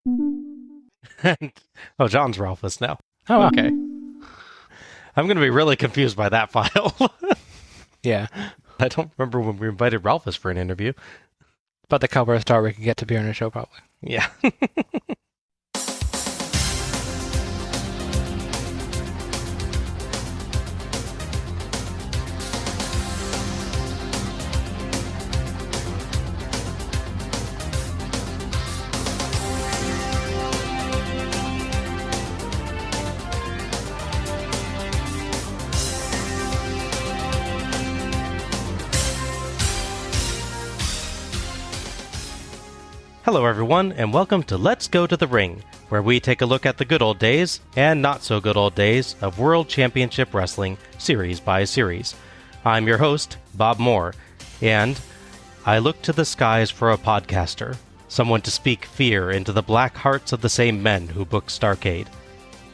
Oh, John's Ralphus now. Oh, okay. I'm going to be really confused by that file. Yeah. I don't remember when we invited Ralphus for an interview. But the cover star we could get to be on our show, probably. Yeah. Hello everyone, and welcome to Let's Go to the Ring, where we take a look at the good old days and not so good old days of World Championship Wrestling, series by series. I'm your host, Bob Moore, and I look to the skies for a podcaster, someone to speak fear into the black hearts of the same men who booked Starrcade.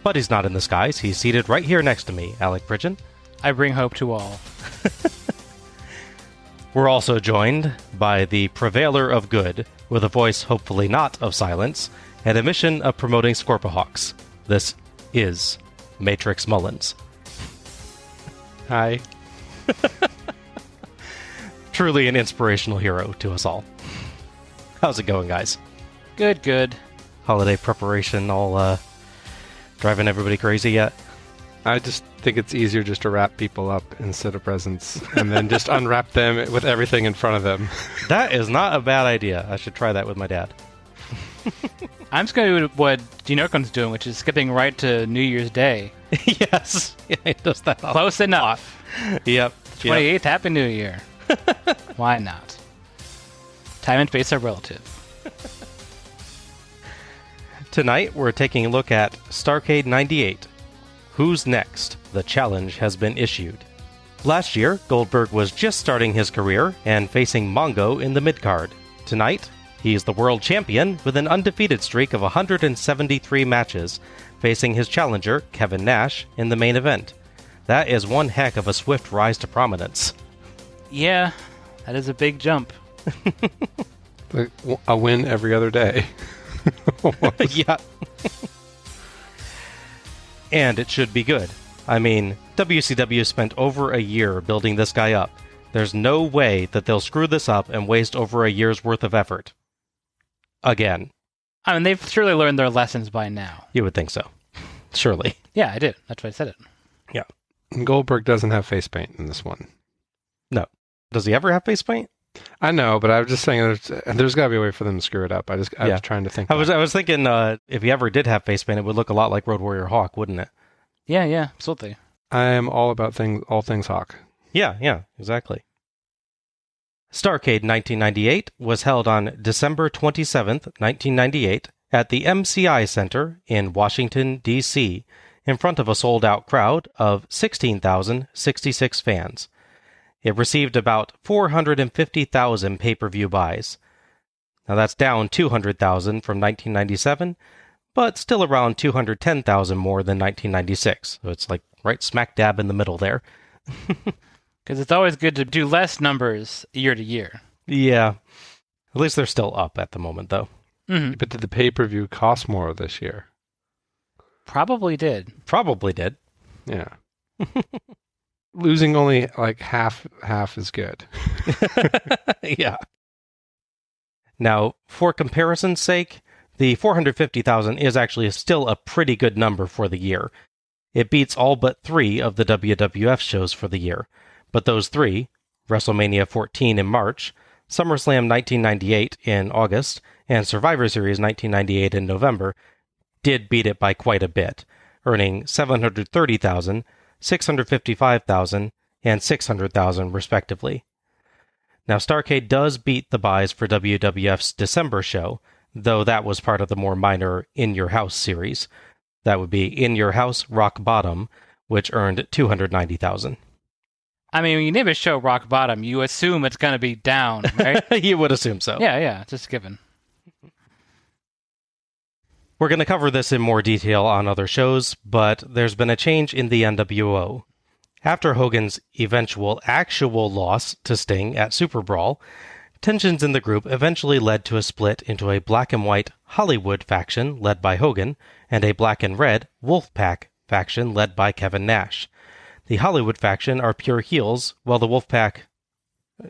But he's not in the skies, he's seated right here next to me, Alec Pridgeon. I bring hope to all. We're also joined by the Prevailer of Good, with a voice hopefully not of silence, and a mission of promoting Scorpahawks. This is Matrix Mullins. Hi. Truly an inspirational hero to us all. How's it going, guys? Good. Holiday preparation all driving everybody crazy yet? I just think it's easier just to wrap people up instead of presents, and then just unwrap them with everything in front of them. That is not a bad idea. I should try that with my dad. I'm just going to do what Gene Oakland's doing, which is skipping right to New Year's Day. Yes. Yeah, he does that. Close enough. Yep. 28th, Happy New Year. Why not? Time and space are relative. Tonight, we're taking a look at Starrcade 98. Who's next? The challenge has been issued. Last year, Goldberg was just starting his career and facing Mongo in the midcard. Tonight, he's the world champion with an undefeated streak of 173 matches, facing his challenger, Kevin Nash, in the main event. That is one heck of a swift rise to prominence. Yeah, that is a big jump. Like a win every other day. Yeah. And it should be good. I mean, WCW spent over a year building this guy up. There's no way that they'll screw this up and waste over a year's worth of effort. Again. I mean, they've surely learned their lessons by now. You would think so. Surely. Yeah, I did. That's why I said it. Yeah. Goldberg doesn't have face paint in this one. No. Does he ever have face paint? I know, but I was just saying there's got to be a way for them to screw it up. I was trying to think. I was thinking if he ever did have face paint, it would look a lot like Road Warrior Hawk, wouldn't it? Yeah, absolutely. I am all about all things Hawk. Yeah, exactly. Starrcade 1998 was held on December 27th, 1998, at the MCI Center in Washington, D.C., in front of a sold-out crowd of 16,066 fans. It received about 450,000 pay-per-view buys. Now that's down 200,000 from 1997, but still around 210,000 more than 1996. So it's like right smack dab in the middle there. Because it's always good to do less numbers year to year. Yeah. At least they're still up at the moment, though. Mm-hmm. But did the pay-per-view cost more this year? Probably did. Probably did. Yeah. Losing only like half is good. Yeah. Now, for comparison's sake, the 450,000 is actually still a pretty good number for the year. It beats all but 3 of the WWF shows for the year. But those 3, WrestleMania 14 in March, SummerSlam 1998 in August, and Survivor Series 1998 in November, did beat it by quite a bit, earning 730,000, 655,000, and 600,000 respectively. Now, Starrcade does beat the buys for WWF's December show, though that was part of the more minor In Your House series. That would be In Your House Rock Bottom, which earned 290,000. I mean, when you name a show Rock Bottom, you assume it's going to be down, right? You would assume so. Yeah, just given. We're going to cover this in more detail on other shows, but there's been a change in the NWO. After Hogan's eventual actual loss to Sting at Super Brawl, Tensions in the group eventually led to a split into a black and white Hollywood faction led by Hogan and a black and red Wolfpack faction led by Kevin Nash. The Hollywood faction are pure heels, while the Wolfpack,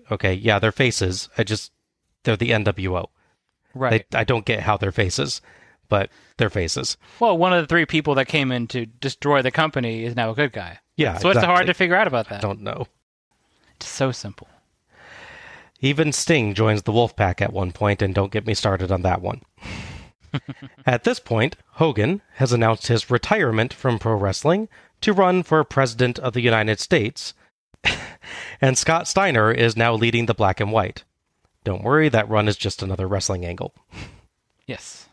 okay, yeah, they're faces. They're the NWO. Right. I don't get how they're faces, but they're faces. Well, one of the three people that came in to destroy the company is now a good guy. Yeah, So what's hard to figure out about that? I don't know. It's so simple. Even Sting joins the Wolfpack at one point, and don't get me started on that one. At this point, Hogan has announced his retirement from pro wrestling to run for President of the United States, and Scott Steiner is now leading the black and white. Don't worry, that run is just another wrestling angle. Yes.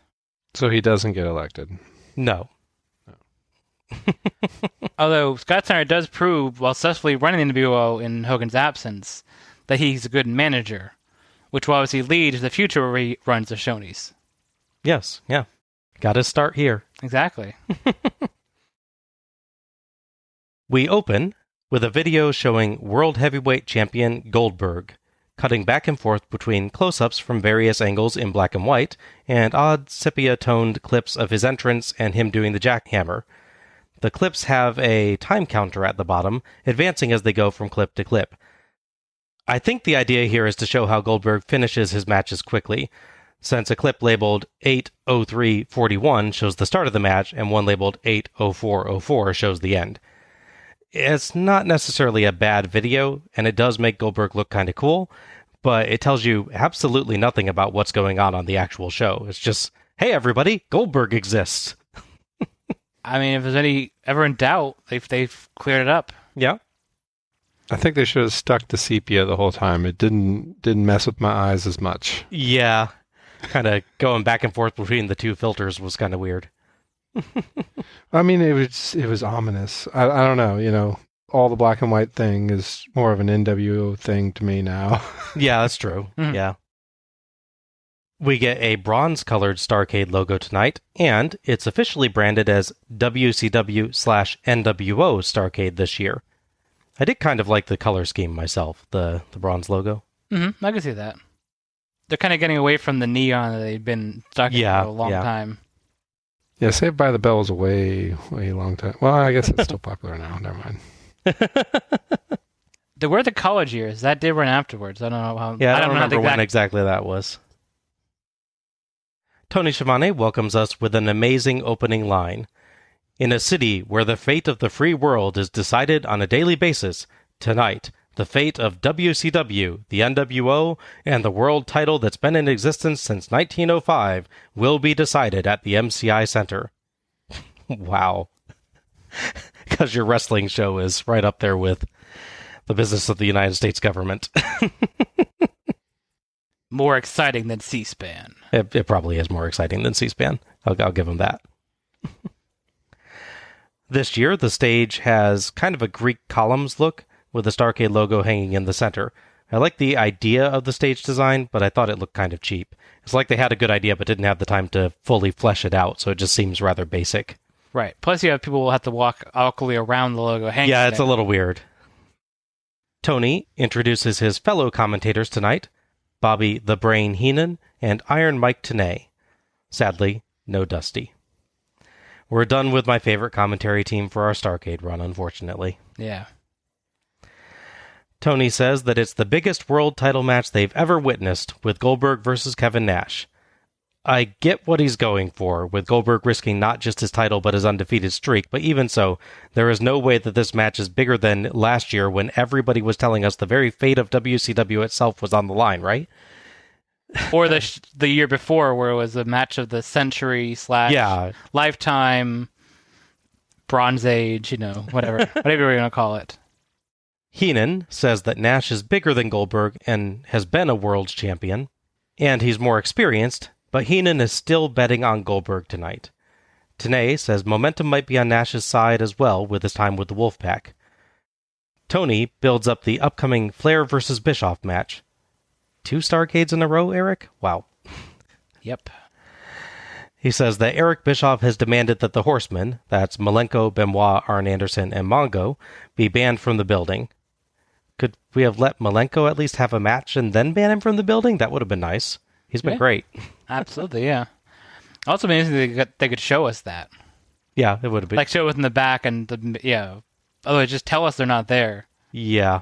So he doesn't get elected. No. Although Scott Steiner does prove, while successfully running the NWO in Hogan's absence, that he's a good manager, which will obviously lead to the future where he runs the Shoney's. Yes, yeah. Got to start here. Exactly. We open with a video showing World Heavyweight Champion Goldberg, cutting back and forth between close-ups from various angles in black and white, and odd sepia-toned clips of his entrance and him doing the jackhammer. The clips have a time counter at the bottom, advancing as they go from clip to clip. I think the idea here is to show how Goldberg finishes his matches quickly, since a clip labeled 8:03:41 shows the start of the match, and one labeled 8:04:04 shows the end. It's not necessarily a bad video, and it does make Goldberg look kind of cool, but it tells you absolutely nothing about what's going on the actual show. It's just, hey everybody, Goldberg exists. I mean, if there's any ever in doubt, they've cleared it up. Yeah. I think they should have stuck to sepia the whole time. It didn't mess with my eyes as much. Yeah. Kind of going back and forth between the two filters was kind of weird. I mean, it was ominous. I don't know, all the black and white thing is more of an NWO thing to me now. Yeah, that's true. Mhm. Yeah. We get a bronze-colored Starrcade logo tonight, and it's officially branded as WCW/NWO Starrcade this year. I did kind of like the color scheme myself, the bronze logo. Mm-hmm. I can see that. They're kind of getting away from the neon that they've been stuck in for a long time. Yeah, Saved by the Bell was a way long time. Well, I guess it's still popular now. Never mind. There were the college years. That did run afterwards. I don't know how. Yeah, I don't remember know when exactly that was. Tony Schiavone welcomes us with an amazing opening line. In a city where the fate of the free world is decided on a daily basis, tonight, the fate of WCW, the NWO, and the world title that's been in existence since 1905 will be decided at the MCI Center. Wow. Because your wrestling show is right up there with the business of the United States government. More exciting than C-SPAN. It probably is more exciting than C-SPAN. I'll give them that. This year, the stage has kind of a Greek columns look, with the Starrcade logo hanging in the center. I like the idea of the stage design, but I thought it looked kind of cheap. It's like they had a good idea but didn't have the time to fully flesh it out, so it just seems rather basic. Right. Plus, you have people who have to walk awkwardly around the logo hanging. Yeah, it's a little weird. Tony introduces his fellow commentators tonight, Bobby the Brain Heenan and Iron Mike Tenay. Sadly, no Dusty. We're done with my favorite commentary team for our Starrcade run, unfortunately. Yeah. Tony says that it's the biggest world title match they've ever witnessed, with Goldberg versus Kevin Nash. I get what he's going for, with Goldberg risking not just his title but his undefeated streak, but even so, there is no way that this match is bigger than last year when everybody was telling us the very fate of WCW itself was on the line, right? Or the year before, where it was a match of the century / lifetime, Bronze Age, whatever you're going to call it. Heenan says that Nash is bigger than Goldberg and has been a world champion, and he's more experienced, but Heenan is still betting on Goldberg tonight. Tenay says momentum might be on Nash's side as well with his time with the Wolfpack. Tony builds up the upcoming Flair versus Bischoff match. 2 Starrcades in a row, Eric? Wow. Yep. He says that Eric Bischoff has demanded that the Horsemen, that's Malenko, Benoit, Arn Anderson, and Mongo, be banned from the building. Could we have let Malenko at least have a match and then ban him from the building, that would have been nice. He's been great. Absolutely, yeah. Also, amazing they could show us that. Yeah, it would have been. Like, show it in the back and, otherwise just tell us they're not there. Yeah.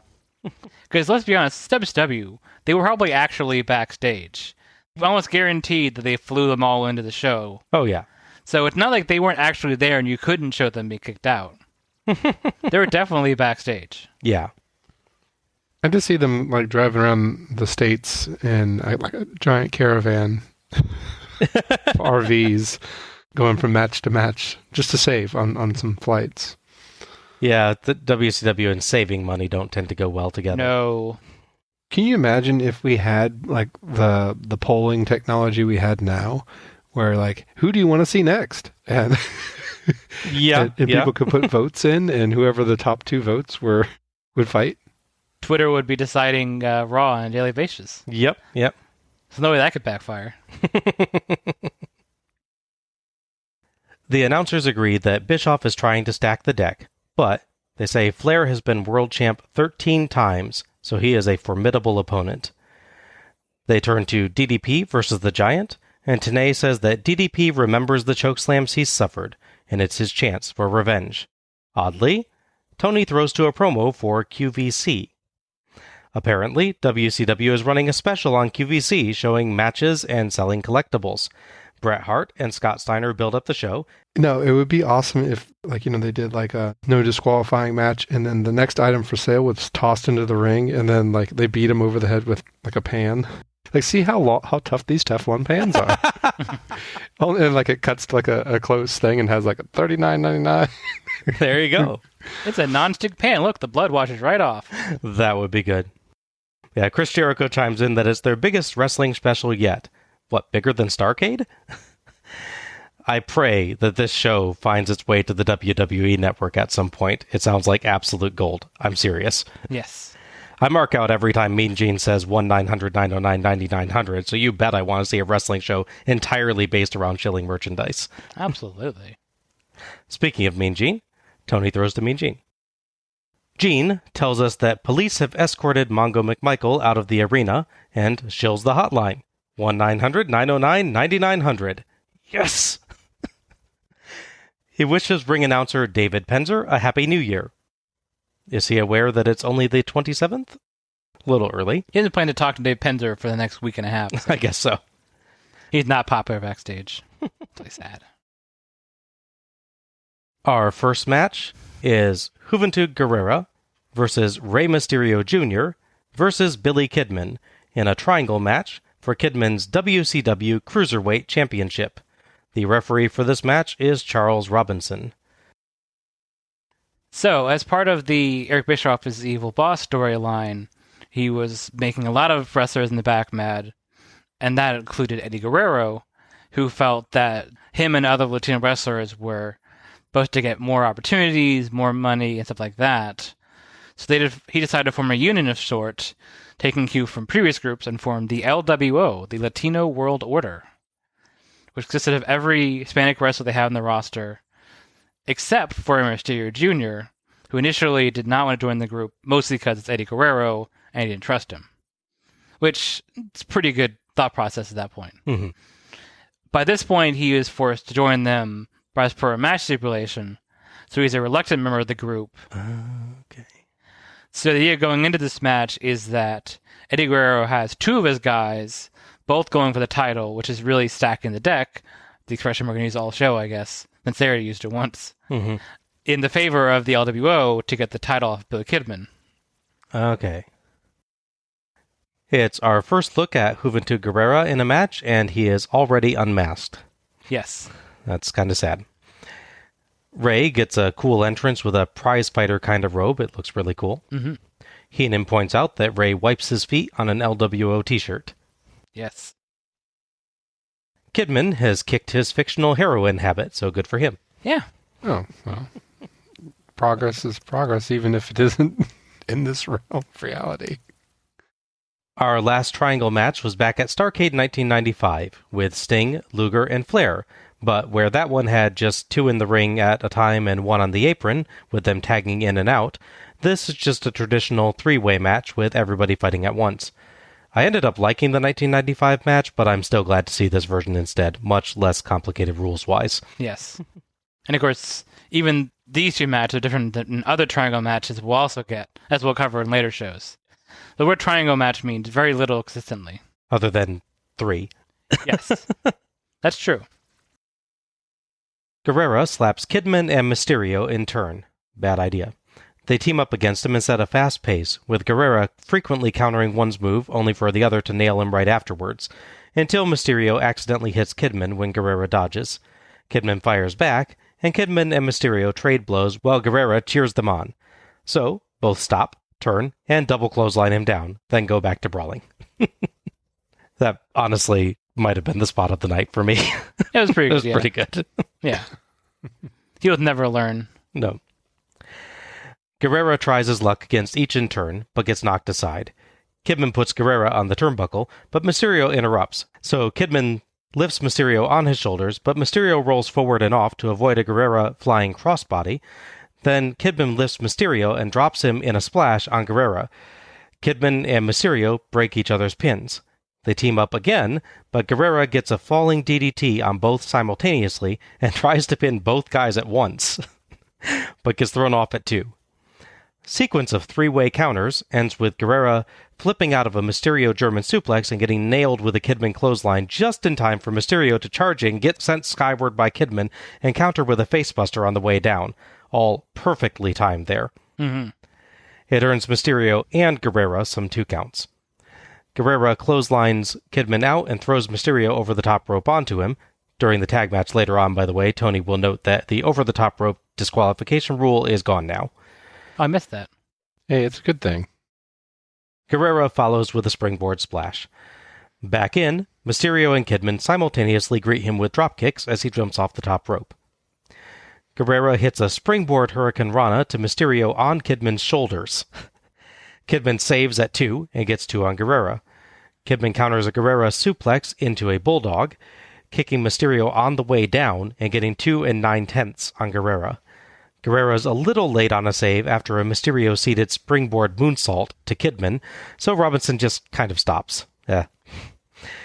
Because let's be honest, WCW, they were probably actually backstage. Almost guaranteed that they flew them all into the show. Oh, yeah. So it's not like they weren't actually there and you couldn't show them be kicked out. They were definitely backstage. Yeah. I just see them like driving around the States in like a giant caravan, RVs, going from match to match just to save on some flights. Yeah, the WCW and saving money don't tend to go well together. No. Can you imagine if we had like the polling technology we had now, where like, who do you want to see next? And and people could put votes in, and whoever the top 2 votes were would fight. Twitter would be deciding Raw on a daily basis. Yep. There's no way that could backfire. The announcers agree that Bischoff is trying to stack the deck, but they say Flair has been world champ 13 times, so he is a formidable opponent. They turn to DDP versus the Giant, and Tenay says that DDP remembers the chokeslams he's suffered, and it's his chance for revenge. Oddly, Tony throws to a promo for QVC. Apparently, WCW is running a special on QVC showing matches and selling collectibles. Bret Hart and Scott Steiner build up the show. No, it would be awesome if, like, they did like a no disqualifying match, and then the next item for sale was tossed into the ring, and then like they beat him over the head with like a pan. Like, see how tough these Teflon pans are. And like it cuts to like a closed thing and has like a $39.99. There you go. It's a non-stick pan. Look, the blood washes right off. That would be good. Yeah, Chris Jericho chimes in that it's their biggest wrestling special yet. What, bigger than Starrcade? I pray that this show finds its way to the WWE network at some point. It sounds like absolute gold. I'm serious. Yes. I mark out every time Mean Gene says 1-900-909-9900, so you bet I want to see a wrestling show entirely based around shilling merchandise. Absolutely. Speaking of Mean Gene, Tony throws to Mean Gene. Gene tells us that police have escorted Mongo McMichael out of the arena and shills the hotline. 1-900-909-9900. Yes! He wishes ring announcer David Penzer a Happy New Year. Is he aware that it's only the 27th? A little early. He doesn't plan to talk to Dave Penzer for the next week and a half. So I guess so. He's not popular backstage. It's really sad. Our first match is Juventud Guerrera versus Rey Mysterio Jr. versus Billy Kidman in a triangle match for Kidman's WCW Cruiserweight Championship. The referee for this match is Charles Robinson. So, as part of the Eric Bischoff is the Evil Boss storyline, he was making a lot of wrestlers in the back mad, and that included Eddie Guerrero, who felt that him and other Latino wrestlers were supposed to get more opportunities, more money, and stuff like that. So he decided to form a union of sorts, taking cue from previous groups, and formed the LWO, the Latino World Order, which consisted of every Hispanic wrestler they had on the roster, except for Mysterio Jr., who initially did not want to join the group, mostly because it's Eddie Guerrero, and he didn't trust him. Which is a pretty good thought process at that point. Mm-hmm. By this point, he is forced to join them as per a match stipulation, so he's a reluctant member of the group. Okay. So the idea going into this match is that Eddie Guerrero has 2 of his guys, both going for the title, which is really stacking the deck, the expression we're going to use all show, I guess, since they already used it once, in the favor of the LWO to get the title off Billy Kidman. Okay. It's our first look at Juventud Guerrera in a match, and he is already unmasked. Yes. That's kind of sad. Ray gets a cool entrance with a prize fighter kind of robe. It looks really cool. Mm-hmm. Heenan points out that Ray wipes his feet on an LWO t-shirt. Yes. Kidman has kicked his fictional heroin habit, so good for him. Yeah. Oh, well. Progress is progress, even if it isn't in this realm of reality. Our last triangle match was back at Starrcade 1995 with Sting, Luger, and Flair, but where that one had just 2 in the ring at a time and 1 on the apron, with them tagging in and out, This is just a traditional three-way match with everybody fighting at once. I ended up liking the 1995 match, but I'm still glad to see this version instead, much less complicated rules-wise. Yes. And of course, even these two matches are different than other triangle matches we'll also get, as we'll cover in later shows. The word triangle match means very little consistently. Other than 3. Yes. That's true. Guerrera slaps Kidman and Mysterio in turn. Bad idea. They team up against him and set a fast pace, with Guerrera frequently countering one's move only for the other to nail him right afterwards, until Mysterio accidentally hits Kidman when Guerrera dodges. Kidman fires back, and Kidman and Mysterio trade blows while Guerrera cheers them on. So, both stop, turn, and double clothesline him down, then go back to brawling. That honestly might have been the spot of the night for me. It was pretty good. It was pretty good. Yeah. He'll never learn. No. Guerrera tries his luck against each in turn, but gets knocked aside. Kidman puts Guerrera on the turnbuckle, but Mysterio interrupts. So Kidman lifts Mysterio on his shoulders, but Mysterio rolls forward and off to avoid a Guerrera flying crossbody. Then Kidman lifts Mysterio and drops him in a splash on Guerrera. Kidman and Mysterio break each other's pins. They team up again, but Guerrera gets a falling DDT on both simultaneously and tries to pin both guys at once, but gets thrown off at 2. Sequence of three-way counters ends with Guerrera flipping out of a Mysterio German suplex and getting nailed with a Kidman clothesline just in time for Mysterio to charge in, get sent skyward by Kidman, and counter with a facebuster on the way down. All perfectly timed there. Mm-hmm. It earns Mysterio and Guerrera some 2 counts. Guerrera clotheslines Kidman out and throws Mysterio over the top rope onto him. During the tag match later on, by the way, Tony will note that the over-the-top rope disqualification rule is gone now. Oh, I missed that. Hey, it's a good thing. Guerrera follows with a springboard splash. Back in, Mysterio and Kidman simultaneously greet him with drop kicks as he jumps off the top rope. Guerrera hits a springboard Hurricane Rana to Mysterio on Kidman's shoulders. Kidman saves at 2 and gets 2 on Guerrera. Kidman counters a Guerrera suplex into a bulldog, kicking Mysterio on the way down and getting 2 9/10 on Guerrera. Guerrera's a little late on a save after a Mysterio-seated springboard moonsault to Kidman, so Robinson just kind of stops. He's a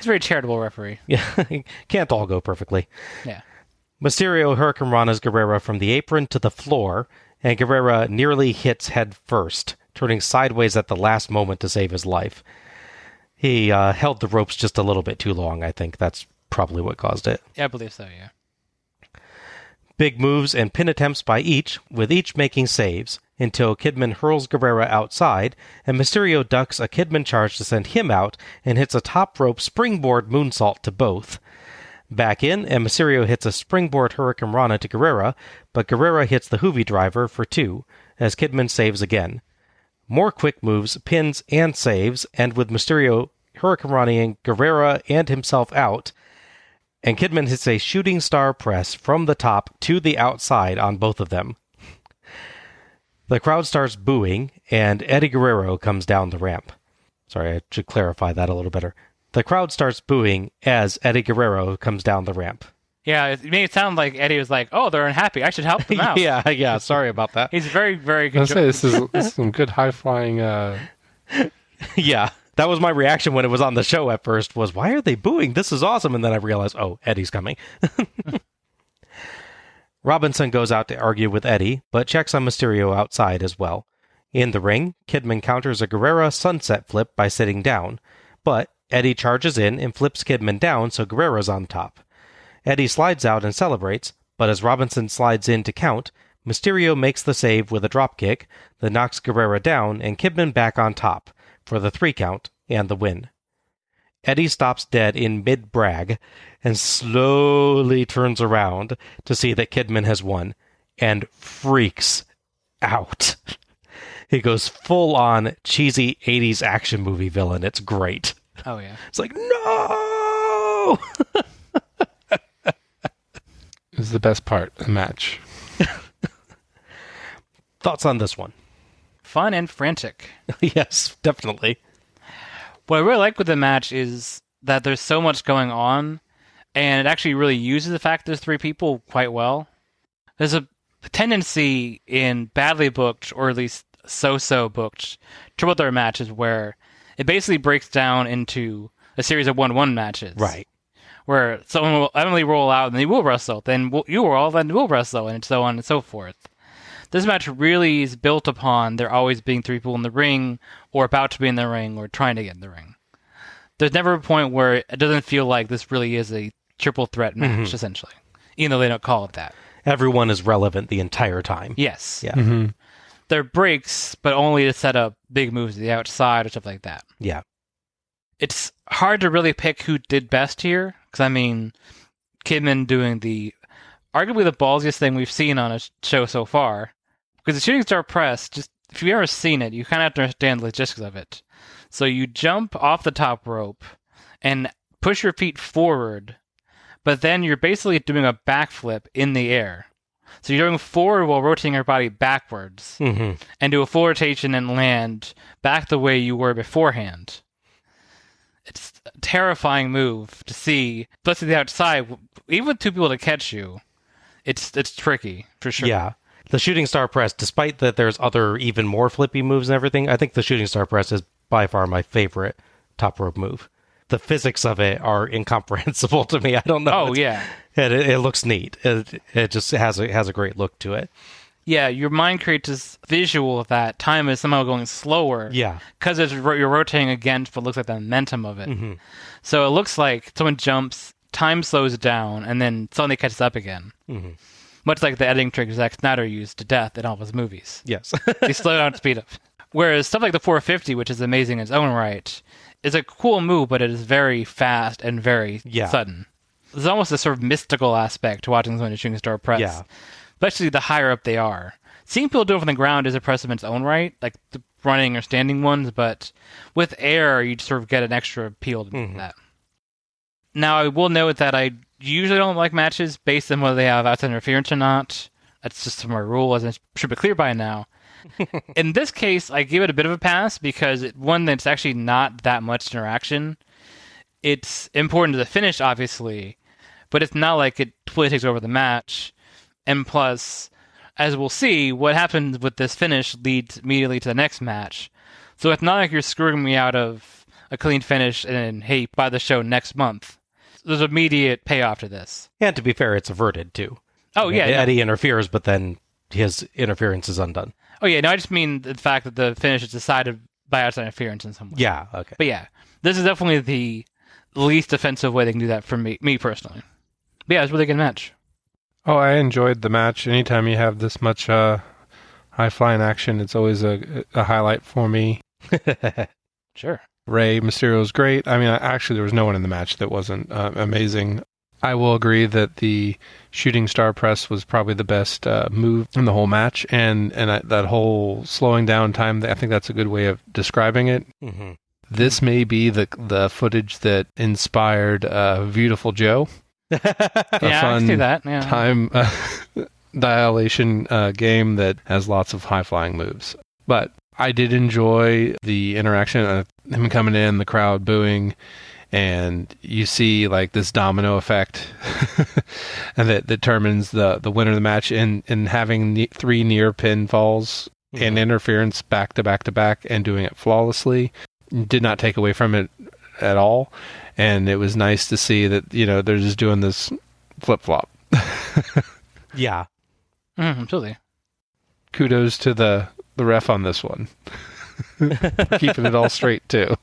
very charitable referee. Yeah, can't all go perfectly. Yeah. Mysterio Hurricane Rana's Guerrera from the apron to the floor, and Guerrera nearly hits head first, turning sideways at the last moment to save his life. He held the ropes just a little bit too long, I think. That's probably what caused it. Yeah, I believe so, yeah. Big moves and pin attempts by each, with each making saves, until Kidman hurls Guerrera outside, and Mysterio ducks a Kidman charge to send him out, and hits a top rope springboard moonsault to both. Back in, and Mysterio hits a springboard Hurricane Rana to Guerrera, but Guerrera hits the Hoovy driver for 2, as Kidman saves again. More quick moves, pins, and saves, and with Mysterio Hurricane Rana-ing Guerrera and himself out, and Kidman hits a shooting star press from the top to the outside on both of them. The crowd starts booing, and Eddie Guerrero comes down the ramp. Sorry, I should clarify that a little better. The crowd starts booing as Eddie Guerrero comes down the ramp. Yeah, it made it sound like Eddie was like, oh, they're unhappy. I should help them out. Yeah, sorry about that. He's very, very good. This is some good high-flying... Yeah, that was my reaction when it was on the show at first, was, why are they booing? This is awesome. And then I realized, oh, Eddie's coming. Robinson goes out to argue with Eddie, but checks on Mysterio outside as well. In the ring, Kidman counters a Guerrera sunset flip by sitting down, but Eddie charges in and flips Kidman down so Guerrera's on top. Eddie slides out and celebrates, but as Robinson slides in to count, Mysterio makes the save with a dropkick that knocks Guerrera down and Kidman back on top for the 3 count and the win. Eddie stops dead in mid-brag and slowly turns around to see that Kidman has won and freaks out. He goes full-on cheesy 80s action movie villain. It's great. Oh, yeah. It's like, no! It was the best part of the match. Thoughts on this one? Fun and frantic. Yes, definitely. What I really like with the match is that there's so much going on, and it actually really uses the fact there's 3 people quite well. There's a tendency in badly booked, or at least so booked triple threat matches where it basically breaks down into a series of 1-1 matches. Right. Where someone will eventually roll out and they will wrestle, then you roll, then we'll wrestle, and so on and so forth. This match really is built upon there always being 3 people in the ring, or about to be in the ring, or trying to get in the ring. There's never a point where it doesn't feel like this really is a triple threat match, essentially. Even though they don't call it that. Everyone is relevant the entire time. Yes. Yeah. Mm-hmm. There are breaks, but only to set up big moves to the outside or stuff like that. Yeah. It's hard to really pick who did best here, because, I mean, Kidman doing arguably the ballsiest thing we've seen on a show so far. Because the shooting star press, just if you've ever seen it, you kind of have to understand the logistics of it. So you jump off the top rope and push your feet forward, but then you're basically doing a backflip in the air. So you're going forward while rotating your body backwards, and do a full rotation and land back the way you were beforehand. It's a terrifying move to see, especially the outside. Even with 2 people to catch you, it's tricky, for sure. Yeah. The shooting star press, despite that there's other even more flippy moves and everything, I think the shooting star press is by far my favorite top rope move. The physics of it are incomprehensible to me. I don't know. Oh, yeah. It looks neat. It just has a great look to it. Yeah, your mind creates this visual that time is somehow going slower. Yeah. Because you're rotating against what looks like the momentum of it. So it looks like someone jumps, time slows down, and then suddenly catches up again. Much like the editing trick Zack Snyder used to death in all of his movies. Yes. They slow down and speed up. Whereas stuff like the 450, which is amazing in its own right, is a cool move, but it is very fast and very sudden. There's almost a sort of mystical aspect to watching someone shooting star press. Yeah. Especially the higher up they are. Seeing people do it from the ground is impressive in its own right, like the running or standing ones, but with air, you sort of get an extra appeal to that. Now, I will note that I usually don't like matches based on whether they have outside interference or not. That's just my rule, as it should be clear by now. In this case, I give it a bit of a pass because one, that's actually not that much interaction. It's important to the finish, obviously, but it's not like it totally takes over the match. And plus, as we'll see, what happens with this finish leads immediately to the next match. So it's not like you're screwing me out of a clean finish and then, hey, buy the show next month. There's immediate payoff to this. And to be fair, it's averted, too. Oh, yeah. Eddie interferes, but then his interference is undone. Oh, yeah. No, I just mean the fact that the finish is decided by outside interference in some way. Yeah, okay. But yeah, this is definitely the least offensive way they can do that for me personally. But yeah, it's a really good match. Oh, I enjoyed the match. Anytime you have this much high-flying action, it's always a highlight for me. Sure. Rey Mysterio's great. I mean, actually, there was no one in the match that wasn't amazing. I will agree that the shooting star press was probably the best move in the whole match, and that whole slowing down time, I think that's a good way of describing it. This may be the footage that inspired Beautiful Joe. Yeah, I can see that. Yeah. Time dilation game that has lots of high-flying moves. But I did enjoy the interaction of him coming in, the crowd booing, and you see like this domino effect and that determines the winner of the match, and having 3 near pinfalls and interference back to back to back and doing it flawlessly did not take away from it at all. And it was nice to see that, they're just doing this flip-flop. Yeah. Absolutely. Kudos to the ref on this one. Keeping it all straight, too.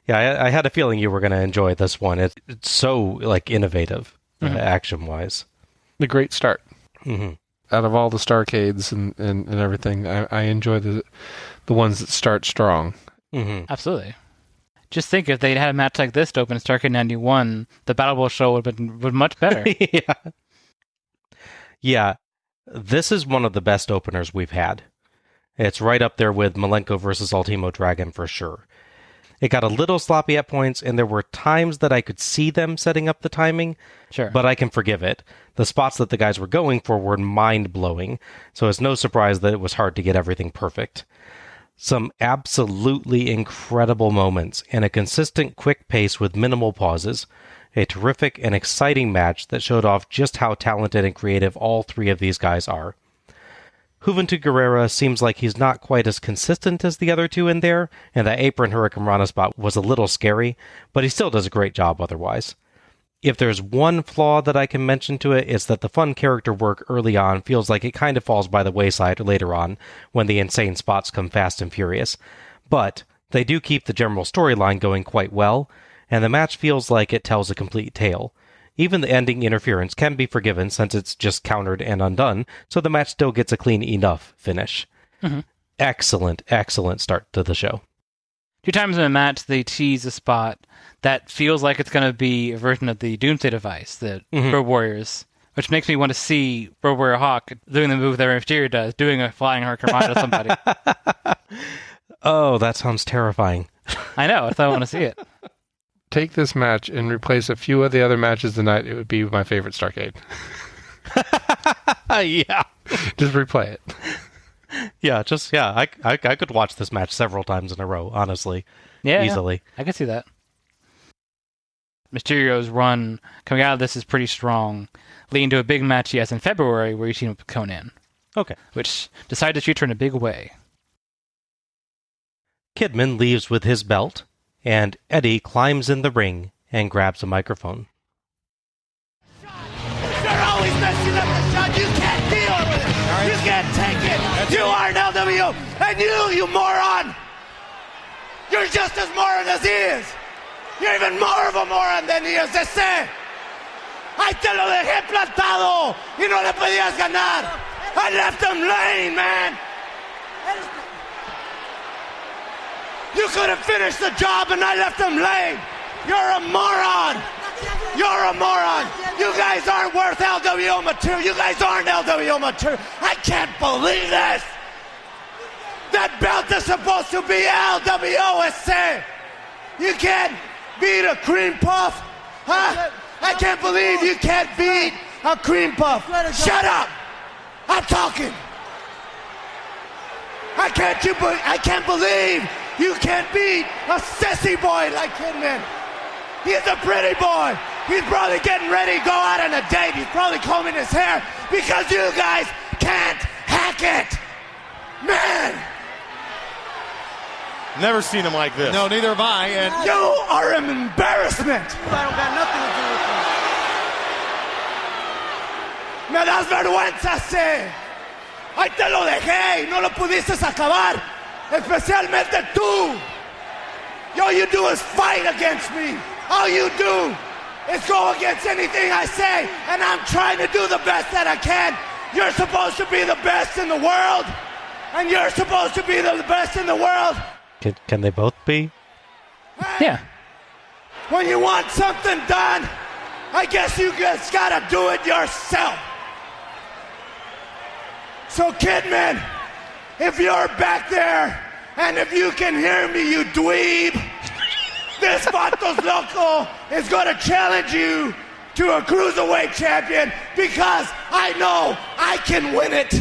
Yeah, I had a feeling you were going to enjoy this one. It's so, innovative, action-wise. A great start. Out of all the Starrcades and everything, I enjoy the ones that start strong. Absolutely. Just think, if they'd had a match like this to open Starrcade 91, the Battle Bowl show would have been much better. Yeah. This is one of the best openers we've had. It's right up there with Malenko versus Ultimo Dragon for sure. It got a little sloppy at points, and there were times that I could see them setting up the timing, but I can forgive it. The spots that the guys were going for were mind-blowing, so it's no surprise that it was hard to get everything perfect. Some absolutely incredible moments, and a consistent quick pace with minimal pauses. A terrific and exciting match that showed off just how talented and creative all 3 of these guys are. Juventud Guerrera seems like he's not quite as consistent as the other two in there, and that apron Hurricane Rana spot was a little scary, but he still does a great job otherwise. If there's one flaw that I can mention to it, it's that the fun character work early on feels like it kind of falls by the wayside later on, when the insane spots come fast and furious. But they do keep the general storyline going quite well, and the match feels like it tells a complete tale. Even the ending interference can be forgiven since it's just countered and undone, so the match still gets a clean enough finish. Mm-hmm. Excellent start to the show. 2 times in a match, they tease a spot that feels like it's going to be a version of the Doomsday device, the Road Warriors, which makes me want to see Road Warrior Hawk doing the move that Rey Mysterio does, doing a flying Hurricane Rana to somebody. Oh, that sounds terrifying. I know, that's why I want to see it. Take this match and replace a few of the other matches tonight, it would be my favorite Starrcade. Yeah. Just replay it. I could watch this match several times in a row, honestly. Yeah. Easily. I could see that. Mysterio's run coming out of this is pretty strong, leading to a big match he has in February where you team up with Conan. Okay. Which decided to feature in a big way. Kidman leaves with his belt, and Eddie climbs in the ring and grabs a microphone. You're always messing up the shot. You can't deal with it. Right. You can't take it. You are an LWO. And you moron. You're just as moron as he is. You're even more of a moron than he is. Ese. I te lo dejé plantado. Y no le podías ganar. I left him laying, man. You couldn't finish the job and I left him laying. You're a moron. You're a moron. You guys aren't worth LWO material. You guys aren't LWO material. I can't believe this. That belt is supposed to be LWO. You can't beat a cream puff. Huh? I can't believe you can't beat a cream puff. Shut up. I'm talking. I can't believe you can't beat a sissy boy like Kidman. He's a pretty boy. He's probably getting ready to go out on a date. He's probably combing his hair because you guys can't hack it. Man. Never seen him like this. No, neither have I. And you are an embarrassment. I don't got nothing to do with it. Me das vergüenza, sí. Ahí te lo dejé y no lo pudiste acabar. Especialmente tú. All you do is fight against me. All you do is go against anything I say, and I'm trying to do the best that I can. You're supposed to be the best in the world, and you're supposed to be the best in the world. Can they both be? Yeah. When you want something done, I guess you just gotta do it yourself. So Kidman, if you're back there, and if you can hear me, you dweeb, this Vatos Loco is gonna challenge you to a Cruiserweight champion because I know I can win it.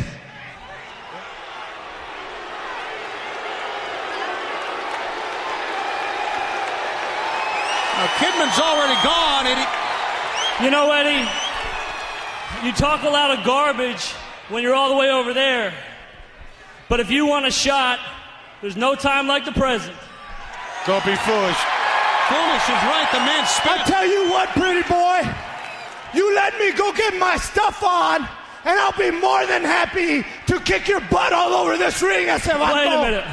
Now, Kidman's already gone. You know, Eddie, you talk a lot of garbage when you're all the way over there. But if you want a shot, there's no time like the present. Don't be foolish. Foolish is right. The man spit. I tell you what, pretty boy, you let me go get my stuff on, and I'll be more than happy to kick your butt all over this ring. I said, wait a minute.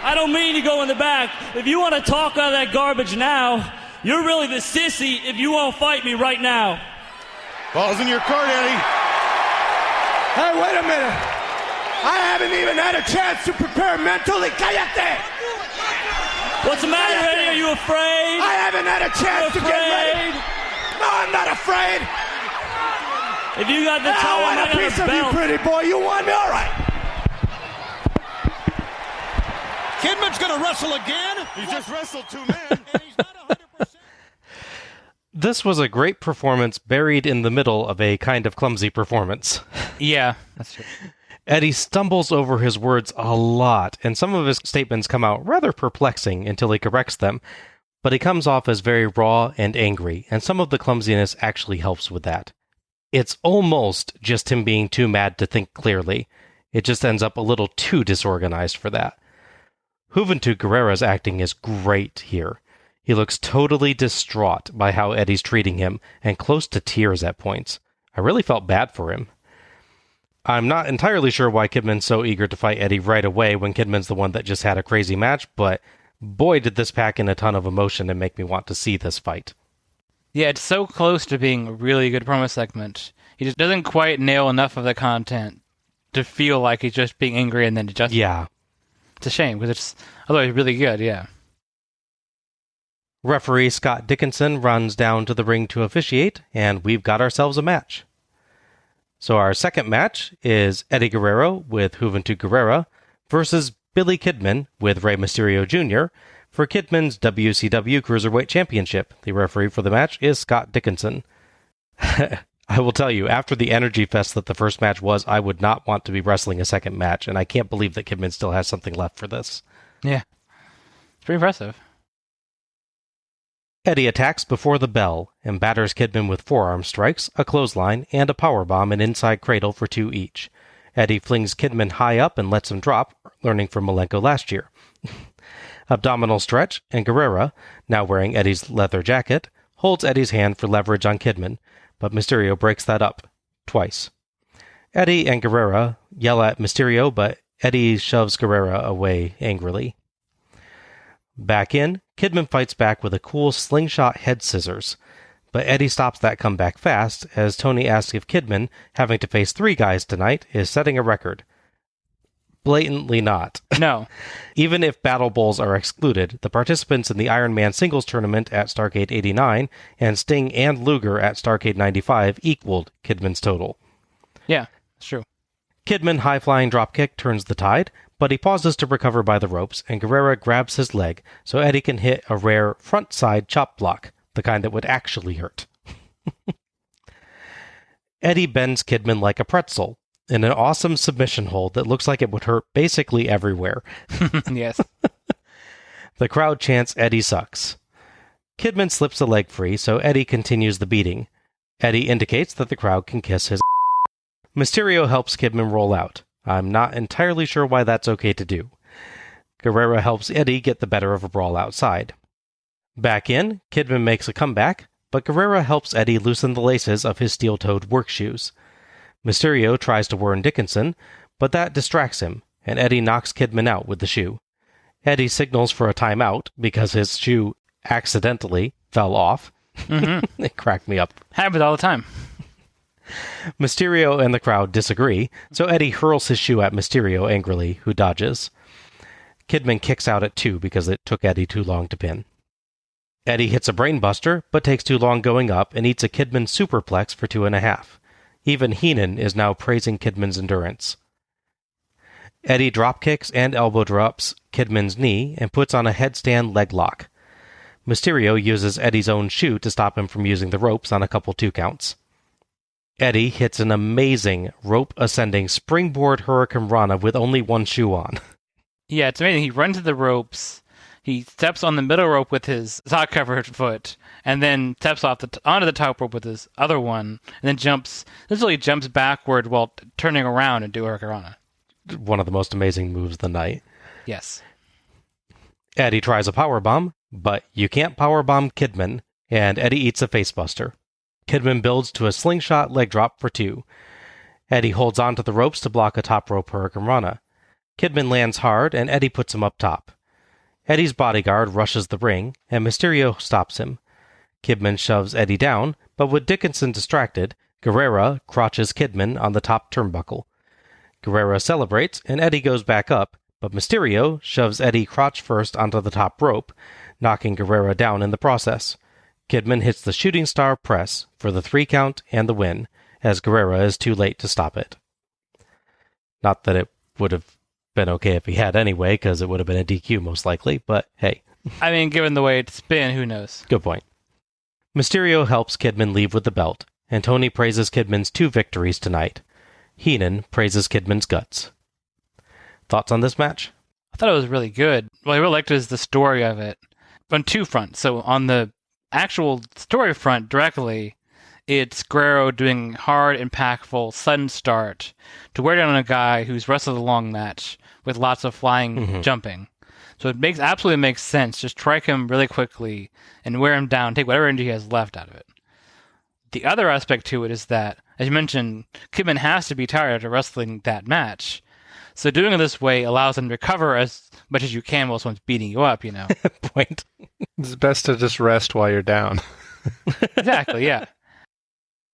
I don't mean to go in the back. If you want to talk out of that garbage now, you're really the sissy if you won't fight me right now. Ball's in your court, Eddie. Hey, wait a minute. I haven't even had a chance to prepare mentally. Cállate! What's the matter, Eddie? Are you afraid? I haven't had a chance to get ready. No, I'm not afraid. If you got the I time, want I a got piece a of you, belt. pretty boy. You want me? All right. Kidman's going to wrestle again? He just wrestled 2 men. And he's not 100%. This was a great performance buried in the middle of a kind of clumsy performance. Yeah, that's true. Eddie stumbles over his words a lot, and some of his statements come out rather perplexing until he corrects them, but he comes off as very raw and angry, and some of the clumsiness actually helps with that. It's almost just him being too mad to think clearly. It just ends up a little too disorganized for that. Juventud Guerrera's acting is great here. He looks totally distraught by how Eddie's treating him, and close to tears at points. I really felt bad for him. I'm not entirely sure why Kidman's so eager to fight Eddie right away when Kidman's the one that just had a crazy match, but boy did this pack in a ton of emotion and make me want to see this fight. Yeah, it's so close to being a really good promo segment. He just doesn't quite nail enough of the content to feel like he's just being angry and then just... Yeah. It's a shame, because it's otherwise really good, yeah. Referee Scott Dickinson runs down to the ring to officiate, and we've got ourselves a match. So our second match is Eddie Guerrero with Juventud Guerrera versus Billy Kidman with Rey Mysterio Jr. for Kidman's WCW Cruiserweight Championship. The referee for the match is Scott Dickinson. I will tell you, after the energy fest that the first match was, I would not want to be wrestling a second match, and I can't believe that Kidman still has something left for this. Yeah. It's pretty impressive. Eddie attacks before the bell and batters Kidman with forearm strikes, a clothesline, and a powerbomb and inside cradle for 2 each. Eddie flings Kidman high up and lets him drop, learning from Malenko last year. Abdominal stretch, and Guerrera, now wearing Eddie's leather jacket, holds Eddie's hand for leverage on Kidman, but Mysterio breaks that up, twice. Eddie and Guerrera yell at Mysterio, but Eddie shoves Guerrera away angrily. Back in, Kidman fights back with a cool slingshot head scissors, but Eddie stops that comeback fast as Tony asks if Kidman, having to face 3 guys tonight, is setting a record. Blatantly not. No. Even if Battle Bowls are excluded, the participants in the Iron Man singles tournament at Starrcade 89 and Sting and Luger at Starrcade 95 equaled Kidman's total. Yeah, it's true. Kidman high-flying dropkick turns the tide, but he pauses to recover by the ropes, and Guerrera grabs his leg so Eddie can hit a rare front-side chop block, the kind that would actually hurt. Eddie bends Kidman like a pretzel, in an awesome submission hold that looks like it would hurt basically everywhere. Yes. The crowd chants Eddie sucks. Kidman slips the leg free, so Eddie continues the beating. Eddie indicates that the crowd can kiss his Mysterio helps Kidman roll out. I'm not entirely sure why that's okay to do. Guerrera helps Eddie get the better of a brawl outside. Back in, Kidman makes a comeback, but Guerrera helps Eddie loosen the laces of his steel-toed work shoes. Mysterio tries to warn Dickinson, but that distracts him, and Eddie knocks Kidman out with the shoe. Eddie signals for a timeout because his shoe accidentally fell off. Mm-hmm. It cracked me up. Happens all the time. Mysterio and the crowd disagree, so Eddie hurls his shoe at Mysterio angrily, who dodges. Kidman kicks out at 2 because it took Eddie too long to pin. Eddie hits a brainbuster, but takes too long going up and eats a Kidman superplex for 2.5. Even Heenan is now praising Kidman's endurance. Eddie dropkicks and elbow drops Kidman's knee and puts on a headstand leg lock. Mysterio uses Eddie's own shoe to stop him from using the ropes on a couple 2 counts. Eddie hits an amazing rope-ascending springboard Hurricane Rana with only 1 shoe on. Yeah, it's amazing. He runs to the ropes, he steps on the middle rope with his sock-covered foot, and then steps off onto the top rope with his other one, and then literally jumps backward while turning around and do Hurricane Rana. One of the most amazing moves of the night. Yes. Eddie tries a powerbomb, but you can't powerbomb Kidman, and Eddie eats a facebuster. Kidman builds to a slingshot leg drop for 2. Eddie holds onto the ropes to block a top rope Hurricane Rana. Kidman lands hard, and Eddie puts him up top. Eddie's bodyguard rushes the ring, and Mysterio stops him. Kidman shoves Eddie down, but with Dickinson distracted, Guerrera crotches Kidman on the top turnbuckle. Guerrera celebrates, and Eddie goes back up, but Mysterio shoves Eddie crotch first onto the top rope, knocking Guerrera down in the process. Kidman hits the shooting star press for the 3 count and the win, as Guerrera is too late to stop it. Not that it would have been okay if he had anyway, because it would have been a DQ most likely, but hey. I mean, given the way it's been, who knows? Good point. Mysterio helps Kidman leave with the belt, and Tony praises Kidman's 2 victories tonight. Heenan praises Kidman's guts. Thoughts on this match? I thought it was really good. What I really liked is the story of it on 2 fronts. So on the actual story front directly, It's Guerrero doing hard, impactful, sudden start to wear down a guy who's wrestled a long match with lots of flying, jumping. So it absolutely makes sense. Just strike him really quickly and wear him down, take whatever energy he has left out of it. The other aspect to it is that, as you mentioned, Kidman has to be tired after wrestling that match. So doing it this way allows him to recover as much as you can while someone's beating you up, Point. It's best to just rest while you're down. Exactly, yeah.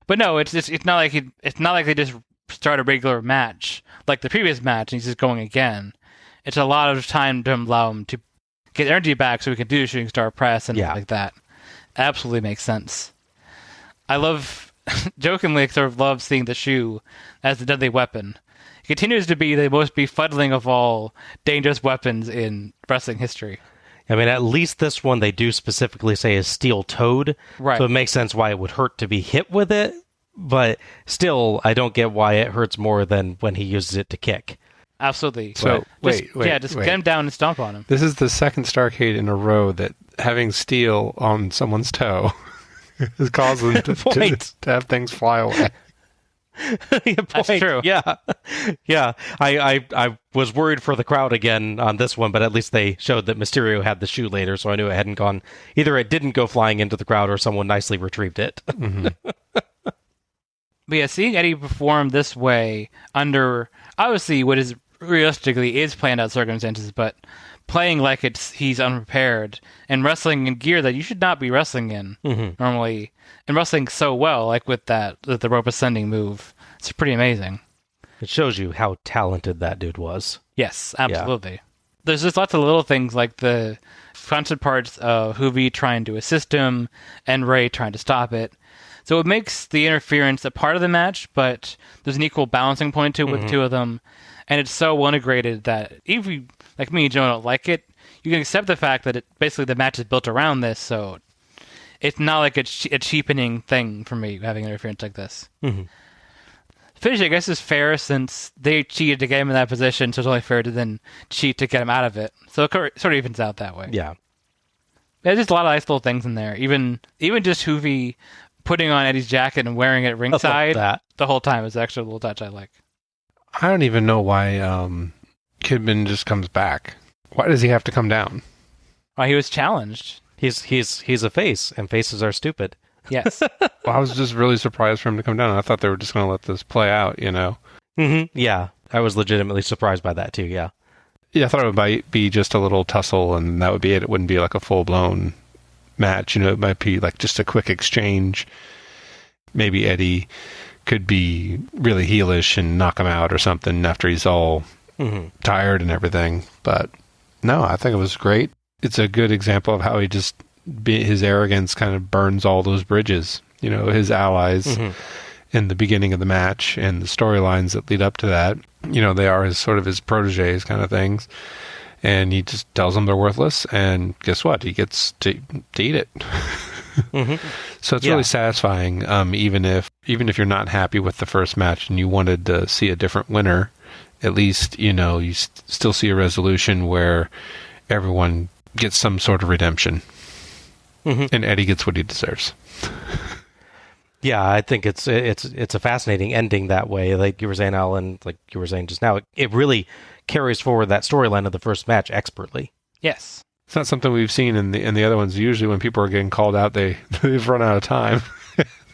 But no, it's not like they just start a regular match like the previous match and he's just going again. It's a lot of time to allow him to get energy back so we can do the shooting star press and like that. Absolutely makes sense. I love, jokingly, sort of love seeing the shoe as the deadly weapon. It continues to be the most befuddling of all dangerous weapons in wrestling history. I mean, at least this one they do specifically say is steel-toed, right? So it makes sense why it would hurt to be hit with it, but still, I don't get why it hurts more than when he uses it to kick. Absolutely. So, wait. Get him down and stomp on him. This is the second Starrcade in a row that having steel on someone's toe has caused them to have things fly away. That's true. Yeah. I was worried for the crowd again on this one, but at least they showed that Mysterio had the shoe later, so I knew it hadn't gone. Either it didn't go flying into the crowd or someone nicely retrieved it. But yeah, seeing Eddie perform this way under, obviously, what is realistically is planned out circumstances, but playing like he's unprepared and wrestling in gear that you should not be wrestling in normally, and wrestling so well, like with the rope ascending move, it's pretty amazing. It shows you how talented that dude was. Yes, absolutely. Yeah. There's just lots of little things like the fronted parts of Hoovy trying to assist him and Ray trying to stop it. So it makes the interference a part of the match, but there's an equal balancing point to it with the two of them. And it's so well integrated that even if you, like me and Joe, don't like it, you can accept the fact that basically the match is built around this, so it's not like a cheapening thing for me, having interference like this. Finish, I guess, is fair since they cheated to get him in that position, so it's only fair to then cheat to get him out of it. So it sort of evens out that way. Yeah. There's just a lot of nice little things in there. Even just Hoovy putting on Eddie's jacket and wearing it ringside the whole time is actually a little touch I like. I don't even know why Kidman just comes back. Why does he have to come down? Well, he was challenged. He's a face, and faces are stupid. Yes. Well, I was just really surprised for him to come down. I thought they were just going to let this play out, Yeah, I was legitimately surprised by that too. Yeah. Yeah, I thought it might be just a little tussle, and that would be it. It wouldn't be like a full blown match. It might be like just a quick exchange. Maybe Eddie could be really heelish and knock him out or something after he's all tired and everything. But no, I think it was great. It's a good example of how his arrogance kind of burns all those bridges. His allies in the beginning of the match and the storylines that lead up to that. They are his protégés kind of things. And he just tells them they're worthless, and guess what? He gets to eat it. So it's really satisfying, even if you're not happy with the first match and you wanted to see a different winner, at least, you still see a resolution where everyone gets some sort of redemption. And Eddie gets what he deserves. Yeah, I think it's a fascinating ending that way. Like you were saying, Alan, like you were saying just now, it really carries forward that storyline of the first match expertly. Yes. It's not something we've seen in the other ones. Usually when people are getting called out, they've run out of time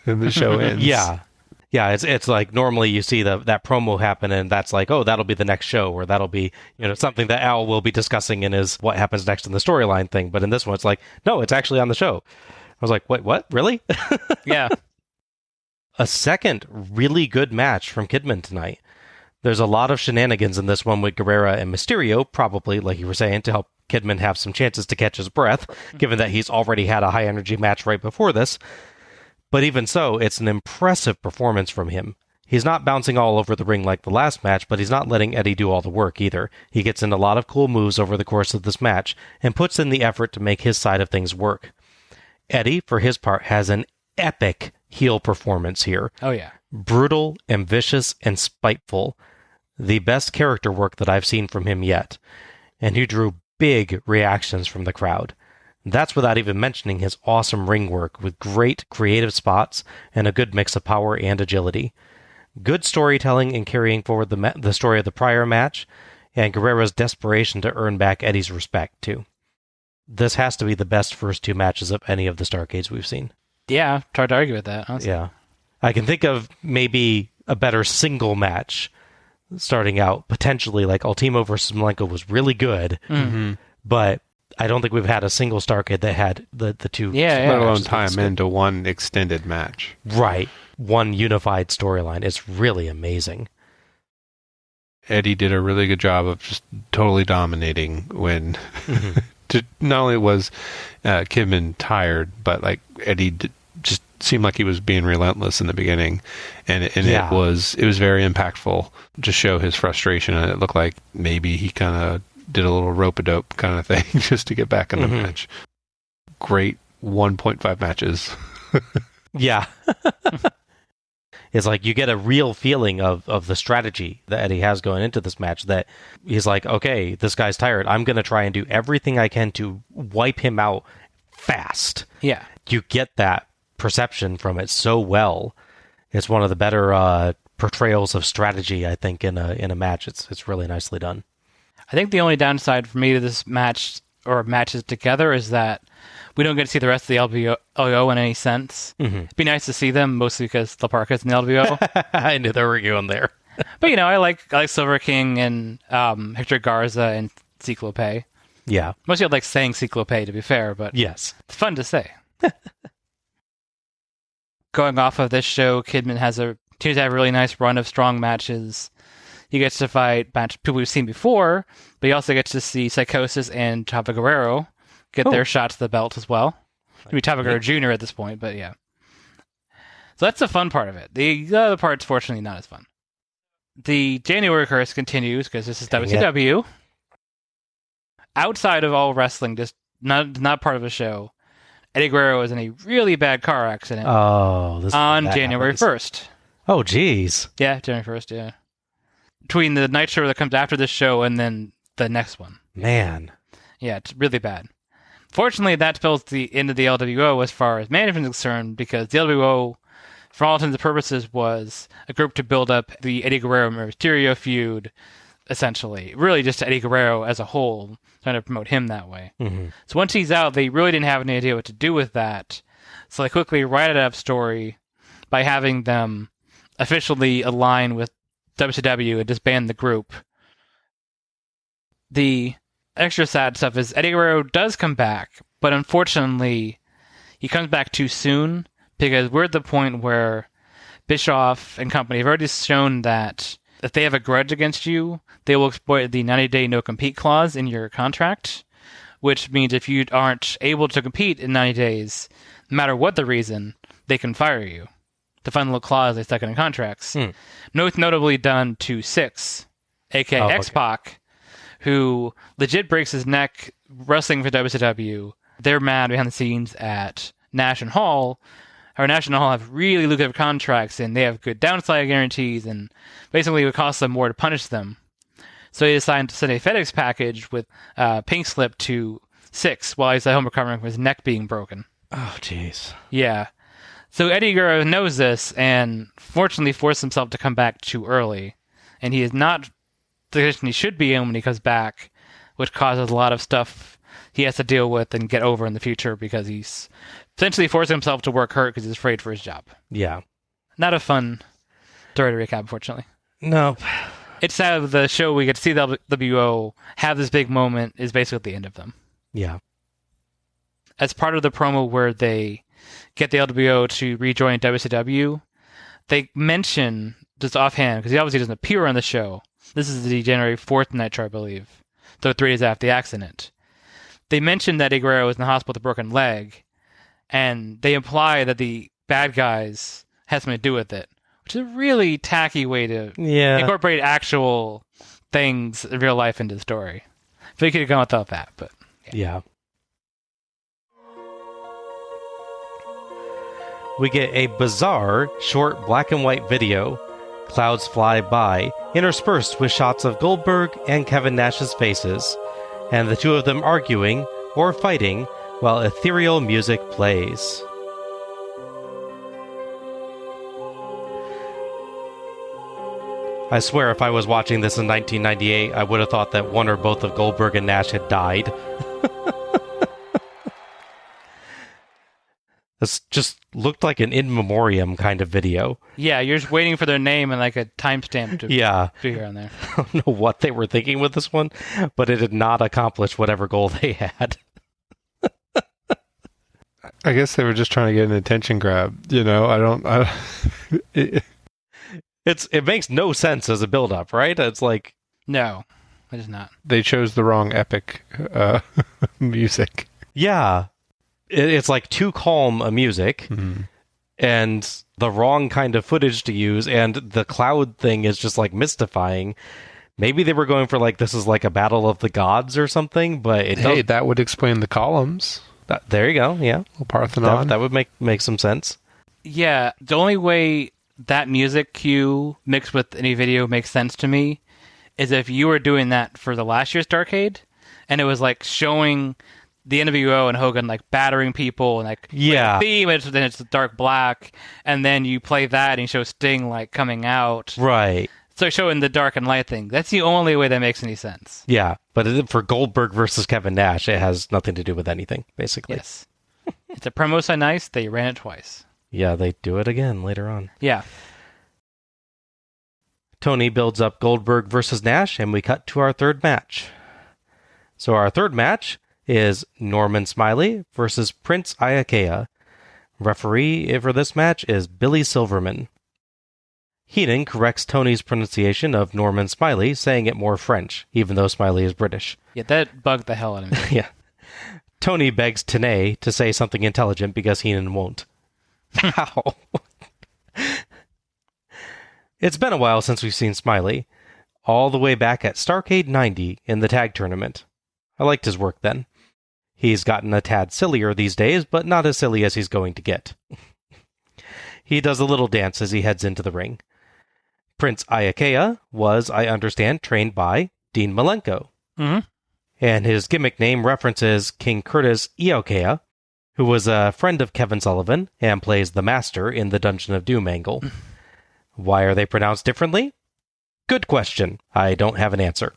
and the show ends. Yeah. It's like normally you see that promo happen and that's like, oh, that'll be the next show, or that'll be something that Al will be discussing in his what happens next in the storyline thing. But in this one, it's like, no, it's actually on the show. I was like, wait, what? Really? Yeah. A second really good match from Kidman tonight. There's a lot of shenanigans in this one with Guerrero and Mysterio, probably, like you were saying, to help Kidman have some chances to catch his breath, given that he's already had a high-energy match right before this. But even so, it's an impressive performance from him. He's not bouncing all over the ring like the last match, but he's not letting Eddie do all the work either. He gets in a lot of cool moves over the course of this match, and puts in the effort to make his side of things work. Eddie, for his part, has an epic heel performance here. Oh, yeah. Brutal, ambitious, and spiteful. The best character work that I've seen from him yet. And he drew big reactions from the crowd. That's without even mentioning his awesome ring work with great creative spots and a good mix of power and agility. Good storytelling in carrying forward the story of the prior match, and Guerrero's desperation to earn back Eddie's respect, too. This has to be the best first two matches of any of the Starrcades we've seen. Yeah, it's hard to argue with that, honestly. Yeah. I can think of maybe a better single match starting out. Potentially, like Ultimo versus Malenko was really good, but I don't think we've had a single Starrcade that had the two. Let alone time into one extended match. Right. One unified storyline. It's really amazing. Eddie did a really good job of just totally dominating when not only was Kidman tired, but like Eddie just seemed like he was being relentless in the beginning, and it was very impactful to show his frustration, and it looked like maybe he kind of did a little rope-a-dope kind of thing just to get back in the match. Great 1.5 matches. Yeah. It's like you get a real feeling of the strategy that Eddie has going into this match, that he's like, okay, this guy's tired. I'm going to try and do everything I can to wipe him out fast. Yeah. You get that perception from it so well. It's one of the better portrayals of strategy, I think, in a match. It's really nicely done. I think the only downside for me to this match, or matches together, is that we don't get to see the rest of the LWO in any sense. It'd be nice to see them, mostly because La Parka's in the LWO. I knew they were going there. But, I like Silver King and Hector Garza and Ciclope. Yeah. Mostly I like saying Ciclope, to be fair, but yes, it's fun to say. Going off of this show, Kidman continues to have a really nice run of strong matches. He gets to fight people we've seen before, but he also gets to see Psychosis and Chavo Guerrero get their shots to the belt as well. Maybe Chavo Guerrero Jr. at this point, but yeah. So that's the fun part of it. The other part's fortunately not as fun. The January curse continues because this is WCW. Outside of all wrestling, just not part of the show, Eddie Guerrero was in a really bad car accident on January 1st. Oh, geez. Yeah, January 1st, yeah. Between the night show that comes after this show and then the next one. Man. Yeah, it's really bad. Fortunately, that spells the end of the LWO as far as management is concerned, because the LWO, for all intents and purposes, was a group to build up the Eddie Guerrero-Mysterio feud, essentially. Really just Eddie Guerrero as a whole, trying to promote him that way. So once he's out, they really didn't have any idea what to do with that. So they quickly write it up story by having them officially align with WCW and disband the group. The extra sad stuff is Eddie Guerrero does come back, but unfortunately, he comes back too soon, because we're at the point where Bischoff and company have already shown that if they have a grudge against you, they will exploit the 90-day no-compete clause in your contract, which means if you aren't able to compete in 90 days, no matter what the reason, they can fire you. The final clause they stuck in contracts. Most notably done to Six, a.k.a. X-Pac, who legit breaks his neck wrestling for WCW. They're mad behind the scenes at Nash and Hall. Our Nash and Hall have really lucrative contracts, and they have good downside guarantees, and basically it would cost them more to punish them. So he decided to send a FedEx package with pink slip to Six while he's at home recovering from his neck being broken. Oh, jeez. Yeah. So Eddie Guerrero knows this, and fortunately forced himself to come back too early. And he is not the condition he should be in when he comes back, which causes a lot of stuff he has to deal with and get over in the future, because he's essentially forcing himself to work hurt because he's afraid for his job. Yeah. Not a fun story to recap, unfortunately. No. It's sad the show we get to see the WO have this big moment is basically at the end of them. Yeah. As part of the promo where they get the LWO to rejoin WCW, they mention, just offhand, because he obviously doesn't appear on the show, this is the January 4th Nitro, I believe, so 3 days after the accident. They mention that Eddie Guerrero was in the hospital with a broken leg, and they imply that the bad guys had something to do with it, which is a really tacky way to incorporate actual things in real life into the story. So you could have gone without that, but yeah. We get a bizarre, short black and white video. Clouds fly by, interspersed with shots of Goldberg and Kevin Nash's faces, and the two of them arguing, or fighting, while ethereal music plays. I swear if I was watching this in 1998, I would have thought that one or both of Goldberg and Nash had died. This just looked like an in memoriam kind of video. Yeah, you're just waiting for their name and like a timestamp to figure on there. I don't know what they were thinking with this one, but it did not accomplish whatever goal they had. I guess they were just trying to get an attention grab. You know, It makes no sense as a build-up, right? It's like... No, it is not. They chose the wrong epic music. Yeah. It's like too calm a music, and the wrong kind of footage to use, and the cloud thing is just like mystifying. Maybe they were going for like, this is like a battle of the gods or something, but that would explain the columns. There you go, yeah. Parthenon. That would make some sense. Yeah, the only way that music cue mixed with any video makes sense to me is if you were doing that for the last year's Starrcade, and it was like showing the NWO and Hogan like battering people and like theme, then it's dark black, and then you play that and you show Sting like coming out, right? So showing the dark and light thing. That's the only way that makes any sense. Yeah, but for Goldberg versus Kevin Nash, it has nothing to do with anything, basically. Yes, it's a promo so nice they ran it twice. Yeah, they do it again later on. Yeah. Tony builds up Goldberg versus Nash, and we cut to our third match. So our third match is Norman Smiley versus Prince Iaukea. Referee for this match is Billy Silverman. Heenan corrects Tony's pronunciation of Norman Smiley, saying it more French, even though Smiley is British. Yeah, that bugged the hell out of me. Yeah. Tony begs Tenay to say something intelligent because Heenan won't. How? It's been a while since we've seen Smiley, all the way back at Starrcade 90 in the tag tournament. I liked his work then. He's gotten a tad sillier these days, but not as silly as he's going to get. He does a little dance as he heads into the ring. Prince Iaukea was, I understand, trained by Dean Malenko. Mm-hmm. And his gimmick name references King Curtis Iaukea, who was a friend of Kevin Sullivan and plays the Master in the Dungeon of Doom angle. Why are they pronounced differently? Good question. I don't have an answer.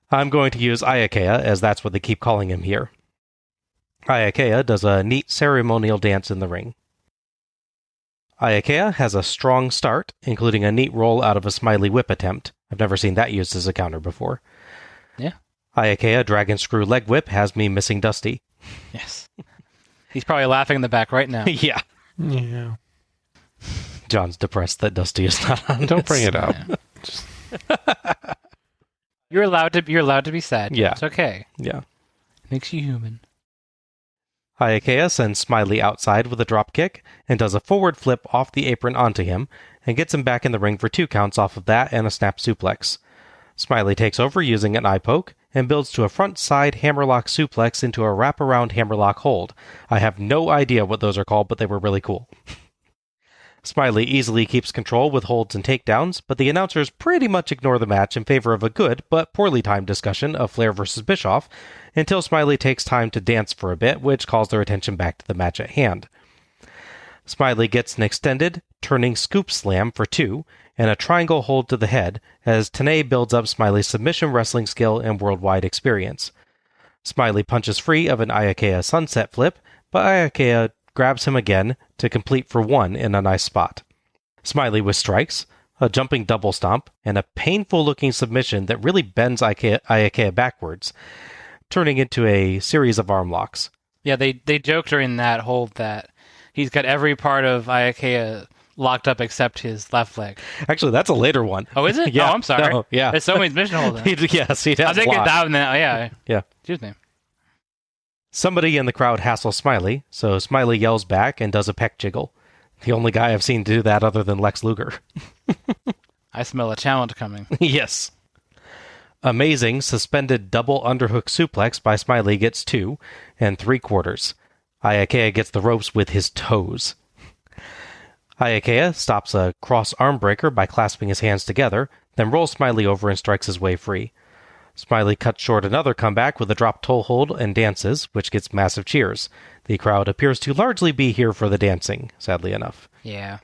I'm going to use Iaukea, as that's what they keep calling him here. Iaukea does a neat ceremonial dance in the ring. Iaukea has a strong start, including a neat roll out of a Smiley whip attempt. I've never seen that used as a counter before. Yeah. Iaukea dragon screw leg whip has me missing Dusty. Yes. He's probably laughing in the back right now. Yeah. Yeah. John's depressed that Dusty is not on. Don't bring it up. Yeah. You're allowed to be sad. Yeah. It's okay. Yeah. Makes you human. Iaukea sends Smiley outside with a drop kick and does a forward flip off the apron onto him and gets him back in the ring for 2 counts off of that and a snap suplex. Smiley takes over using an eye poke and builds to a front side hammerlock suplex into a wraparound hammerlock hold. I have no idea what those are called, but they were really cool. Smiley easily keeps control with holds and takedowns, but the announcers pretty much ignore the match in favor of a good but poorly timed discussion of Flair versus Bischoff until Smiley takes time to dance for a bit, which calls their attention back to the match at hand. Smiley gets an extended, turning scoop slam for 2 and a triangle hold to the head as Tenay builds up Smiley's submission wrestling skill and worldwide experience. Smiley punches free of an Iaukea sunset flip, but Iaukea grabs him again to complete for 1 in a nice spot. Smiley with strikes, a jumping double stomp, and a painful-looking submission that really bends Iaukea backwards, turning into a series of arm locks. Yeah, they joke during that hold that he's got every part of Iaukea locked up except his left leg. Actually, that's a later one. Oh, is it? Yeah. Oh, I'm sorry. No, yeah. There's so many submission holds. Yes, he I has think a lot. that one. Yeah. Yeah. Excuse me. Somebody in the crowd hassles Smiley, so Smiley yells back and does a peck jiggle. The only guy I've seen do that other than Lex Luger. I smell a challenge coming. Yes. Amazing suspended double underhook suplex by Smiley gets 2 3/4. Iaukea gets the ropes with his toes. Iaukea stops a cross arm breaker by clasping his hands together, then rolls Smiley over and strikes his way free. Smiley cuts short another comeback with a drop toe hold and dances, which gets massive cheers. The crowd appears to largely be here for the dancing, sadly enough. Yeah.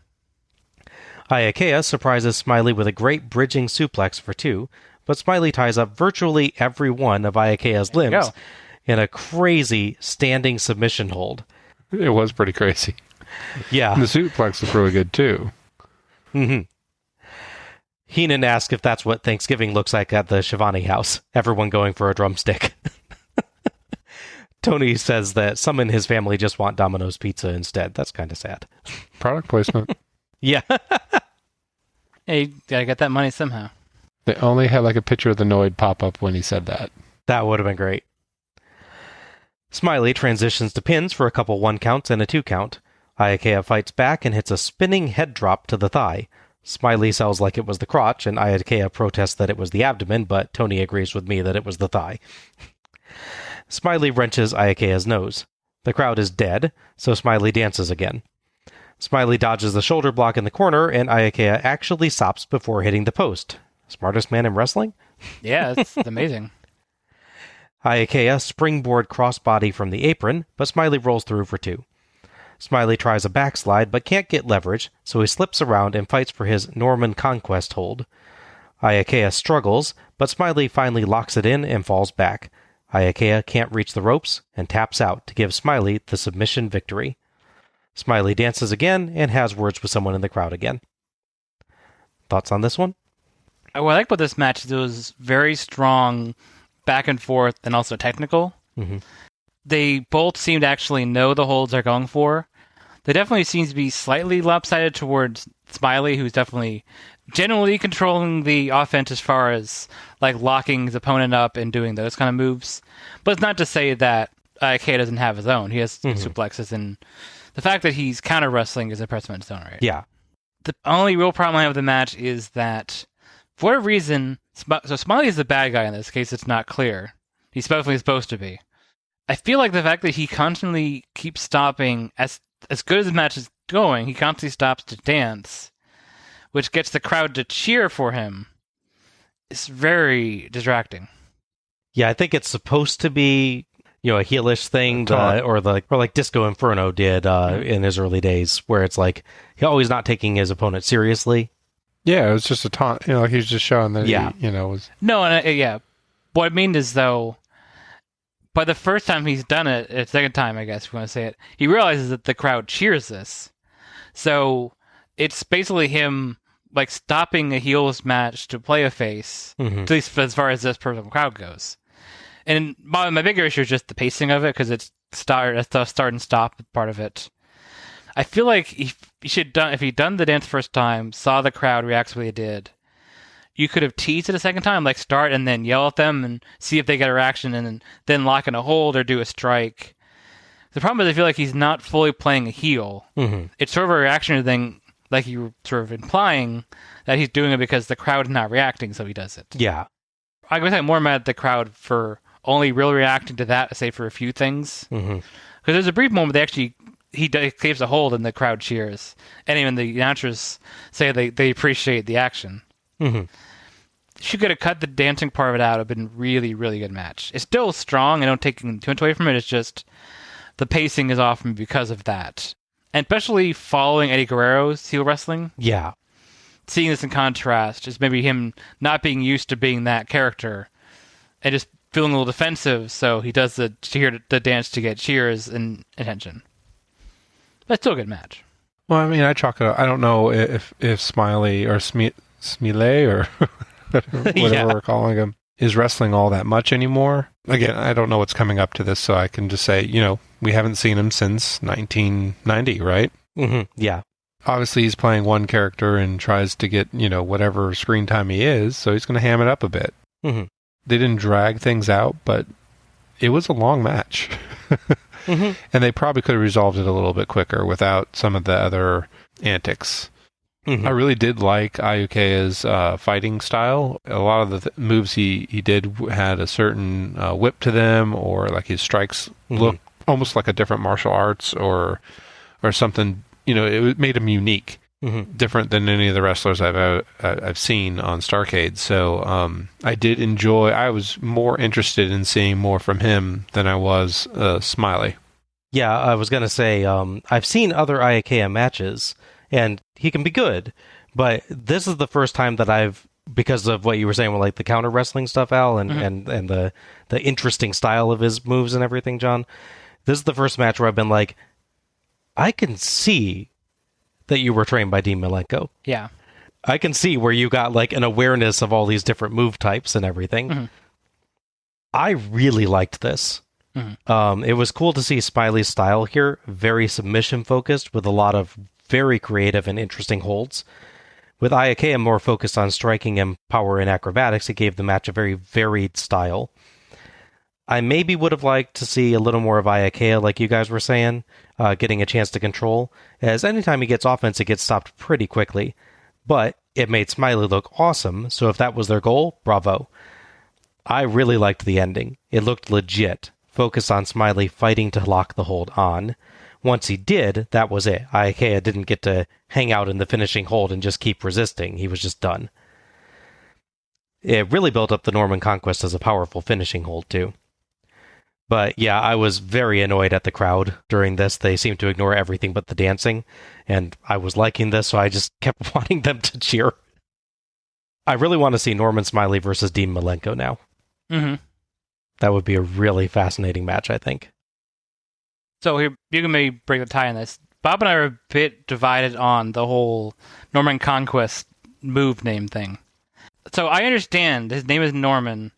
Ayakea surprises Smiley with a great bridging suplex for 2, but Smiley ties up virtually every one of Ayakea's limbs in a crazy standing submission hold. It was pretty crazy. Yeah. And the suplex was really good, too. Mm-hmm. Heenan asks if that's what Thanksgiving looks like at the Shivani house. Everyone going for a drumstick. Tony says that some in his family just want Domino's pizza instead. That's kind of sad. Product placement. Yeah. Hey, you gotta get that money somehow. They only had like a picture of the Noid pop up when he said that. That would have been great. Smiley transitions to pins for a couple 1 counts and a 2 count. Ayakea fights back and hits a spinning head drop to the thigh. Smiley sells like it was the crotch, and Ayakea protests that it was the abdomen, but Tony agrees with me that it was the thigh. Smiley wrenches Ayakea's nose. The crowd is dead, so Smiley dances again. Smiley dodges the shoulder block in the corner, and Ayakea actually stops before hitting the post. Smartest man in wrestling? Yeah, it's amazing. Ayakea springboard crossbody from the apron, but Smiley rolls through for 2. Smiley tries a backslide, but can't get leverage, so he slips around and fights for his Norman Conquest hold. Ayakea struggles, but Smiley finally locks it in and falls back. Ayakea can't reach the ropes and taps out to give Smiley the submission victory. Smiley dances again and has words with someone in the crowd again. Thoughts on this one? What I like about this match is it was very strong, back and forth, and also technical. Mm-hmm. They both seem to actually know the holds they're going for. There definitely seems to be slightly lopsided towards Smiley, who's definitely generally controlling the offense as far as like locking his opponent up and doing those kind of moves. But it's not to say that Ikea doesn't have his own. He has suplexes, and the fact that he's counter wrestling is impressive in its own right. Yeah. The only real problem I have with the match is that, for whatever reason, so Smiley is the bad guy in this case. It's not clear. He's definitely supposed to be. I feel like the fact that he constantly keeps stopping, as good as the match is going, he constantly stops to dance, which gets the crowd to cheer for him. It's very distracting. Yeah, I think it's supposed to be, a heelish thing, or like Disco Inferno did in his early days, where it's like he's always not taking his opponent seriously. Yeah, it was just a taunt. Like he was just showing that he was... No, and what I mean is, though, by the first time he's done it, the second time, I guess if you want to say it, he realizes that the crowd cheers this. So it's basically him like stopping a heels match to play a face, at least as far as this personal crowd goes. And my bigger issue is just the pacing of it, because it's start and stop part of it. I feel like if he'd done the dance first time, saw the crowd react the way they did, you could have teased it a second time, like start and then yell at them and see if they get a reaction, and then lock in a hold or do a strike. The problem is I feel like he's not fully playing a heel. It's sort of a reactionary thing, like you were sort of implying that he's doing it because the crowd is not reacting, so he does it. Yeah. I guess I'm more mad at the crowd for only really reacting to that, say, for a few things. Because there's a brief moment he gives a hold and the crowd cheers. And even the announcers say they appreciate the action. She could have cut the dancing part of it out. It would have been really, really good match. It's still strong. I don't take too much away from it. It's just the pacing is off because of that. And especially following Eddie Guerrero's heel wrestling. Yeah. Seeing this in contrast is maybe him not being used to being that character and just feeling a little defensive, so he does the dance to get cheers and attention. But still a good match. Well, I mean, I chalk it up. I don't know if Smiley or Smiley or whatever we're calling him is wrestling all that much anymore. Again, I don't know what's coming up to this, so I can just say, we haven't seen him since 1990, right? Yeah. Obviously, he's playing one character and tries to get, whatever screen time he is, so he's going to ham it up a bit. They didn't drag things out, but it was a long match. And they probably could have resolved it a little bit quicker without some of the other antics. I really did like Ayuke's fighting style. A lot of the moves he did had a certain whip to them, or like his strikes look almost like a different martial arts or something. It made him unique. different than any of the wrestlers I've seen on Starrcade. So I did enjoy. I was more interested in seeing more from him than I was Smiley. Yeah, I was gonna say I've seen other Iakea matches, and he can be good, but this is the first time that I've, because of what you were saying with like the counter wrestling stuff, Al, and the interesting style of his moves and everything, John. This is the first match where I've been like, I can see that you were trained by Dean Malenko. Yeah. I can see where you got like an awareness of all these different move types and everything. I really liked this. It was cool to see Smiley's style here, very submission focused with a lot of very creative and interesting holds. With Iakea more focused on striking and power and acrobatics, it gave the match a very varied style. I maybe would have liked to see a little more of Iakea, like you guys were saying, getting a chance to control, as anytime he gets offense, it gets stopped pretty quickly. But it made Smiley look awesome, so if that was their goal, bravo. I really liked the ending. It looked legit, focused on Smiley fighting to lock the hold on. Once he did, that was it. Iakea didn't get to hang out in the finishing hold and just keep resisting. He was just done. It really built up the Norman Conquest as a powerful finishing hold, too. But yeah, I was very annoyed at the crowd during this. They seemed to ignore everything but the dancing, and I was liking this, so I just kept wanting them to cheer. I really want to see Norman Smiley versus Dean Malenko now. That would be a really fascinating match, I think. So here, you can maybe break the tie on this. Bob and I are a bit divided on the whole Norman Conquest move name thing. So I understand his name is Norman,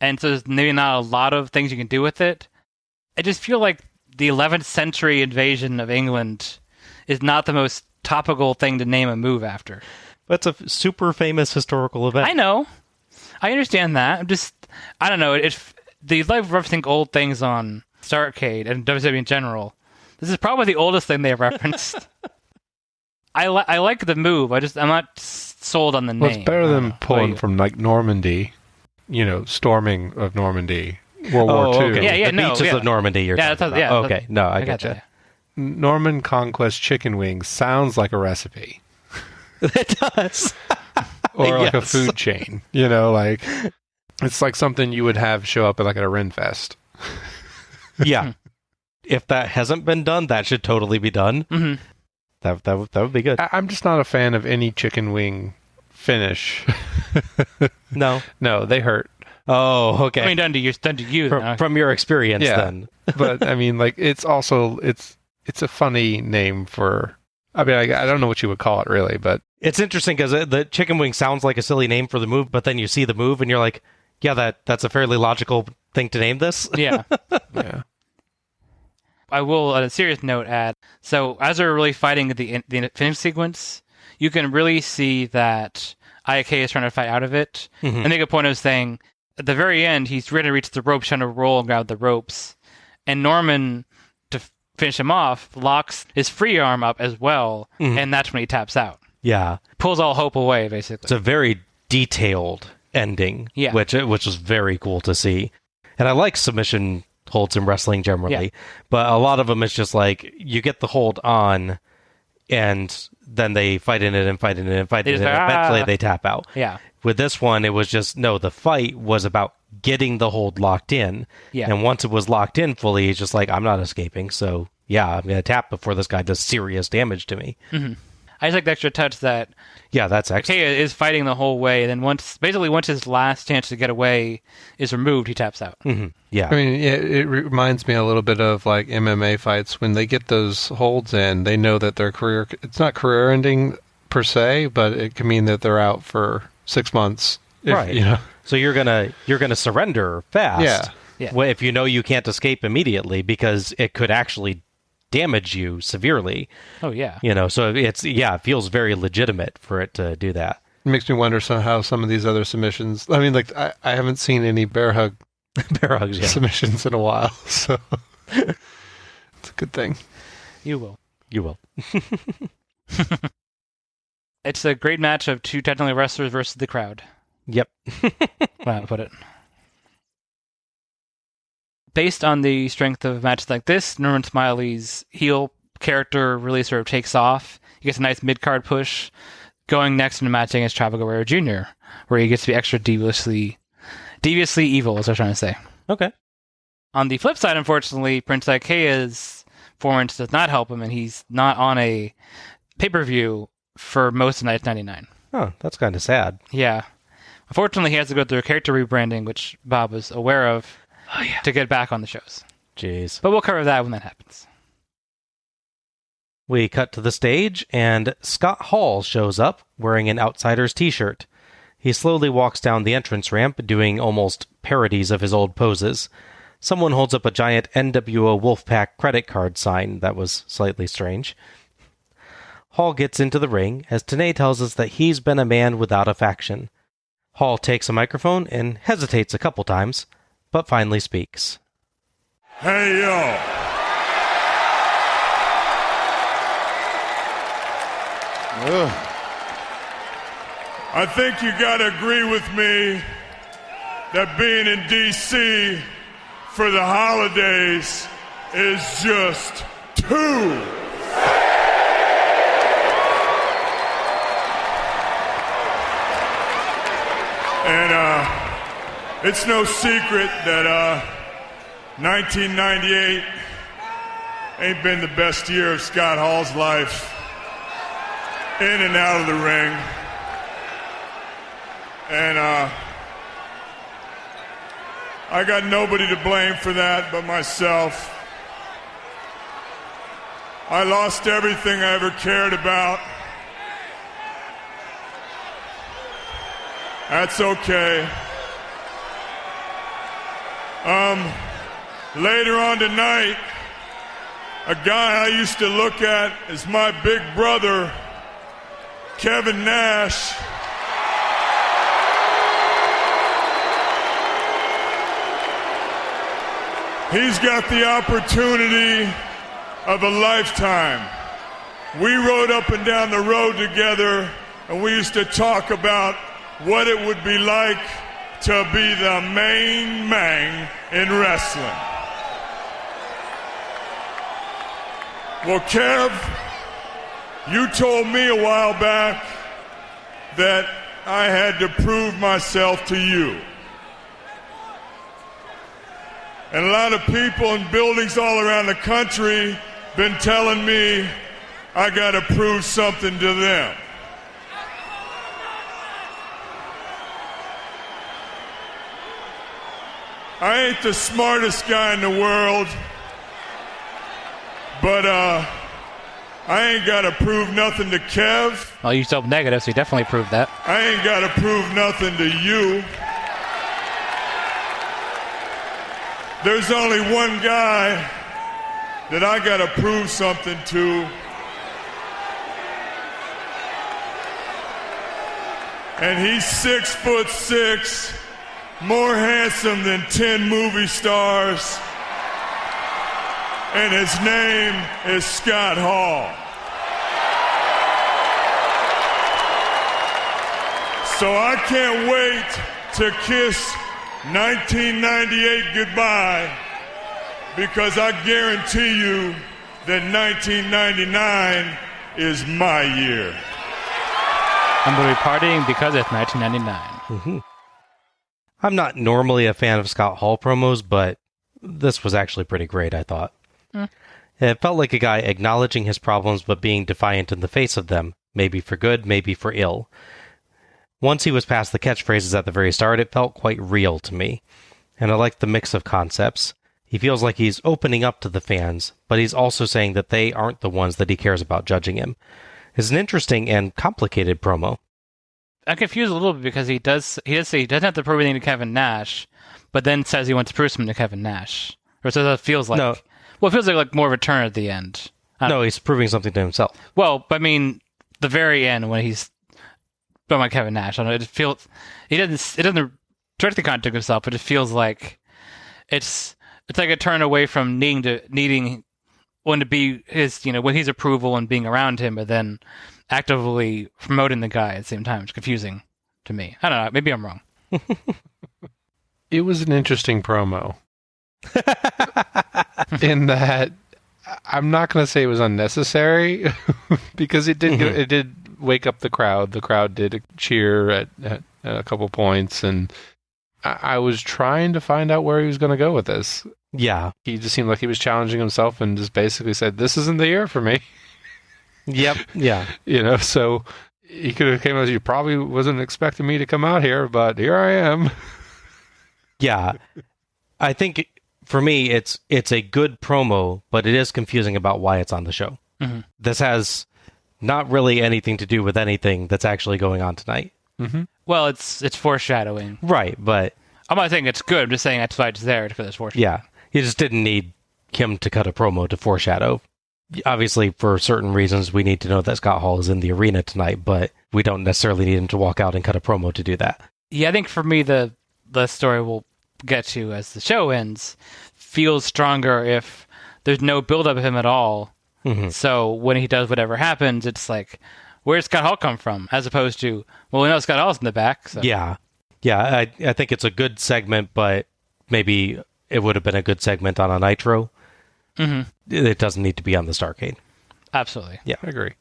and so there's maybe not a lot of things you can do with it. I just feel like the 11th century invasion of England is not the most topical thing to name a move after. That's a super famous historical event. I know. I understand that. I don't know. The like referencing old things on Starrcade and WWE in general. This is probably the oldest thing they've referenced. I like the move. I'm not sold on the name. Well, it's better than pulling from like Normandy, storming of Normandy, World War II. Okay. The beaches of Normandy. You're talking about. Okay, no, I get you. Norman Conquest chicken wings sounds like a recipe. It does. Or like a food chain. It's like something you would have show up at like at a Renfest. Yeah. If that hasn't been done, that should totally be done. That would be good. I'm just not a fan of any chicken wing finish. No, they hurt. Oh, okay. I mean, done to you. From your experience, then. But I mean, like, it's also it's a funny name for. I mean, I don't know what you would call it really, but it's interesting because the chicken wing sounds like a silly name for the move, but then you see the move and you're like, yeah, that's a fairly logical thing to name this. Yeah. Yeah. I will, on a serious note, add, so as they're really fighting the finish sequence, you can really see that Iakea is trying to fight out of it. And make a point of saying, at the very end, he's ready to reach the ropes, trying to roll and grab the ropes. And Norman, to finish him off, locks his free arm up as well, and that's when he taps out. Yeah. Pulls all hope away, basically. It's a very detailed ending, which was very cool to see. And I like submission holds in wrestling generally, but a lot of them it's just like you get the hold on and then they fight in it and fight in it and fight in it and eventually they tap out. Yeah. With this one, it was just, the fight was about getting the hold locked in. Yeah. And once it was locked in fully, he's just like, I'm not escaping, so I'm going to tap before this guy does serious damage to me. I just like the extra touch that that's excellent. Iakea is fighting the whole way, and then once his last chance to get away is removed, he taps out. Yeah. I mean, it reminds me a little bit of like MMA fights. When they get those holds in, they know that their career, it's not career ending per se, but it can mean that they're out for 6 months. Right. So you're gonna surrender fast. Yeah. If you know you can't escape immediately because it could actually damage you severely. Oh yeah. So it feels very legitimate for it to do that. It makes me wonder how some of these other submissions. I mean, like I haven't seen any bear hugs submissions in a while, so it's a good thing. You will. It's a great match of two technically wrestlers versus the crowd. Yep. Wow, put it. Based on the strength of matches like this, Norman Smiley's heel character really sort of takes off He gets a nice mid-card push. Going next in the match against Chavo Guerrero Jr., where he gets to be extra deviously evil, as I was trying to say. Okay. On the flip side, unfortunately, Prince Ikeia's performance does not help him, and he's not on a pay-per-view for most of 1999. Oh, that's kind of sad. Yeah. Unfortunately, he has to go through a character rebranding, which Bob was aware of, to get back on the shows. Jeez. But we'll cover that when that happens. We cut to the stage, and Scott Hall shows up wearing an Outsiders t-shirt. He slowly walks down the entrance ramp, doing almost parodies of his old poses. Someone holds up a giant NWO Wolfpack credit card sign that was slightly strange. Hall gets into the ring, as Tenay tells us that he's been a man without a faction. Hall takes a microphone and hesitates a couple times, but finally speaks. Hey, yo. I think you gotta agree with me that being in D.C. for the holidays is just too. And it's no secret that 1998 ain't been the best year of Scott Hall's life. In and out of the ring. And I got nobody to blame for that but myself. I lost everything I ever cared about. That's okay. Later on tonight, a guy I used to look at as my big brother, Kevin Nash, he's got the opportunity of a lifetime. We rode up and down the road together, and we used to talk about what it would be like to be the main man in wrestling. Well, Kev, you told me a while back that I had to prove myself to you. And a lot of people in buildings all around the country been telling me I got to prove something to them. I ain't the smartest guy in the world, but I ain't got to prove nothing to Kev. Well, you sold negative, so you definitely proved that. I ain't got to prove nothing to you. There's only one guy that I got to prove something to. And he's 6'6", more handsome than 10 movie stars. And his name is Scott Hall. So I can't wait to kiss 1998 goodbye, because I guarantee you that 1999 is my year. I'm going to be partying because it's 1999. Mm-hmm. I'm not normally a fan of Scott Hall promos, but this was actually pretty great, I thought. It felt like a guy acknowledging his problems but being defiant in the face of them, maybe for good, maybe for ill. Once he was past the catchphrases at the very start, it felt quite real to me. And I liked the mix of concepts. He feels like he's opening up to the fans, but he's also saying that they aren't the ones that he cares about judging him. It's an interesting and complicated promo. I'm confused a little bit because he does say he doesn't have to prove anything to Kevin Nash, but then says he wants to prove something to Kevin Nash. Or so it feels like. No. Well, it feels like more of a turn at the end. No, he's proving something to himself. Well, I mean, the very end when he's talking about Kevin Nash, I don't know, it feels it doesn't directly contradict himself, but it feels like it's like a turn away from needing one to be his, when he's approval and being around him, but then actively promoting the guy at the same time. It's confusing to me. I don't know. Maybe I'm wrong. It was an interesting promo. In that I'm not going to say it was unnecessary because it did wake up the crowd. The crowd did cheer at a couple points, and I was trying to find out where he was going to go with this. Yeah. He just seemed like he was challenging himself and just basically said, "This isn't the year for me." Yep. Yeah. So he could have came out. You probably wasn't expecting me to come out here, but here I am. Yeah. I think for me, it's a good promo, but it is confusing about why it's on the show. Mm-hmm. This has not really anything to do with anything that's actually going on tonight. Mm-hmm. Well, it's foreshadowing. Right, but... I'm not saying it's good. I'm just saying that's why it's there for this foreshadowing. Yeah. You just didn't need him to cut a promo to foreshadow. Obviously, for certain reasons, we need to know that Scott Hall is in the arena tonight, but we don't necessarily need him to walk out and cut a promo to do that. Yeah, I think for me, the story we'll get to as the show ends feels stronger if there's no build-up of him at all. Mm-hmm. So when he does whatever happens, it's like, where'd Scott Hall come from? As opposed to, well, we know Scott Hall's in the back. So. Yeah. Yeah, I think it's a good segment, but maybe it would have been a good segment on a Nitro. Mm-hmm. It doesn't need to be on the Starrcade. Absolutely. Yeah, I agree.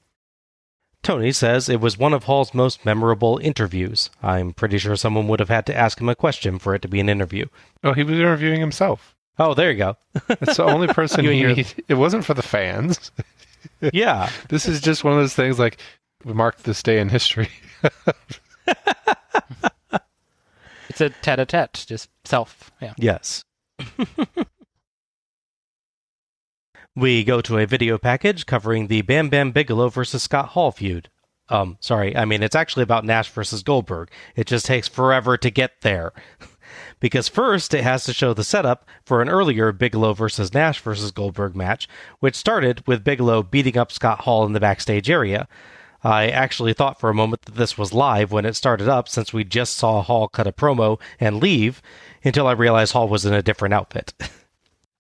Tony says it was one of Hall's most memorable interviews. I'm pretty sure someone would have had to ask him a question for it to be an interview. Oh, he was interviewing himself. Oh, there you go. That's the only person it wasn't for the fans. Yeah. This is just one of those things like, we marked this day in history. It's a tete-a-tete, just self. Yeah. Yes. We go to a video package covering the Bam Bam Bigelow versus Scott Hall feud. Sorry, I mean, it's actually about Nash versus Goldberg. It just takes forever to get there. Because first, it has to show the setup for an earlier Bigelow versus Nash versus Goldberg match, which started with Bigelow beating up Scott Hall in the backstage area. I actually thought for a moment that this was live when it started up, since we just saw Hall cut a promo and leave, until I realized Hall was in a different outfit.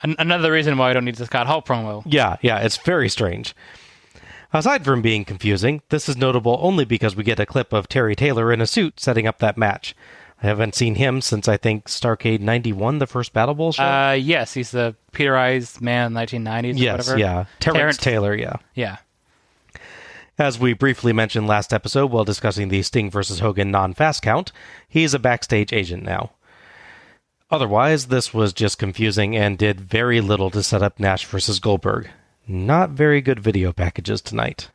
Another reason why I don't need the Scott Hall promo. Yeah, it's very strange. Aside from being confusing, this is notable only because we get a clip of Terry Taylor in a suit setting up that match. I haven't seen him since, I think, Starrcade 91, the first Battle Bowl show. Yes, he's the Peterized man in the 1990s or yes, whatever. Yeah. Terrence Taylor, yeah. Yeah. As we briefly mentioned last episode while discussing the Sting vs. Hogan non-fast count, he's a backstage agent now. Otherwise, this was just confusing and did very little to set up Nash versus Goldberg. Not very good video packages tonight.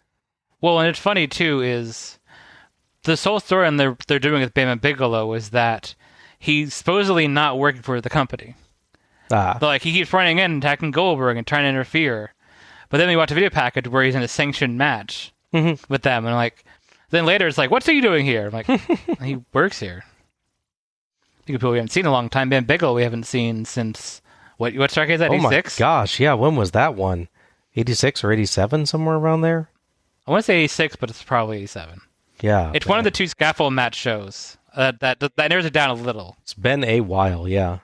Well, and it's funny, too, is this whole story they're doing with Bam Bam Bigelow is that he's supposedly not working for the company. But, like, he keeps running in and attacking Goldberg and trying to interfere. But then we watch a video package where he's in a sanctioned match with them. And, like, then later it's like, what's he doing here? I'm like, he works here. I think people we haven't seen in a long time. Bam Bigelow we haven't seen since, what Starrcade is that, 86? Oh my gosh, yeah, when was that one? 86 or 87, somewhere around there? I want to say 86, but it's probably 87. Yeah. It's one of the two scaffold match shows. That narrows it down a little. It's been a while, yeah.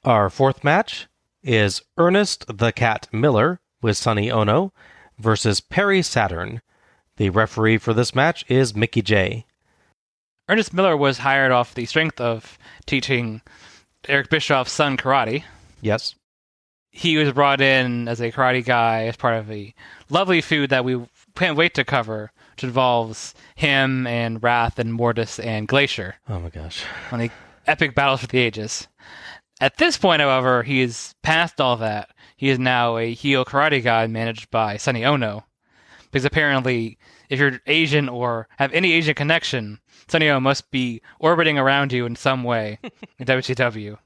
Our fourth match is Ernest the Cat Miller with Sonny Ono versus Perry Saturn. The referee for this match is Mickey J. Ernest Miller was hired off the strength of teaching Eric Bischoff's son karate. Yes. He was brought in as a karate guy as part of a lovely feud that we can't wait to cover, which involves him and Wrath and Mortis and Glacier. Oh my gosh. On the epic battles for the ages. At this point, however, he is past all that. He is now a heel karate guy managed by Sonny Ono. Because apparently, if you're Asian or have any Asian connection, Sonny Ono must be orbiting around you in some way in WCW.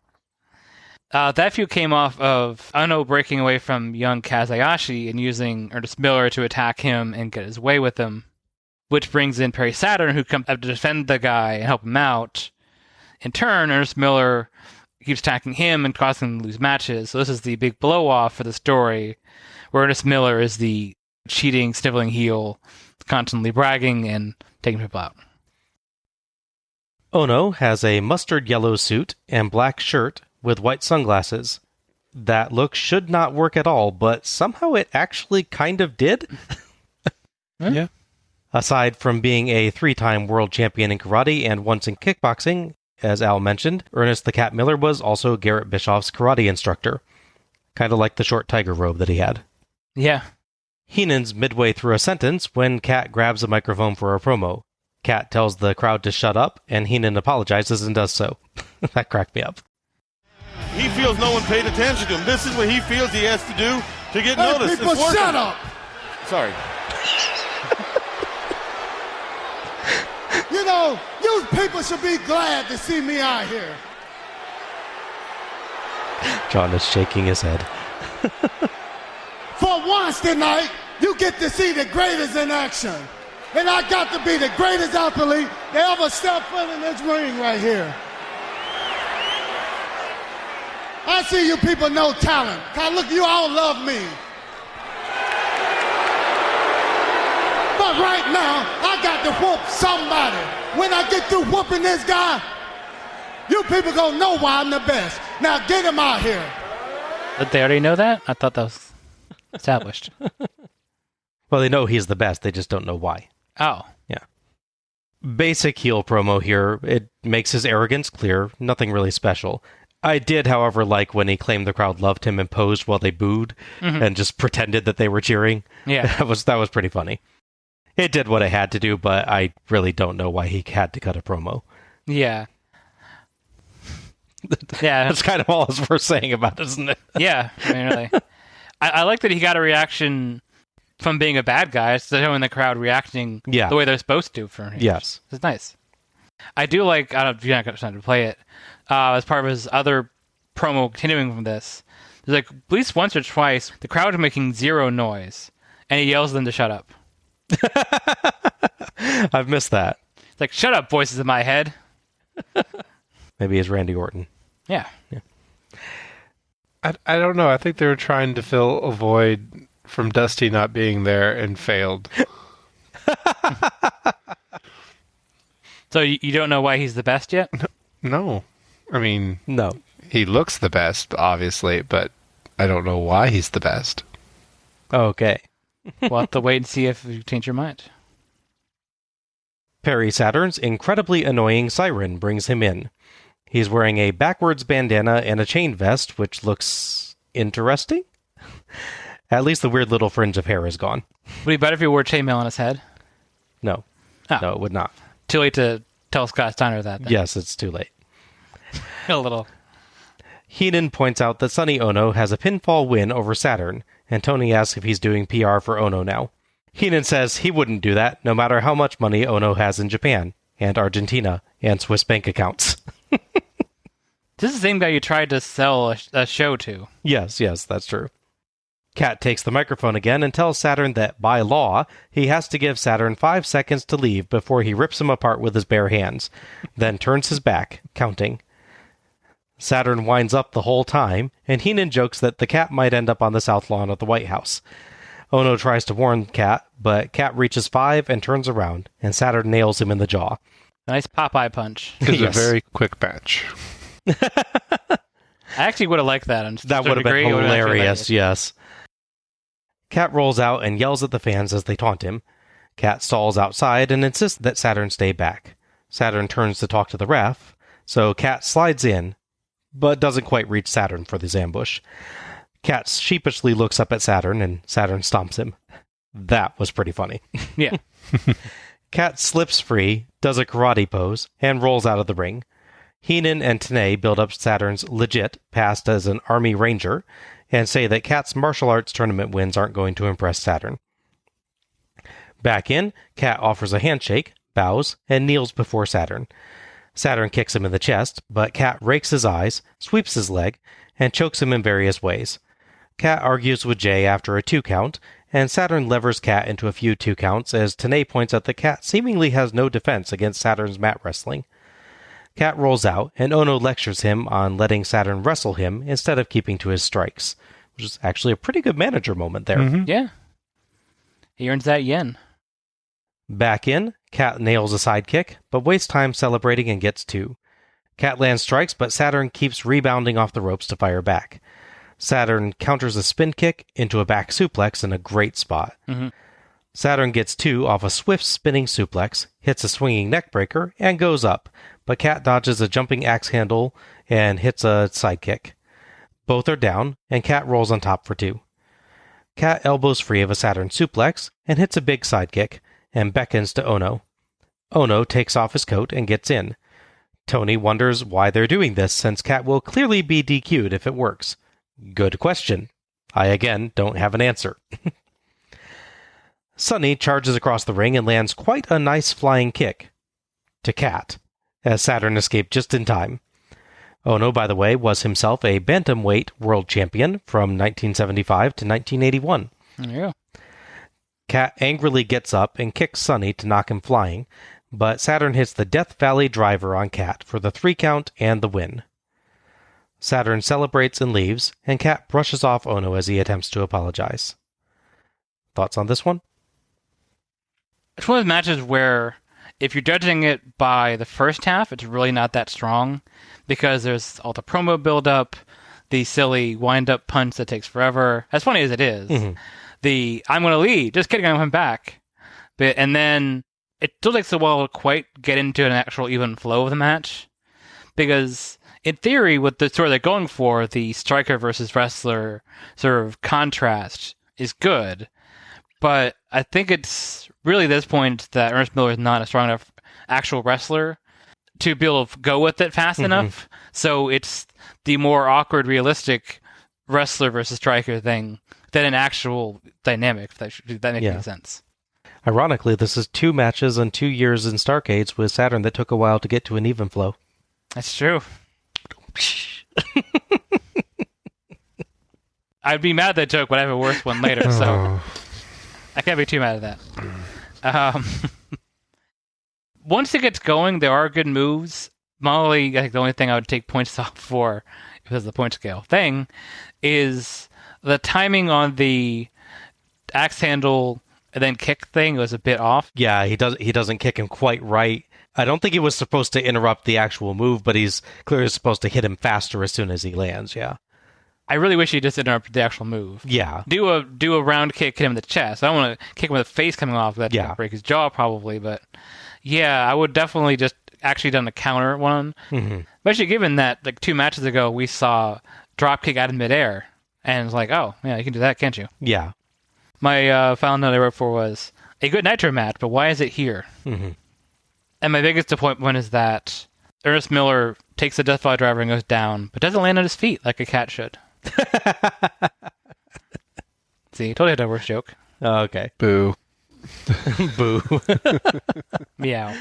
That feud came off of Ono breaking away from young Kazayashi and using Ernest Miller to attack him and get his way with him, which brings in Perry Saturn, who comes up to defend the guy and help him out. In turn, Ernest Miller keeps attacking him and causing him to lose matches. So this is the big blow-off for the story, where Ernest Miller is the cheating, sniveling heel, constantly bragging and taking people out. Ono has a mustard yellow suit and black shirt with white sunglasses. That look should not work at all, but somehow it actually kind of did. Yeah. Aside from being a 3-time world champion in karate and once in kickboxing, as Al mentioned, Ernest the Cat Miller was also Garrett Bischoff's karate instructor. Kind of like the short tiger robe that he had. Yeah. Heenan's midway through a sentence when Kat grabs a microphone for a promo. Kat tells the crowd to shut up, and Heenan apologizes and does so. That cracked me up. He feels no one paid attention to him. This is what he feels he has to do to get noticed. People, shut up! Sorry. You know, you people should be glad to see me out here. John is shaking his head. For once tonight, you get to see the greatest in action. And I got to be the greatest athlete that ever stepped foot in this ring right here. I see you people know talent. God, look, you all love me. But right now, I got to whoop somebody. When I get through whooping this guy, you people gonna know why I'm the best. Now get him out here. Did they already know that? I thought that was established. Well, they know he's the best. They just don't know why. Oh. Yeah. Basic heel promo here. It makes his arrogance clear. Nothing really special. I did, however, like when he claimed the crowd loved him and posed while they booed and just pretended that they were cheering. Yeah. That was pretty funny. It did what it had to do, but I really don't know why he had to cut a promo. Yeah. Yeah. That's kind of all it's worth saying about it, isn't it? Yeah. I mean, really. I like that he got a reaction from being a bad guy, showing the crowd reacting the way they're supposed to for him. Yes. It's nice. I do like, I don't know if you're not going to play it, as part of his other promo continuing from this. There's like, at least once or twice, the crowd is making zero noise, and he yells at them to shut up. I've missed that. It's like, shut up, voices in my head. Maybe it's Randy Orton. Yeah. I don't know. I think they were trying to fill a void from Dusty not being there and failed. So you don't know why he's the best yet? No. I mean, no. He looks the best, obviously, but I don't know why he's the best. Okay. We'll have to wait and see if you change your mind. Perry Saturn's incredibly annoying siren brings him in. He's wearing a backwards bandana and a chain vest, which looks interesting. At least the weird little fringe of hair is gone. Would it be better if he wore chainmail on his head? No. Oh. No, it would not. Too late to tell Scott Steiner that, then. Yes, it's too late. A little. Heenan points out that Sonny Ono has a pinfall win over Saturn, and Tony asks if he's doing PR for Ono now. Heenan says he wouldn't do that, no matter how much money Ono has in Japan, and Argentina, and Swiss bank accounts. This is the same guy you tried to sell a show to. Yes, that's true. Kat takes the microphone again and tells Saturn that, by law, he has to give Saturn 5 seconds to leave before he rips him apart with his bare hands, then turns his back, counting. Saturn winds up the whole time, and Heenan jokes that the cat might end up on the south lawn of the White House. Ono tries to warn Kat, but Kat reaches 5 and turns around, and Saturn nails him in the jaw. Nice Popeye punch. It was a very quick match. I actually would have liked that. That would have been hilarious, yes. Kat rolls out and yells at the fans as they taunt him. Kat stalls outside and insists that Saturn stay back. Saturn turns to talk to the ref, so Kat slides in, but doesn't quite reach Saturn for this ambush. Kat sheepishly looks up at Saturn, and Saturn stomps him. That was pretty funny. Yeah. Kat slips free, does a karate pose, and rolls out of the ring. Heenan and Tenay build up Saturn's legit past as an Army Ranger, and say that Kat's martial arts tournament wins aren't going to impress Saturn. Back in, Kat offers a handshake, bows, and kneels before Saturn. Saturn kicks him in the chest, but Kat rakes his eyes, sweeps his leg, and chokes him in various ways. Kat argues with Jay after a 2 count, and Saturn levers Kat into a few 2 counts as Tenay points out that Kat seemingly has no defense against Saturn's mat wrestling. Kat rolls out, and Ono lectures him on letting Saturn wrestle him instead of keeping to his strikes, which is actually a pretty good manager moment there. Mm-hmm. Yeah. He earns that yen. Back in, Kat nails a sidekick, but wastes time celebrating and gets 2. Kat lands strikes, but Saturn keeps rebounding off the ropes to fire back. Saturn counters a spin kick into a back suplex in a great spot. Mm-hmm. Saturn gets 2 off a swift spinning suplex, hits a swinging neckbreaker, and goes up, but Kat dodges a jumping axe handle and hits a sidekick. Both are down, and Cat rolls on top for 2. Cat elbows free of a Saturn suplex and hits a big sidekick, and beckons to Ono. Ono takes off his coat and gets in. Tony wonders why they're doing this, since Cat will clearly be DQ'd if it works. Good question. I, again, don't have an answer. Sonny charges across the ring and lands quite a nice flying kick. To Cat, as Saturn escaped just in time. Ono, by the way, was himself a bantamweight world champion from 1975 to 1981. Yeah. Cat angrily gets up and kicks Sonny to knock him flying, but Saturn hits the Death Valley driver on Cat for the 3 count and the win. Saturn celebrates and leaves, and Cat brushes off Ono as he attempts to apologize. Thoughts on this one? It's one of those matches where, if you're judging it by the first half, it's really not that strong, because there's all the promo build-up, the silly wind-up punch that takes forever, as funny as it is. Mm-hmm. The, I'm going to lead, just kidding, I'm coming back. And then, it still takes a while to quite get into an actual even flow of the match, because in theory, with the story they're going for, the striker versus wrestler sort of contrast is good, but I think it's really this point that Ernest Miller is not a strong enough actual wrestler to be able to go with it fast enough. So it's the more awkward, realistic wrestler versus striker thing than an actual dynamic, if that makes any sense. Ironically, this is 2 matches and 2 years in Starrcades with Saturn that took a while to get to an even flow. That's true. I'd be mad at that joke, but I have a worse one later, so I can't be too mad at that. Once it gets going, there are good moves. Molly, I think the only thing I would take points off for, if it's the point scale thing, is the timing on the axe handle and then kick thing was a bit off. Yeah, he doesn't kick him quite right. I don't think he was supposed to interrupt the actual move, but he's clearly supposed to hit him faster as soon as he lands, yeah. I really wish he just interrupted the actual move. Yeah. Do a round kick, hit him in the chest. I don't want to kick him with the face coming off. That's going to break his jaw probably, but yeah, I would definitely just actually done a counter one. Especially given that like 2 matches ago we saw drop kick out of midair, and it's like, oh, yeah, you can do that, can't you? Yeah. My final note I wrote for was, a good Nitro match, but why is it here? And my biggest disappointment is that Ernest Miller takes the Death Valley driver and goes down, but doesn't land on his feet like a cat should. See, totally had a worse joke. Oh, okay. Boo. Boo. Meow.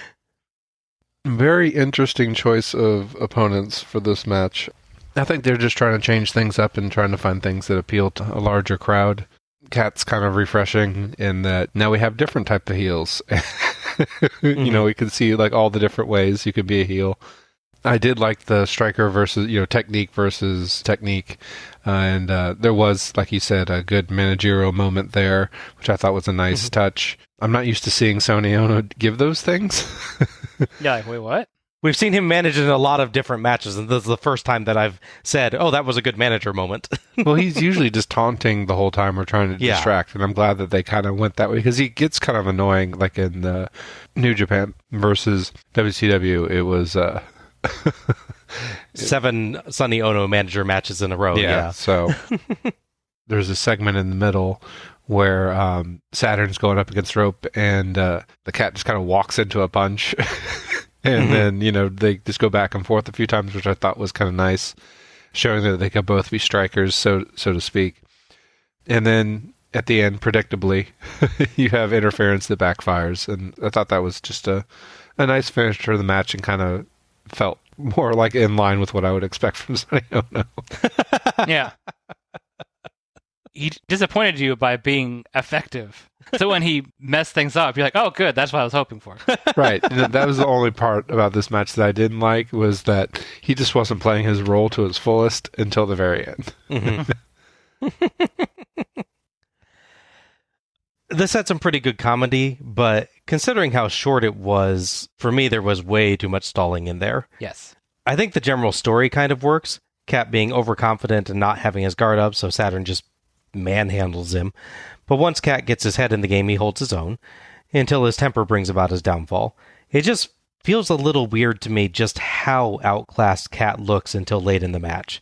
Very interesting choice of opponents for this match. I think they're just trying to change things up and trying to find things that appeal to a larger crowd. Cat's kind of refreshing in that now we have different type of heels. You know, we can see like all the different ways you could be a heel. I did like the striker versus, technique versus technique. And there was, like you said, a good managerial moment there, which I thought was a nice touch. I'm not used to seeing Sonny Ono give those things. Yeah, like, wait, what? We've seen him manage in a lot of different matches, and this is the first time that I've said, oh, that was a good manager moment. Well, he's usually just taunting the whole time or trying to distract, and I'm glad that they kind of went that way, because he gets kind of annoying, like in New Japan versus WCW. It was... 7 Sonny Ono manager matches in a row. Yeah. So there's a segment in the middle where Saturn's going up against rope, and the cat just kind of walks into a punch. And then, they just go back and forth a few times, which I thought was kind of nice, showing that they could both be strikers, so to speak. And then at the end, predictably, you have interference that backfires. And I thought that was just a nice finish to the match, and kind of felt more like in line with what I would expect from Sonny Ono. Yeah. He disappointed you by being effective. So when he messed things up, you're like, oh, good, that's what I was hoping for. Right. That was the only part about this match that I didn't like, was that he just wasn't playing his role to its fullest until the very end. This had some pretty good comedy, but considering how short it was, for me, there was way too much stalling in there. Yes. I think the general story kind of works. Cat being overconfident and not having his guard up, so Saturn just manhandles him. But once Cat gets his head in the game, he holds his own, until his temper brings about his downfall. It just feels a little weird to me just how outclassed Cat looks until late in the match.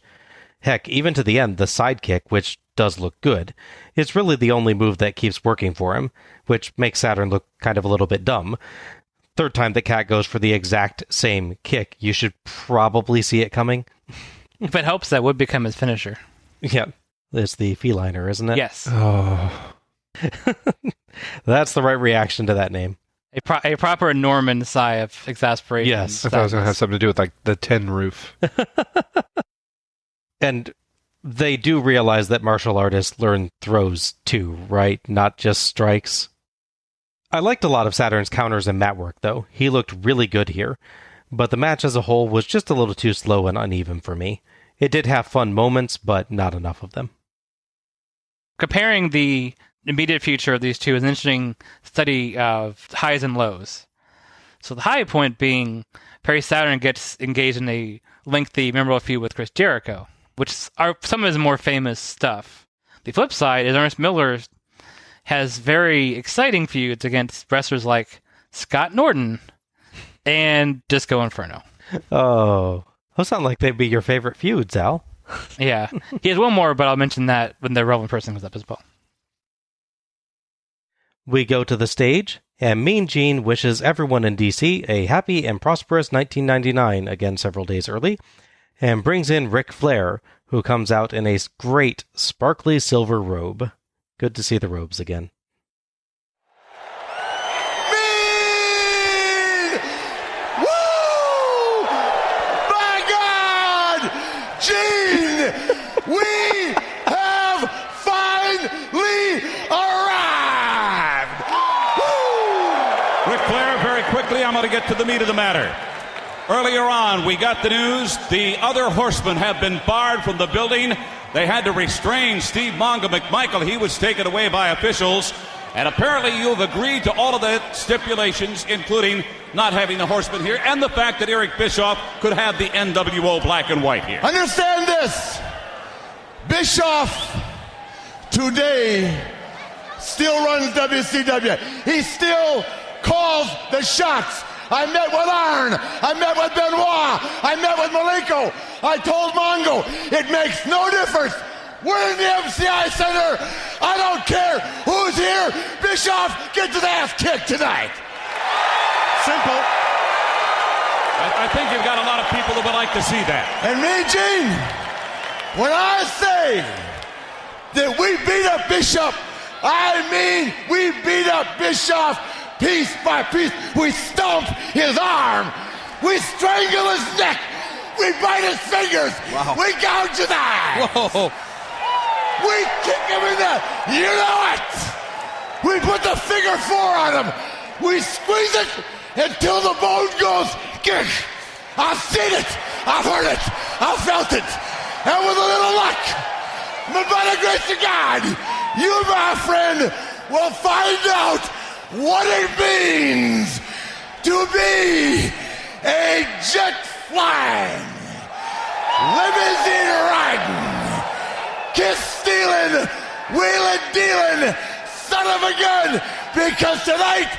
Heck, even to the end, the sidekick, which does look good, is really the only move that keeps working for him, which makes Saturn look kind of a little bit dumb. Third time the cat goes for the exact same kick, you should probably see it coming. If it helps, that would become his finisher. Yeah, it's the feliner, isn't it? Yes. Oh. That's the right reaction to that name. A proper Norman sigh of exasperation. Yes. I thought it was going to have something to do with like the tin roof. And they do realize that martial artists learn throws too, right? Not just strikes. I liked a lot of Saturn's counters and mat work, though. He looked really good here. But the match as a whole was just a little too slow and uneven for me. It did have fun moments, but not enough of them. Comparing the immediate future of these two is an interesting study of highs and lows. So the high point being Perry Saturn gets engaged in a lengthy, memorable feud with Chris Jericho, which are some of his more famous stuff. The flip side is Ernest Miller has very exciting feuds against wrestlers like Scott Norton and Disco Inferno. Oh, those sound like they'd be your favorite feuds, Al. Yeah. He has one more, but I'll mention that when the relevant person comes up as well. We go to the stage, and Mean Gene wishes everyone in DC a happy and prosperous 1999, again several days early, and brings in Ric Flair, who comes out in a great, sparkly silver robe. Good to see the robes again. Mean! Woo! My God! Gene! We have finally arrived! Woo! Ric Flair, very quickly, I'm going to get to the meat of the matter. Earlier on, we got the news the other horsemen have been barred from the building. They had to restrain Steve Mongo McMichael. He was taken away by officials. And apparently you've agreed to all of the stipulations, including not having the horsemen here and the fact that Eric Bischoff could have the NWO black and white here. Understand this. Bischoff today still runs WCW. He still calls the shots. I met with Arn. I met with Benoit. I met with Malenko. I told Mongo, it makes no difference. We're in the MCI Center. I don't care who's here. Bischoff gets his ass kicked tonight. Simple. I think you've got a lot of people that would like to see that. And me, Gene, when I say that we beat up Bischoff, I mean we beat up Bischoff piece by piece. We stomp his arm. We strangle his neck. We bite his fingers. Wow. We gouge his eye. Whoa. We kick him in the, you know it. We put the figure four on him. We squeeze it until the bone goes, gick. I've seen it. I've heard it. I've felt it. And with a little luck, but by the grace of God, you, my friend, will find out what it means to be a jet flying, limousine riding, kiss stealing, wheeling dealing, son of a gun, because tonight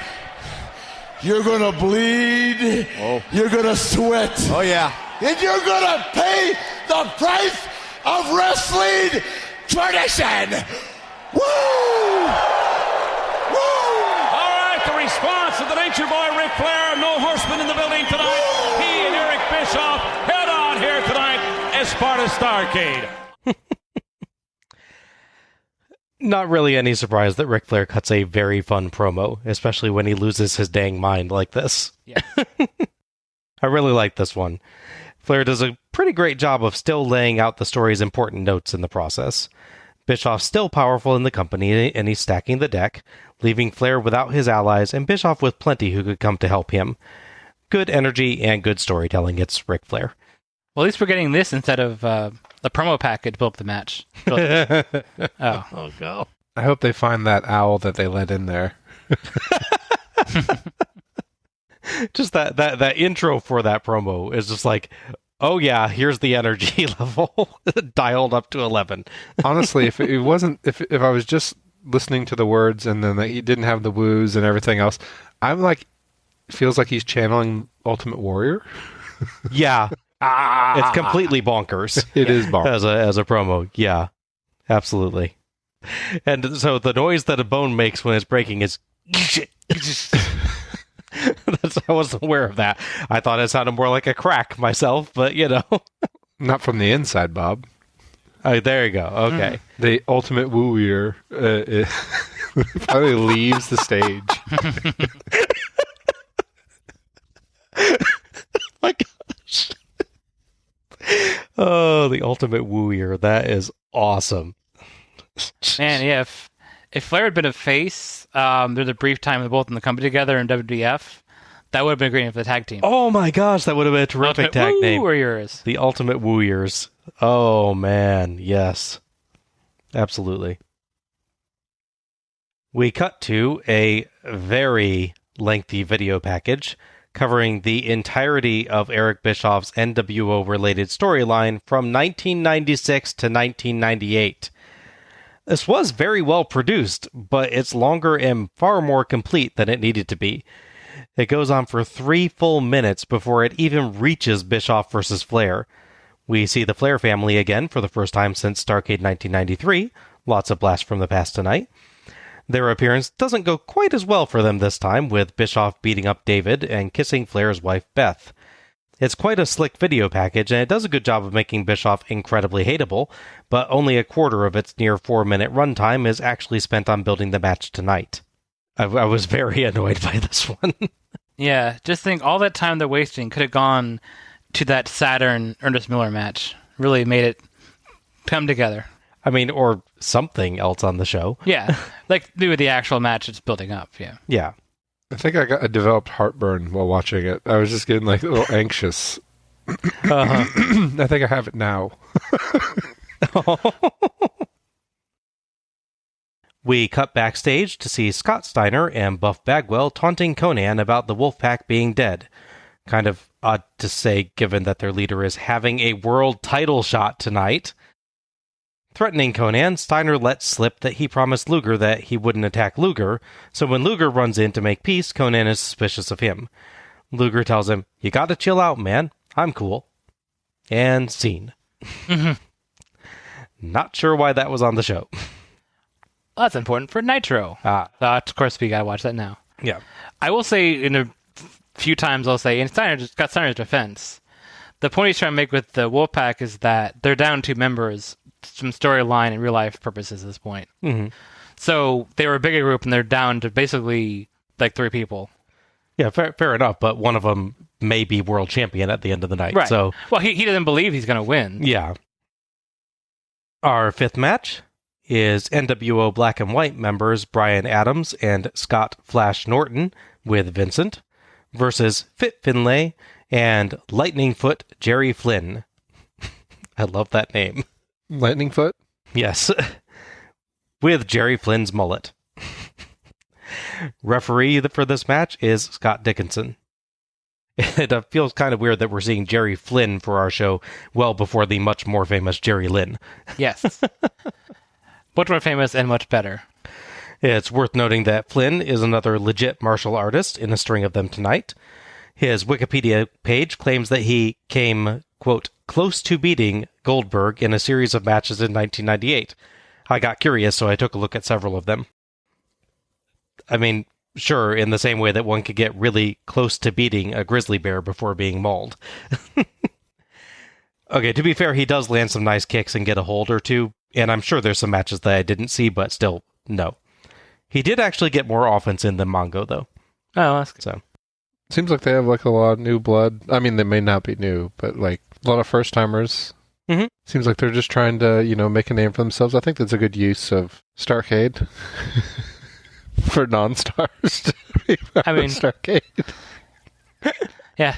you're gonna bleed, you're gonna sweat, and you're gonna pay the price of wrestling tradition. Woo! The response of the Nature Boy Ric Flair. No horseman in the building tonight. He and Eric Bischoff head on here tonight as part of Starrcade. Not really any surprise that Ric Flair cuts a very fun promo, especially when he loses his dang mind like this. Yeah. I really like this one. Flair does a pretty great job of still laying out the story's important notes in the process. Bischoff's still powerful in the company, and he's stacking the deck, leaving Flair without his allies, and Bischoff with plenty who could come to help him. Good energy and good storytelling. It's Ric Flair. Well, at least we're getting this instead of the promo package to build up the match. Oh, go. I hope they find that owl that they let in there. Just that intro for that promo is just like, oh yeah, here's the energy level dialed up to 11. Honestly, if it wasn't, if I was just listening to the words and then he didn't have the woos and everything else, I'm like, feels like he's channeling Ultimate Warrior. Yeah, It's completely bonkers. It is bonkers. As a promo. Yeah, absolutely. And so the noise that a bone makes when it's breaking is. I wasn't aware of that. I thought it sounded more like a crack myself, but Not from the inside, Bob. Oh, there you go. Okay. The ultimate woo-ear finally leaves the stage. My gosh. Oh, the ultimate woo-ear. That is awesome. Man, yeah, if Flair had been a face, there's a brief time they're both in the company together in WWF, that would have been great for the tag team. Oh my gosh, that would have been a terrific Ultimate tag name. Warriors. The Ultimate Woo-ears. Oh man, yes. Absolutely. We cut to a very lengthy video package covering the entirety of Eric Bischoff's NWO-related storyline from 1996 to 1998. This was very well produced, but it's longer and far more complete than it needed to be. It goes on for 3 full minutes before it even reaches Bischoff versus Flair. We see the Flair family again for the first time since Starrcade 1993. Lots of blasts from the past tonight. Their appearance doesn't go quite as well for them this time, with Bischoff beating up David and kissing Flair's wife Beth. It's quite a slick video package, and it does a good job of making Bischoff incredibly hateable, but only a quarter of its near 4-minute runtime is actually spent on building the match tonight. I was very annoyed by this one. Yeah, just think all that time they're wasting could have gone to that Saturn Ernest Miller match. Really made it come together. I mean, or something else on the show. Yeah, like do with the actual match it's building up, yeah. Yeah. I think I developed heartburn while watching it. I was just getting like a little anxious. I think I have it now. We cut backstage to see Scott Steiner and Buff Bagwell taunting Conan about the Wolfpack being dead. Kind of odd to say, given that their leader is having a world title shot tonight. Threatening Conan, Steiner lets slip that he promised Luger that he wouldn't attack Luger, so when Luger runs in to make peace, Conan is suspicious of him. Luger tells him, "You gotta chill out, man. I'm cool." And scene. Not sure why that was on the show. Well, that's important for Nitro. Of course, we gotta watch that now. Yeah. I will say, in a few times, I'll say, in Steiner's defense, the point he's trying to make with the Wolfpack is that they're down 2 members from storyline and real life purposes at this point. Mm-hmm. So they were a bigger group, and they're down to basically like 3 people. Yeah, fair enough, but one of them may be world champion at the end of the night. Right. So, well, he doesn't believe he's going to win. Yeah. Our 5th match is NWO Black and White members Brian Adams and Scott Flash Norton with Vincent versus Fit Finlay and Lightning Foot Jerry Flynn. I love that name. Lightning Foot? Yes. With Jerry Flynn's mullet. Referee for this match is Scott Dickinson. It feels kind of weird that we're seeing Jerry Flynn for our show well before the much more famous Jerry Lynn. Yes. Much more famous and much better. It's worth noting that Flynn is another legit martial artist in a string of them tonight. His Wikipedia page claims that he came, quote, close to beating Goldberg in a series of matches in 1998. I got curious, so I took a look at several of them. I mean, sure, in the same way that one could get really close to beating a grizzly bear before being mauled. Okay, to be fair, he does land some nice kicks and get a hold or two, and I'm sure there's some matches that I didn't see, but still, no. He did actually get more offense in than Mongo, though. Oh, that's good. So, Seems like they have like a lot of new blood. I mean, they may not be new, but like a lot of first timers. Mm-hmm. Seems like they're just trying to, make a name for themselves. I think that's a good use of Starrcade for non-stars. I mean, Starrcade. Yeah.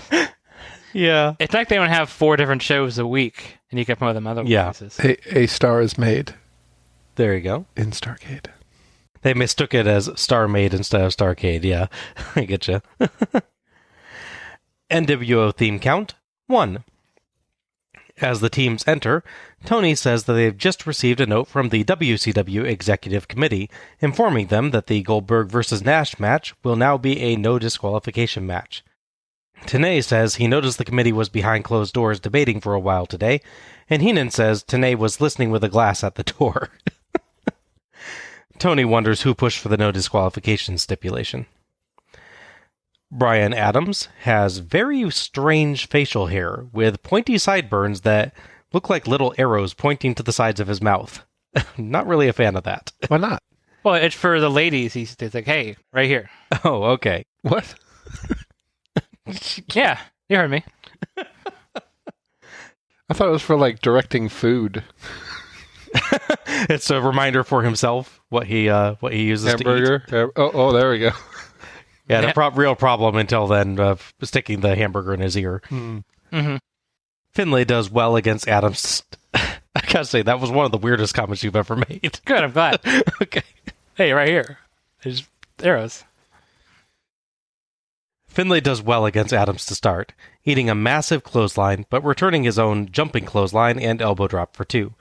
yeah. It's like they don't have 4 different shows a week, and you can promote them other places. A star is made There you go. in Starrcade. They mistook it as Star Made instead of Starrcade, yeah. I get you. NWO theme count, 1. As the teams enter, Tony says that they've just received a note from the WCW Executive Committee informing them that the Goldberg vs. Nash match will now be a no disqualification match. Tenay says he noticed the committee was behind closed doors debating for a while today, and Heenan says Tenay was listening with a glass at the door. Tony wonders who pushed for the no disqualification stipulation. Bryan Adams has very strange facial hair with pointy sideburns that look like little arrows pointing to the sides of his mouth. Not really a fan of that. Why not? Well, it's for the ladies. He's like, hey, right here. Oh, okay. What? Yeah, you heard me. I thought it was for like directing food. It's a reminder for himself what he uses Hamburger. to eat. Oh, there we go. Yeah, the real problem until then, sticking the hamburger in his ear. Mm-hmm. Finlay does well against Adams. I gotta say, that was one of the weirdest comments you've ever made. Good, I'm glad. Okay. Hey, right here. There's arrows. Finlay does well against Adams to start, eating a massive clothesline, but returning his own jumping clothesline and elbow drop for 2.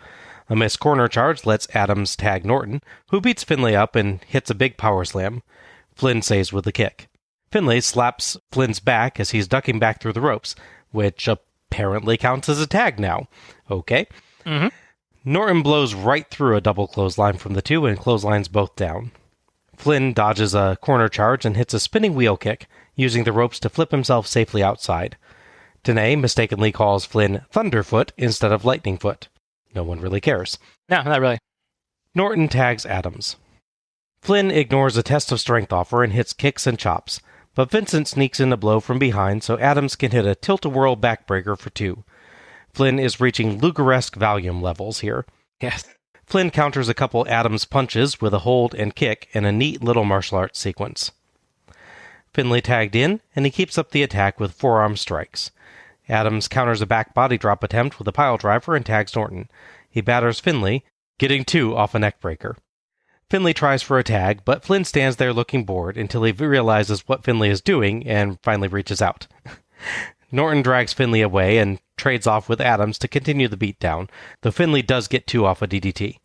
A missed corner charge lets Adams tag Norton, who beats Finlay up and hits a big power slam. Flynn saves with a kick. Finlay slaps Flynn's back as he's ducking back through the ropes, which apparently counts as a tag now. Okay. Mm-hmm. Norton blows right through a double clothesline from the 2 and clotheslines both down. Flynn dodges a corner charge and hits a spinning wheel kick, using the ropes to flip himself safely outside. Tenay mistakenly calls Flynn Thunderfoot instead of Lightningfoot. No one really cares. No, not really. Norton tags Adams. Flynn ignores a test of strength offer and hits kicks and chops, but Vincent sneaks in a blow from behind so Adams can hit a tilt-a-whirl backbreaker for 2. Flynn is reaching Luger-esque Valium levels here. Yes. Flynn counters a couple Adams punches with a hold and kick in a neat little martial arts sequence. Finlay tagged in, and he keeps up the attack with forearm strikes. Adams counters a back body drop attempt with a pile driver and tags Norton. He batters Finlay, getting 2 off a neckbreaker. Finlay tries for a tag, but Flynn stands there looking bored until he realizes what Finlay is doing and finally reaches out. Norton drags Finlay away and trades off with Adams to continue the beatdown, though Finlay does get 2 off a DDT.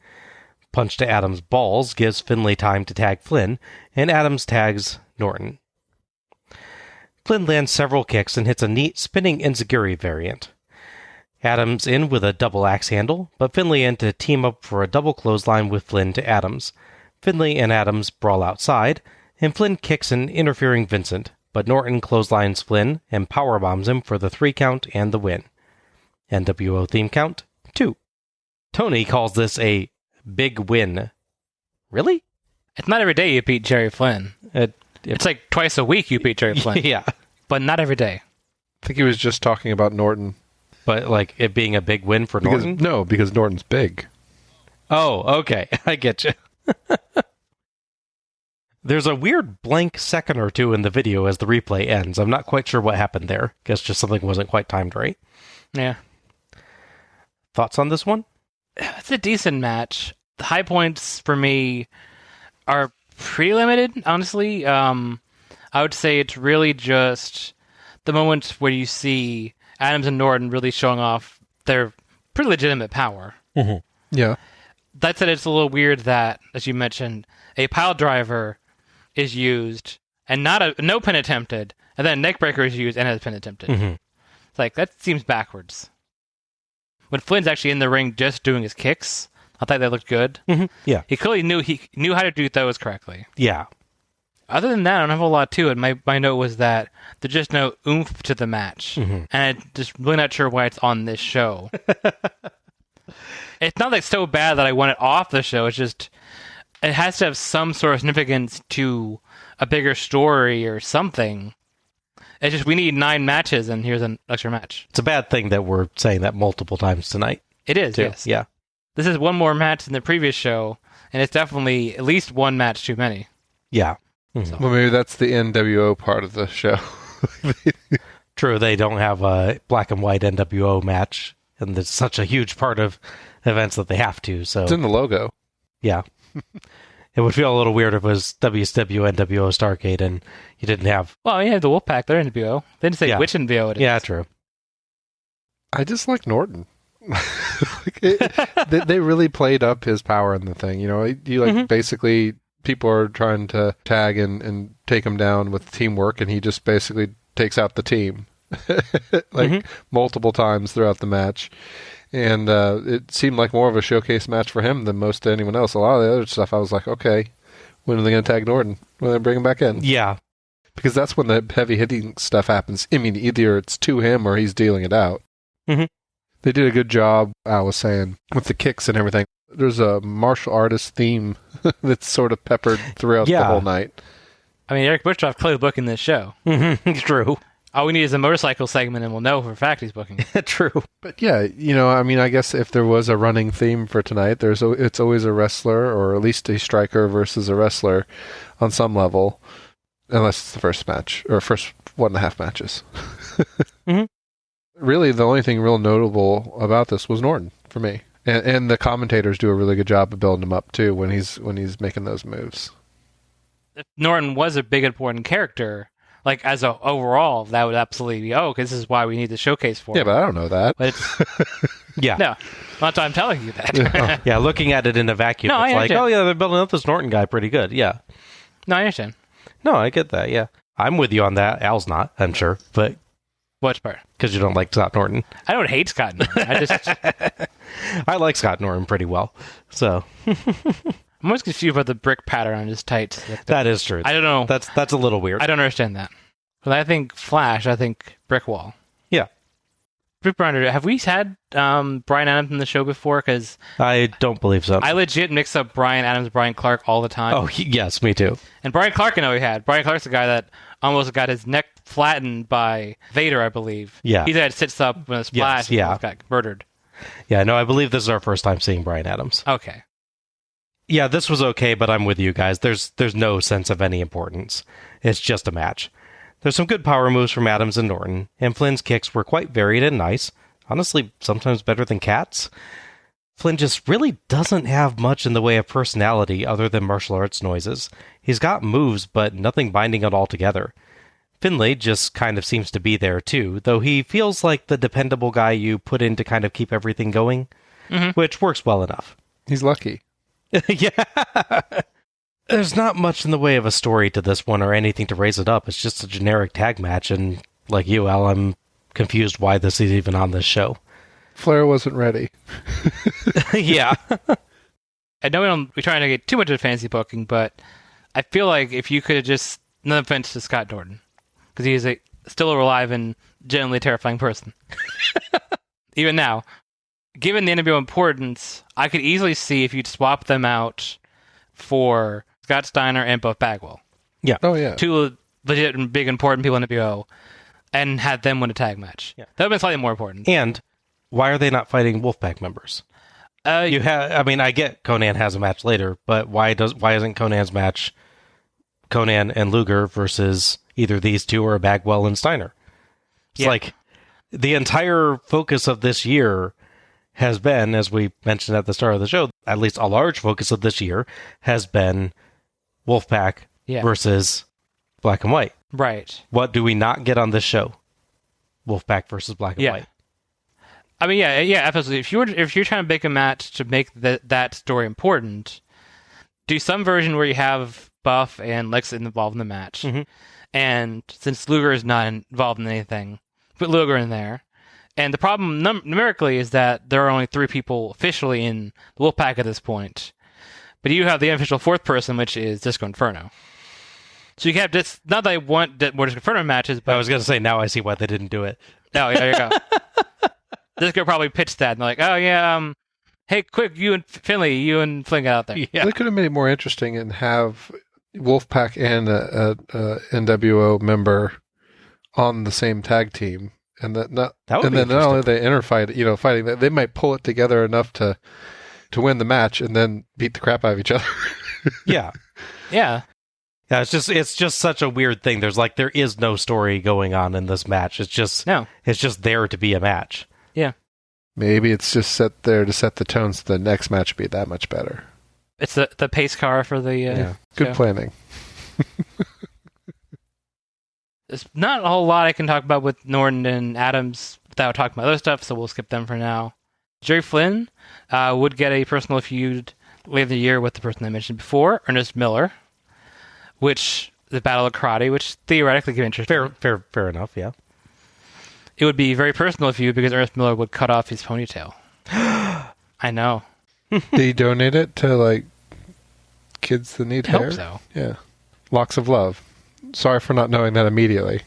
Punch to Adams' balls gives Finlay time to tag Flynn, and Adams tags Norton. Flynn lands several kicks and hits a neat spinning enziguri variant. Adams in with a double axe handle, but Finlay in to team up for a double clothesline with Flynn to Adams. Finlay and Adams brawl outside, and Flynn kicks an interfering Vincent, but Norton clotheslines Flynn and powerbombs him for the 3 count and the win. NWO theme count, 2. Tony calls this a big win. Really? It's not every day you beat Jerry Flynn. It's like twice a week you beat Jerry Flynn. Yeah. But not every day. I think he was just talking about Norton. But, like, it being a big win for Norton? Because Norton's big. Oh, okay. I get you. There's a weird blank second or 2 in the video as the replay ends. I'm not quite sure what happened there. Guess just something wasn't quite timed right. Yeah. Thoughts on this one? It's a decent match. The high points for me are pretty limited, honestly. I would say it's really just the moments where you see Adams and Norton really showing off their pretty legitimate power. Mm-hmm. Yeah. That said, it's a little weird that, as you mentioned, a pile driver is used and no pin attempted, and then neckbreaker is used and has pin attempted. Mm-hmm. It's like, that seems backwards. When Flynn's actually in the ring just doing his kicks, I thought they looked good. Mm-hmm. Yeah. He clearly knew how to do those correctly. Yeah. Other than that, I don't have a lot to it. My note was that there's just no oomph to the match. Mm-hmm. And I'm just really not sure why it's on this show. It's not like so bad that I want it off the show. It's just, it has to have some sort of significance to a bigger story or something. It's just, we need 9 matches and here's an extra match. It's a bad thing that we're saying that multiple times tonight. It is, too. yes. Yeah. This is one more match than the previous show, and it's definitely at least one match too many. Yeah. Mm-hmm. Well, maybe that's the NWO part of the show. True, they don't have a black and white NWO match, and it's such a huge part of events that they have to. So it's in the logo. Yeah. It would feel a little weird if it was WCW, NWO, Starrcade, and you didn't have... Well, you have the Wolfpack, they're NWO. They didn't say which NWO it is. Yeah, true. I just like Norton. They really played up his power in the thing. You know, basically people are trying to tag and take him down with teamwork, and he just basically takes out the team multiple times throughout the match. And it seemed like more of a showcase match for him than most anyone else. A lot of the other stuff, I was like, okay, when are they going to tag Norton? When are they bring him back in? Yeah. Because that's when the heavy-hitting stuff happens. I mean, either it's to him or he's dealing it out. Mm-hmm. They did a good job, Al was saying, with the kicks and everything. There's a martial artist theme that's sort of peppered throughout the whole night. I mean, Eric Bischoff clearly booking this show. Mm-hmm. True. All we need is a motorcycle segment, and we'll know for a fact he's booking it. True. But yeah, I mean, I guess if there was a running theme for tonight, it's always a wrestler, or at least a striker versus a wrestler on some level, unless it's the first match, or first 1.5 matches. Mm-hmm. Really, the only thing real notable about this was Norton, for me. And the commentators do a really good job of building him up, too, when he's making those moves. If Norton was a big, important character, like as a overall, that would absolutely be, because this is why we need the showcase for Yeah, him. but I don't know that. But it's, Yeah. no, not I'm telling you that. Yeah, looking at it in a vacuum, No, it's I like, understand. oh yeah, they're building up this Norton guy pretty good. Yeah. No, I understand. No, I get that, yeah. I'm with you on that. Al's not, I'm sure, but Which part? because you don't like Scott Norton. I don't hate Scott Norton. I like Scott Norton pretty well, so I'm always confused about the brick pattern on his tights. that is true. I don't know. That's a little weird. I don't understand that. When I think Flash, I think brick wall. Yeah. Brick Burner, have we had Brian Adams in the show before? Because I don't believe so. I legit mix up Brian Adams and Brian Clark all the time. Oh, yes, me too. And Brian Clark I know we had. Brian Clark's the guy that almost got his neck flattened by Vader, I believe. Yeah. He had sits up when a splash and almost got murdered. Yeah, no, I believe this is our first time seeing Brian Adams. Okay. Yeah, this was okay, but I'm with you guys. There's no sense of any importance. It's just a match. There's some good power moves from Adams and Norton, and Flynn's kicks were quite varied and nice. Honestly, sometimes better than Cat's. Flynn just really doesn't have much in the way of personality other than martial arts noises. He's got moves, but nothing binding it all together. Finlay just kind of seems to be there too, though he feels like the dependable guy you put in to kind of keep everything going, which works well enough. He's lucky. Yeah. There's not much in the way of a story to this one or anything to raise it up. It's just a generic tag match, and like you, Al, I'm confused why this is even on this show. Flair wasn't ready. Yeah. I know we're trying to get too much of fancy booking, but I feel like if you could have just, no offense to Scott Norton, because he is still a alive and genuinely terrifying person. Even now, given the NWO importance, I could easily see if you'd swap them out for Scott Steiner and Buff Bagwell. Yeah. Oh, yeah. Two legit and big important people in NWO, and had them win a tag match. Yeah. That would have been slightly more important. And why are they not fighting Wolfpack members? I get Conan has a match later, but why isn't Conan's match Conan and Luger versus either these two or Bagwell and Steiner? It's like the entire focus of this year has been, as we mentioned at the start of the show, at least a large focus of this year has been Wolfpack versus Black and White. Right. What do we not get on this show? Wolfpack versus Black and White. I mean, absolutely. If you're trying to make a match to make that story important, do some version where you have Buff and Lex involved in the match. Mm-hmm. And since Luger is not involved in anything, put Luger in there. And the problem numerically is that there are only 3 people officially in the Wolfpack at this point. But you have the unofficial 4th person, which is Disco Inferno. So you have this, not that I want more Disco Inferno matches, but I was going to say, now I see why they didn't do it. Oh, yeah, there you go. Disco probably pitched that, and they're like, oh, yeah, hey, quick, you and Flynn get out there. Yeah. They could have made it more interesting and have Wolfpack and a NWO member on the same tag team. And not only they interfight, fighting, they might pull it together enough to win the match and then beat the crap out of each other. Yeah. Yeah. Yeah, it's just such a weird thing. There is no story going on in this match. It's just there to be a match. Yeah. Maybe it's just set there to set the tone so the next match be that much better. It's the pace car for the good show. planning. There's not a whole lot I can talk about with Norton and Adams without talking about other stuff, so we'll skip them for now. Jerry Flynn would get a personal feud later in the year with the person I mentioned before, Ernest Miller, which the Battle of Karate, which theoretically could be interesting. Fair enough, yeah. It would be very personal of you because Ernest Miller would cut off his ponytail. I know. Did he donate it to, like, kids that need I hair? hope so. Yeah. Locks of Love. Sorry for not knowing that immediately.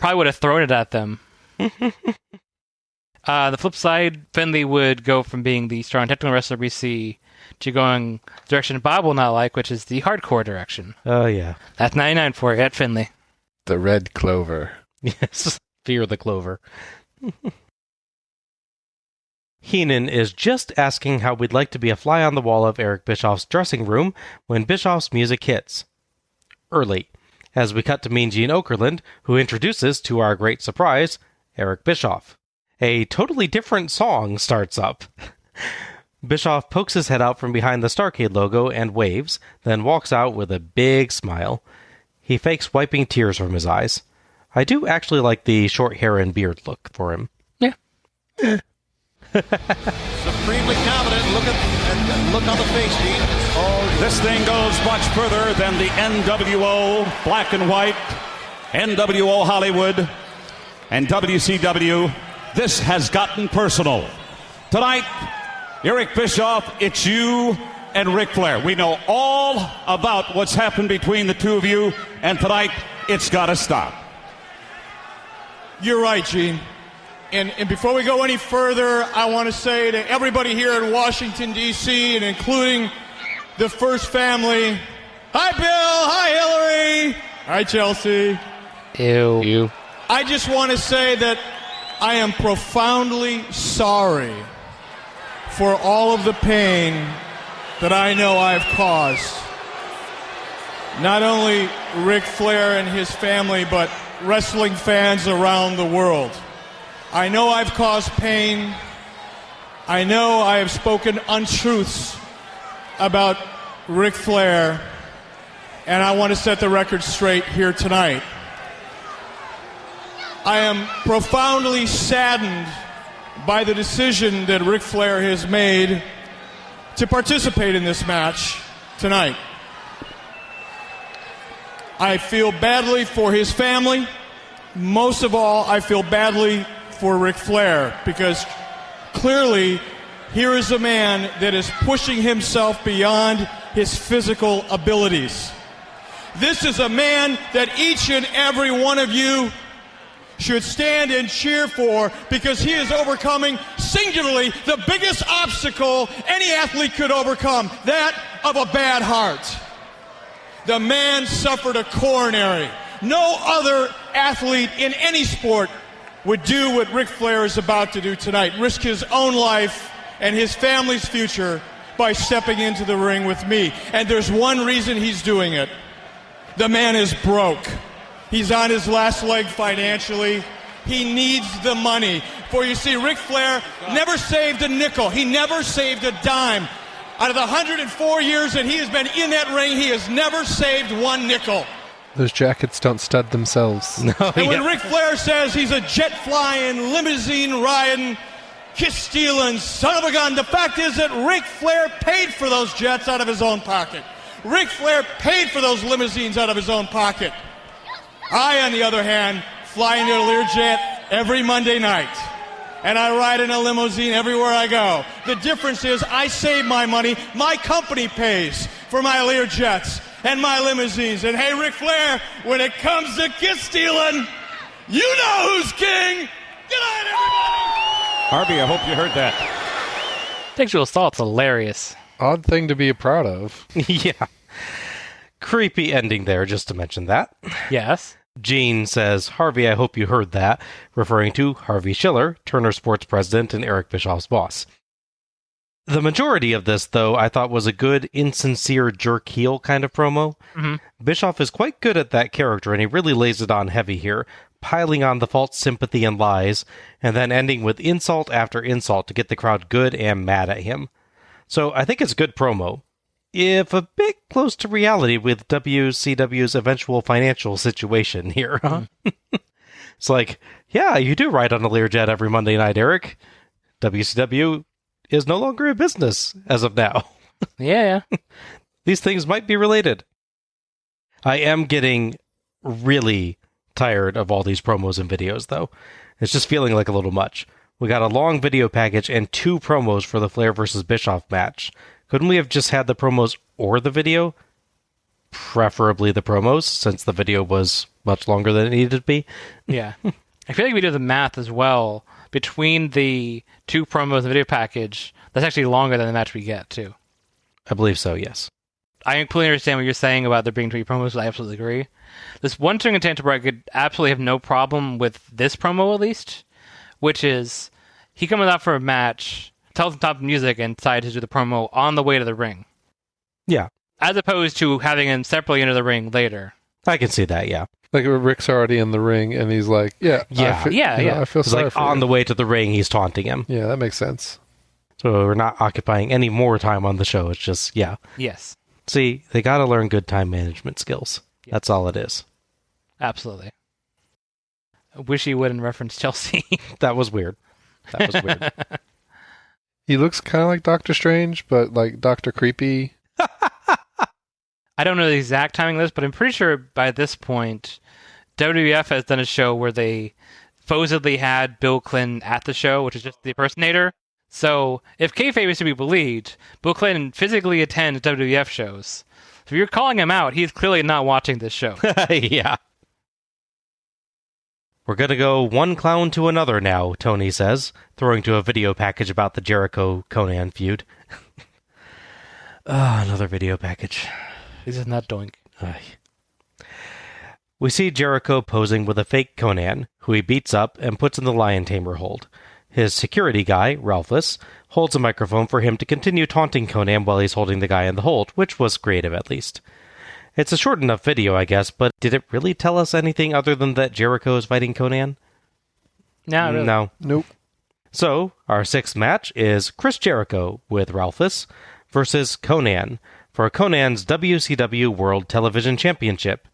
Probably would have thrown it at them. The flip side, Finley would go from being the strong technical wrestler we see to going the direction Bob will not like, which is the hardcore direction. Oh, yeah. That's 99 for you at Finley. The Red Clover. Yes. Fear the Clover. Heenan is just asking how we'd like to be a fly on the wall of Eric Bischoff's dressing room when Bischoff's music hits. Early, as we cut to Mean Gene Okerlund, who introduces, to our great surprise, Eric Bischoff. A totally different song starts up. Bischoff pokes his head out from behind the Starrcade logo and waves, then walks out with a big smile. He fakes wiping tears from his eyes. I do actually like the short hair and beard look for him. Yeah. Supremely confident. Look on the face, Dean. Oh, This thing goes much further than the NWO Black and White, NWO Hollywood, and WCW. This has gotten personal. Tonight, Eric Bischoff, it's you and Ric Flair. We know all about what's happened between the two of you, and tonight, it's got to stop. You're right, Gene. And before we go any further, I want to say to everybody here in Washington, D.C., and including the First Family, hi, Bill, hi, Hillary, hi, Chelsea. Ew. I just want to say that I am profoundly sorry for all of the pain that I know I've caused. Not only Ric Flair and his family, but wrestling fans around the world. I know I've caused pain. I know I have spoken untruths about Ric Flair, and I want to set the record straight here tonight. I am profoundly saddened by the decision that Ric Flair has made to participate in this match tonight. I feel badly for his family. Most of all, I feel badly for Ric Flair, because clearly here is a man that is pushing himself beyond his physical abilities. This is a man that each and every one of you should stand and cheer for, because he is overcoming singularly the biggest obstacle any athlete could overcome, that of a bad heart. The man suffered a coronary. No other athlete in any sport would do what Ric Flair is about to do tonight, risk his own life and his family's future by stepping into the ring with me. And there's one reason he's doing it. The man is broke. He's on his last leg financially. He needs the money. For you see, Ric Flair never saved a nickel. He never saved a dime. Out of the 104 years that he has been in that ring, he has never saved one nickel. Those jackets don't stud themselves. No, And when Ric Flair says he's a jet-flying, limousine-riding, kiss-stealing son of a gun, the fact is that Ric Flair paid for those jets out of his own pocket. Ric Flair paid for those limousines out of his own pocket. I, on the other hand, fly into a Learjet every Monday night. And I ride in a limousine everywhere I go. The difference is I save my money. My company pays for my Learjets and my limousines. And hey, Ric Flair, when it comes to kiss stealing, you know who's king. Good night, everybody. Harvey, I hope you heard that. Sexual assault's hilarious. Odd thing to be proud of. Yeah. Creepy ending there, just to mention that. Yes. Gene says, Harvey, I hope you heard that, referring to Harvey Schiller, Turner Sports president and Eric Bischoff's boss. The majority of this, though, I thought was a good, insincere jerk heel kind of promo. Mm-hmm. Bischoff is quite good at that character, and he really lays it on heavy here, piling on the false sympathy and lies, and then ending with insult after insult to get the crowd good and mad at him. So I think it's a good promo. If a bit close to reality with WCW's eventual financial situation here, huh? It's like, yeah, you do ride on a Learjet every Monday night, Eric. WCW is no longer a business as of now. Yeah. These things might be related. I am getting really tired of all these promos and videos, though. It's just feeling like a little much. We got a long video package and 2 promos for the Flair versus Bischoff match. Couldn't we have just had the promos or the video? Preferably the promos, since the video was much longer than it needed to be. Yeah. I feel like we do the math as well. Between the 2 promos and the video package, that's actually longer than the match we get, too. I believe so, yes. I completely understand what you're saying about there being 2 promos. I absolutely agree. There's one thing in Tangent where I could absolutely have no problem with this promo, at least, which is he comes out for a match, tells him to stop music, and decides to do the promo on the way to the ring. Yeah. As opposed to having him separately enter the ring later. I can see that, yeah. Like Rick's already in the ring, and he's like, I feel sorry like for on you. the way to the ring, he's taunting him. Yeah, that makes sense. So we're not occupying any more time on the show. It's just, yeah. Yes. See, they got to learn good time management skills. Yeah. That's all it is. Absolutely. I wish he wouldn't reference Chelsea. That was weird. That was weird. He looks kind of like Doctor Strange, but like Dr. Creepy. I don't know the exact timing of this, but I'm pretty sure by this point, WWF has done a show where they supposedly had Bill Clinton at the show, which is just the impersonator. So, if kayfabe is to be believed, Bill Clinton physically attends WWF shows. So if you're calling him out, he's clearly not watching this show. Yeah. We're going to go one clown to another now, Tony says, throwing to a video package about the Jericho-Conan feud. Another video package. This is not doink. We see Jericho posing with a fake Conan, who he beats up and puts in the lion tamer hold. His security guy, Ralphus, holds a microphone for him to continue taunting Conan while he's holding the guy in the hold, which was creative at least. It's a short enough video, I guess, but did it really tell us anything other than that Jericho is fighting Conan? No, really. No. Nope. So, our 6th match is Chris Jericho with Ralphus versus Conan for Conan's WCW World Television Championship.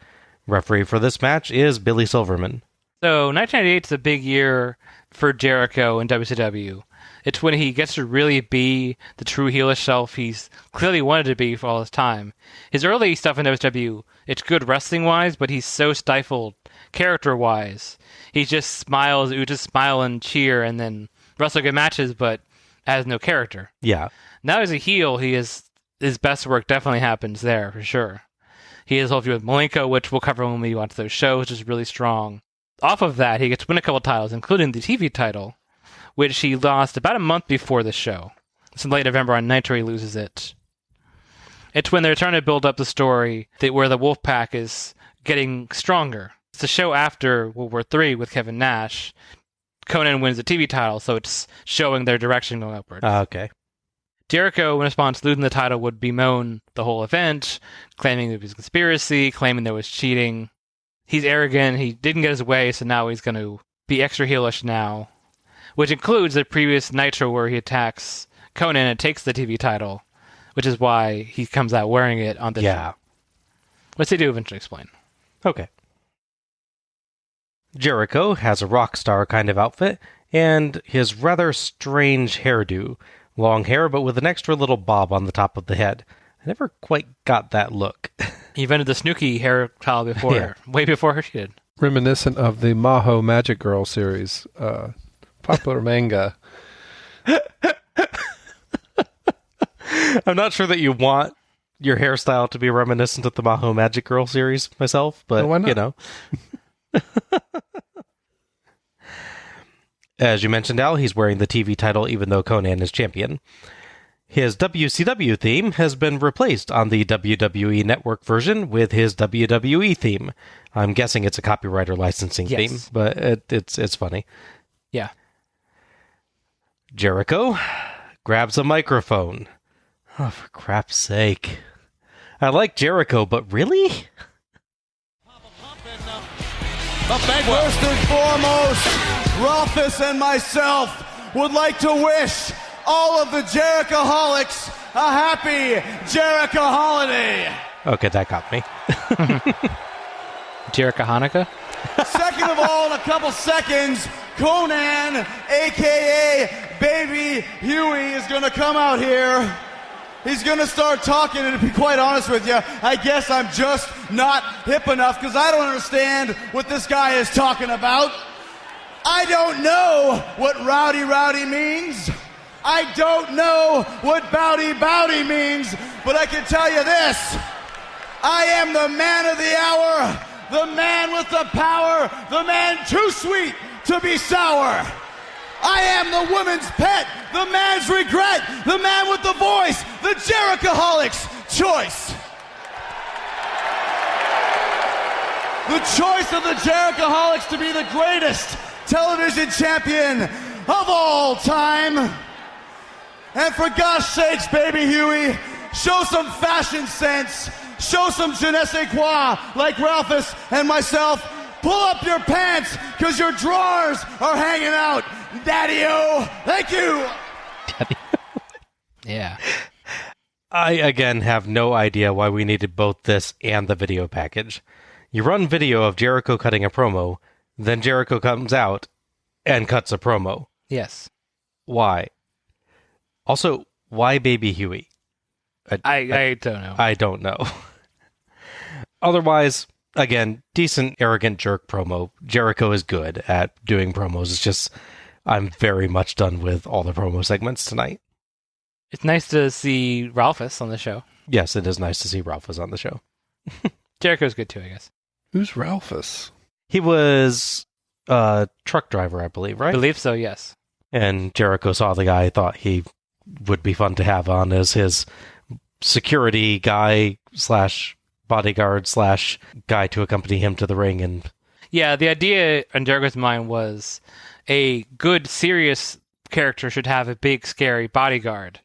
Referee for this match is Billy Silverman. So, 1998 is a big year for Jericho in WCW. It's when he gets to really be the true heelish self he's clearly wanted to be for all his time. His early stuff in WCW, it's good wrestling-wise, but he's so stifled character-wise. He just smiles, he would just smile and cheer and then wrestle good matches, but has no character. Yeah. Now as a heel, his best work definitely happens there, for sure. He has a whole feud with Malenko, which we'll cover when we watch those shows, which is really strong. Off of that, he gets to win a couple titles, including the TV title, which he lost about a month before the show. It's in late November on Nitro, he loses it. It's when they're trying to build up the story where the Wolfpack is getting stronger. It's the show after World War III with Kevin Nash. Conan wins the TV title, so it's showing their direction going upwards. Okay. Jericho, in response to losing the title, would bemoan the whole event, claiming it was a conspiracy, claiming there was cheating. He's arrogant, he didn't get his way, so now he's going to be extra heelish now. Which includes the previous Nitro where he attacks Conan and takes the TV title, which is why he comes out wearing it on the show. Which they do eventually explain. Okay. Jericho has a rock star kind of outfit, and his rather strange hairdo. Long hair, but with an extra little bob on the top of the head. I never quite got that look. He invented the Snooki hairstyle before her, way before her she did. Reminiscent of the Maho Magic Girl series, popular manga. I'm not sure that you want your hairstyle to be reminiscent of the Maho Magic Girl series myself, but, why not? You know. As you mentioned, Al, he's wearing the TV title even though Conan is champion. His WCW theme has been replaced on the WWE Network version with his WWE theme. I'm guessing it's a copyright or licensing theme, but it's funny. Yeah. Jericho grabs a microphone. Oh, for crap's sake. I like Jericho, but really? But first and foremost, Ralphus and myself would like to wish all of the Jerichoholics a happy Jericho holiday. Okay, that got me. Jericho Hanukkah? Second of all, in a couple seconds, Conan, a.k.a. Baby Huey, is going to come out here. He's going to start talking, and to be quite honest with you, I guess I'm just not hip enough because I don't understand what this guy is talking about. I don't know what rowdy rowdy means. I don't know what bowdy bowdy means, but I can tell you this. I am the man of the hour, the man with the power, the man too sweet to be sour. I am the woman's pet, the man's regret, the man with the voice, the Jerichoholic's choice. The choice of the Jerichoholics to be the greatest television champion of all time. And for gosh sakes, baby Huey, show some fashion sense, show some je ne sais quoi, like Ralphus and myself. Pull up your pants, because your drawers are hanging out. Daddy-o, thank you. Yeah. I, again, have no idea why we needed both this and the video package. You run video of Jericho cutting a promo, then Jericho comes out and cuts a promo. Yes. Why? Also, why Baby Huey? I don't know. I don't know. Otherwise, again, decent, arrogant jerk promo. Jericho is good at doing promos. It's just, I'm very much done with all the promo segments tonight. It's nice to see Ralphus on the show. Yes, it is nice to see Ralphus on the show. Jericho's good too, I guess. Who's Ralphus? He was a truck driver, I believe, right? I believe so, yes. And Jericho saw the guy, thought he would be fun to have on as his security guy slash bodyguard slash guy to accompany him to the ring. And yeah, the idea in Jericho's mind was a good, serious character should have a big, scary bodyguard.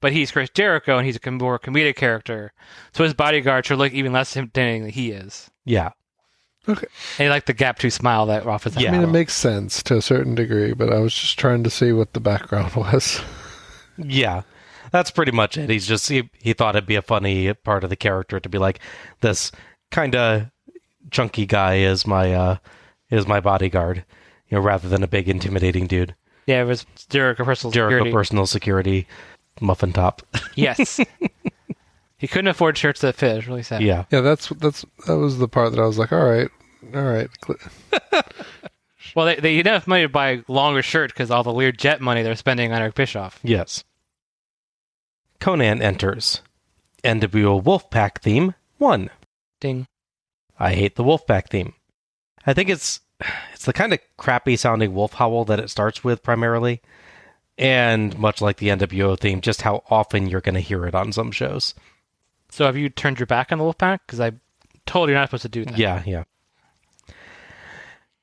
But he's Chris Jericho, and he's a more comedic character, so his bodyguard should look even less intimidating than he is. Yeah. Okay. And he liked the gap tooth smile that Ralphus had. I mean, it makes sense to a certain degree, but I was just trying to see what the background was. Yeah. That's pretty much it. He's just, he thought it'd be a funny part of the character to be like, this kind of chunky guy is my bodyguard, rather than a big intimidating dude. Yeah, it was Jericho personal security, muffin top. Yes. He couldn't afford shirts that fit. It was really sad. Yeah. Yeah, that was the part that I was like, all right. Well, they didn't have money to buy a longer shirt because all the weird jet money they're spending on Eric Bischoff. Yes. Conan enters. NWO Wolfpack theme 1. Ding. I hate the Wolfpack theme. I think it's the kind of crappy sounding wolf howl that it starts with primarily. And much like the NWO theme, just how often you're going to hear it on some shows. So have you turned your back on the Wolfpack? Because I told you you're not supposed to do that. Yeah.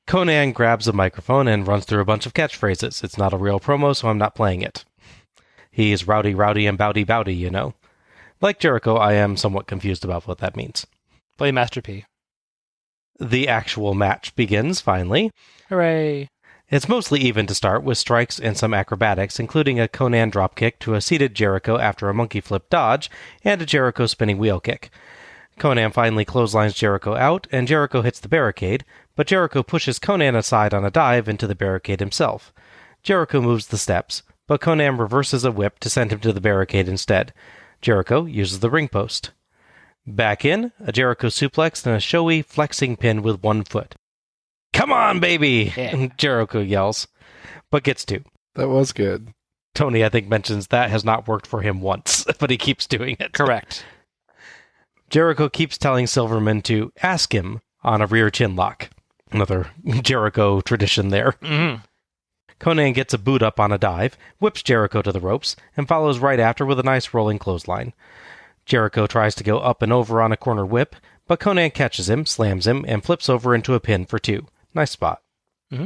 Conan grabs a microphone and runs through a bunch of catchphrases. It's not a real promo, so I'm not playing it. He's rowdy, rowdy, and bowdy, bowdy, Like Jericho, I am somewhat confused about what that means. Play Master P. The actual match begins, finally. Hooray. It's mostly even to start, with strikes and some acrobatics, including a Conan dropkick to a seated Jericho after a monkey flip dodge, and a Jericho spinning wheel kick. Conan finally clotheslines Jericho out, and Jericho hits the barricade, but Jericho pushes Conan aside on a dive into the barricade himself. Jericho moves the steps, but Conan reverses a whip to send him to the barricade instead. Jericho uses the ring post. Back in, a Jericho suplex and a showy flexing pin with one foot. "Come on, baby!" Yeah. Jericho yells, but gets two. That was good. Tony, I think, mentions that has not worked for him once, but he keeps doing it. Correct. Jericho keeps telling Silverman to ask him on a rear chin lock. Another Jericho tradition there. Mm-hmm. Conan gets a boot up on a dive, whips Jericho to the ropes, and follows right after with a nice rolling clothesline. Jericho tries to go up and over on a corner whip, but Conan catches him, slams him, and flips over into a pin for 2. Nice spot. Mm-hmm.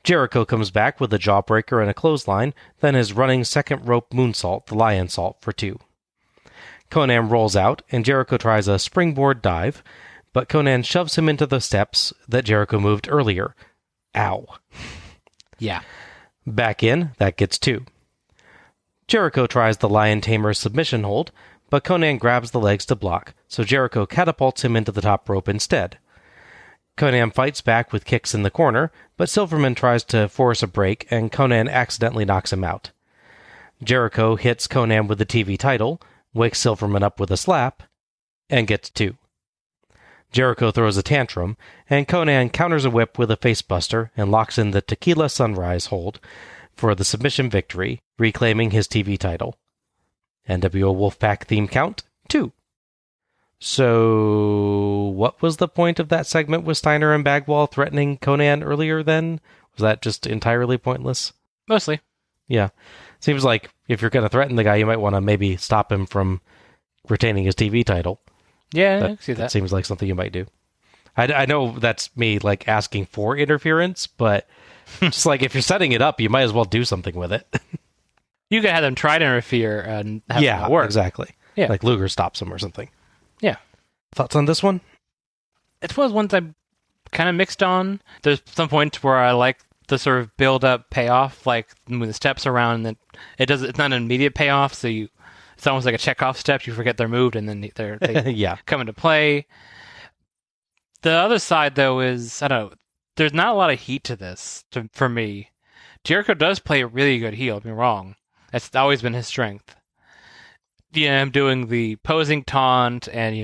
Jericho comes back with a jawbreaker and a clothesline, then his running second rope moonsault, the lion salt, for 2. Conan rolls out, and Jericho tries a springboard dive, but Conan shoves him into the steps that Jericho moved earlier. Ow. Yeah. Back in, that gets 2. Jericho tries the lion tamer submission hold, but Conan grabs the legs to block, so Jericho catapults him into the top rope instead. Conan fights back with kicks in the corner, but Silverman tries to force a break, and Conan accidentally knocks him out. Jericho hits Conan with the TV title, wakes Silverman up with a slap, and gets 2. Jericho throws a tantrum, and Konnan counters a whip with a facebuster and locks in the Tequila Sunrise hold for the submission victory, reclaiming his TV title. NWO Wolfpack theme count, 2. So, what was the point of that segment with Steiner and Bagwell threatening Konnan earlier then? Was that just entirely pointless? Mostly. Yeah. Seems like if you're going to threaten the guy, you might want to maybe stop him from retaining his TV title. Yeah, I can see that. That seems like something you might do. I know that's me like asking for interference, but just like if you're setting it up, you might as well do something with it. You could have them try to interfere and have it not work. Exactly. Yeah. Like Luger stops him or something. Yeah. Thoughts on this one? It's one of the ones I'm kind of mixed on. There's some points where I like the sort of build-up payoff, like when the steps around, and it's not an immediate payoff, so it's almost like a check-off step. You forget they're moved, and then they come into play. The other side, though, is, I don't know, there's not a lot of heat to this, for me. Jericho does play a really good heel, don't get me wrong. That's always been his strength. Yeah, him doing the posing taunt and,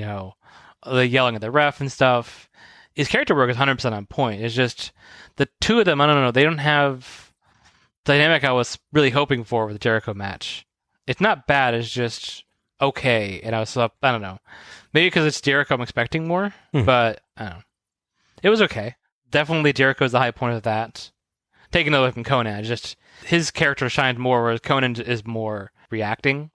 the yelling at the ref and stuff. His character work is 100% on point. It's just the two of them, I don't know, they don't have the dynamic I was really hoping for with the Jericho match. It's not bad, it's just okay. And I don't know. Maybe because it's Jericho, I'm expecting more, but I don't know. It was okay. Definitely Jericho's the high point of that. Taking away from Konnan, just his character shined more, whereas Konnan is more reacting.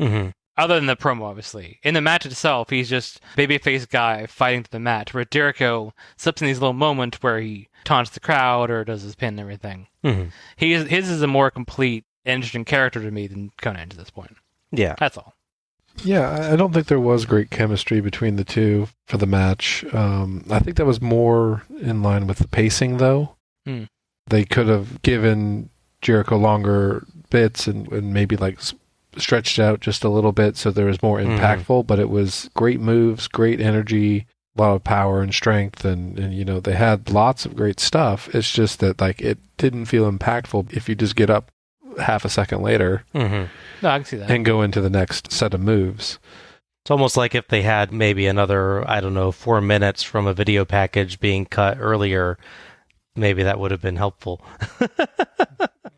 Mm-hmm. Other than the promo, obviously. In the match itself, he's just babyface guy fighting to the match, where Jericho slips in these little moments where he taunts the crowd or does his pin and everything. Mm-hmm. His is a more complete, interesting character to me than Konnan to this point. Yeah. That's all. Yeah, I don't think there was great chemistry between the two for the match. I think that was more in line with the pacing, though. Mm. They could have given Jericho longer bits and maybe like stretched out just a little bit so there was more impactful, but it was great moves, great energy, a lot of power and strength, and they had lots of great stuff. It's just that like it didn't feel impactful if you just get up half a second later No, I can see that. and go into the next set of moves. It's almost like if they had maybe another, 4 minutes from a video package being cut earlier, maybe that would have been helpful.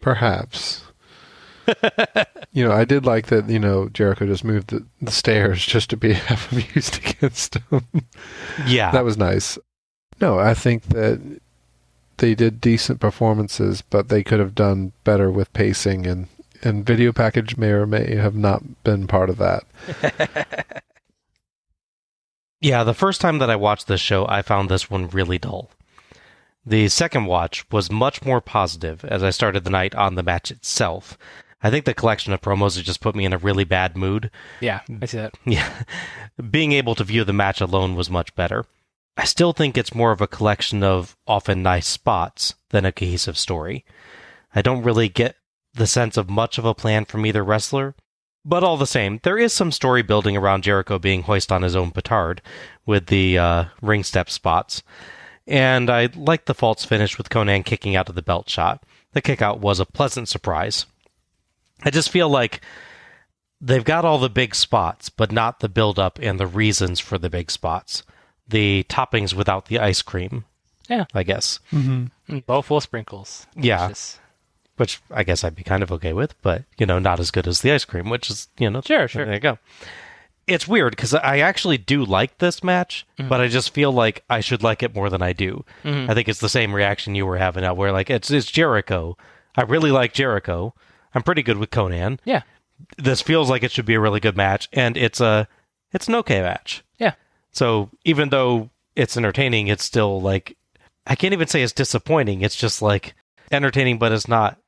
Perhaps. I did like that, Jericho just moved the stairs just to have him used against him. Yeah. That was nice. No, I think that they did decent performances, but they could have done better with pacing, and video package may or may have not been part of that. Yeah, the first time that I watched this show, I found this one really dull. The second watch was much more positive as I started the night on the match itself. I think the collection of promos has just put me in a really bad mood. Yeah, I see that. Yeah. Being able to view the match alone was much better. I still think it's more of a collection of often nice spots than a cohesive story. I don't really get the sense of much of a plan from either wrestler, but all the same, there is some story building around Jericho being hoisted on his own petard with the ring step spots. And I liked the false finish with Konnan kicking out of the belt shot. The kick out was a pleasant surprise. I just feel like they've got all the big spots, but not the build-up and the reasons for the big spots. The toppings without the ice cream. Yeah. I guess. Mm-hmm. Bowl full of sprinkles. Yeah. Delicious. Which I guess I'd be kind of okay with, but, not as good as the ice cream, which is, Sure. There you go. It's weird, because I actually do like this match, but I just feel like I should like it more than I do. I think it's the same reaction you were having now, where, like, it's Jericho. I really like Jericho. I'm pretty good with Konnan. Yeah. This feels like it should be a really good match, and it's an okay match. Yeah. So even though it's entertaining, it's still, like, I can't even say it's disappointing. It's just, like, entertaining, but it's not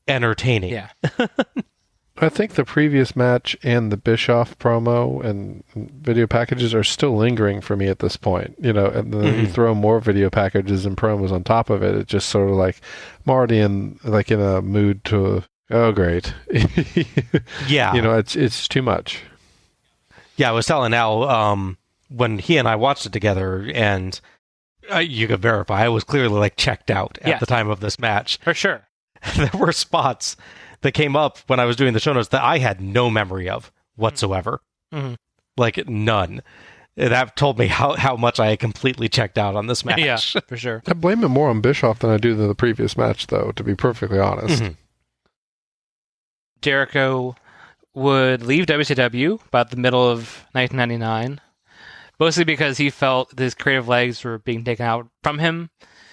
entertaining. Yeah. I think the previous match and the Bischoff promo and video packages are still lingering for me at this point. And then you throw more video packages and promos on top of it. It's just sort of like I'm already in a mood to, oh great. Yeah. It's too much. Yeah, I was telling Al when he and I watched it together, and you could verify I was clearly like checked out at the time of this match. For sure. There were spots that came up when I was doing the show notes that I had no memory of whatsoever. Mm-hmm. Like, none. That told me how much I completely checked out on this match. Yeah, for sure. I blame it more on Bischoff than I do the previous match, though, to be perfectly honest. Mhm. Jericho would leave WCW about the middle of 1999, mostly because he felt his creative legs were being taken out from him.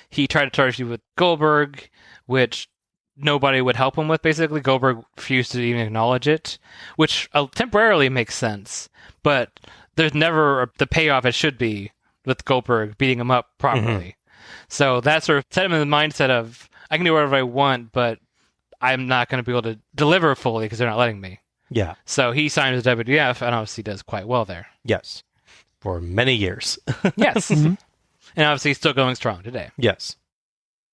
He tried to start with Goldberg, which nobody would help him with, basically. Goldberg refused to even acknowledge it, which temporarily makes sense, but there's never the payoff it should be with Goldberg beating him up properly. So that sort of set him in the mindset of, I can do whatever I want, but I'm not going to be able to deliver fully because they're not letting me. Yeah. So he signed with WWF and obviously does quite well there. Yes. For many years. Yes. And obviously he's still going strong today. Yes.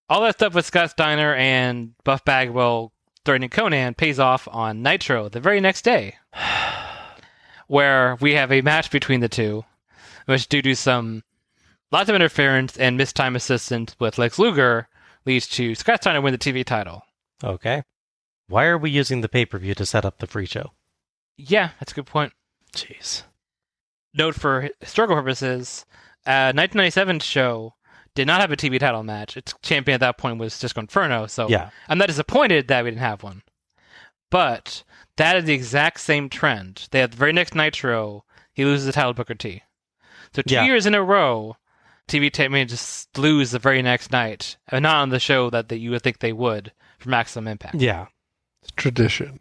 All that stuff with Scott Steiner and Buff Bagwell threatening Conan pays off on Nitro the very next day, where we have a match between the two, which due to some lots of interference and missed time assistance with Lex Luger leads to Scott Steiner win the TV title. Okay. Why are we using the pay-per-view to set up the free show? Yeah, that's a good point. Jeez. Note for historical purposes, 1997 show did not have a TV title match. Its champion at that point was Disco Inferno, so Yeah. I'm not disappointed that we didn't have one. But that is the exact same trend. They have the very next Nitro, he loses the title to Booker T. So 2 Yeah. years in a row, TV champion just lose the very next night, and not on the show that you would think they would for Maximum Impact. Yeah. It's tradition.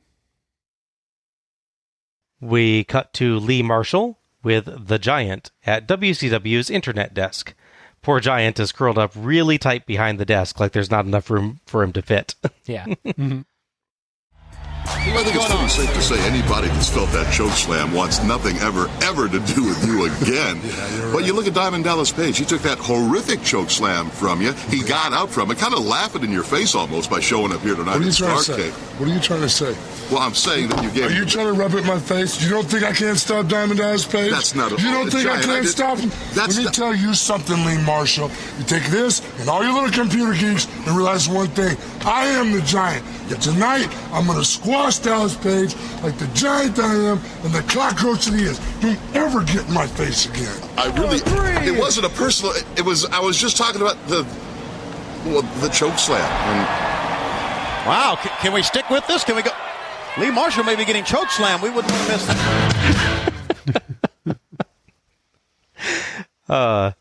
We cut to Lee Marshall with The Giant at WCW's internet desk. Poor Giant is curled up really tight behind the desk, like there's not enough room for him to fit. Yeah. I think it's pretty safe to say anybody that's felt that choke slam wants nothing ever to do with you again. But you look at Diamond Dallas Page. He took that horrific choke slam from you. He got out from it, kind of laughing in your face almost by showing up here tonight What are you at trying to say? Starrcade. What are you trying to say? Well, I'm saying that you gave... Are you trying to rub it in my face? You don't think I can't stop Diamond Dallas Page? That's not... You don't think Giant, I can't stop him? Let me tell you something, Lee Marshall. You take this and all your little computer geeks and realize one thing. I am the Giant. Yet tonight, I'm going to squash Dallas Page like the Giant I am and the cockroach that he is. Don't ever get in my face again. I really... It wasn't a personal... It was... I was just talking about the choke slam. Wow, can we stick with this? Can we go... Lee Marshall may be getting choke slam. We wouldn't miss that.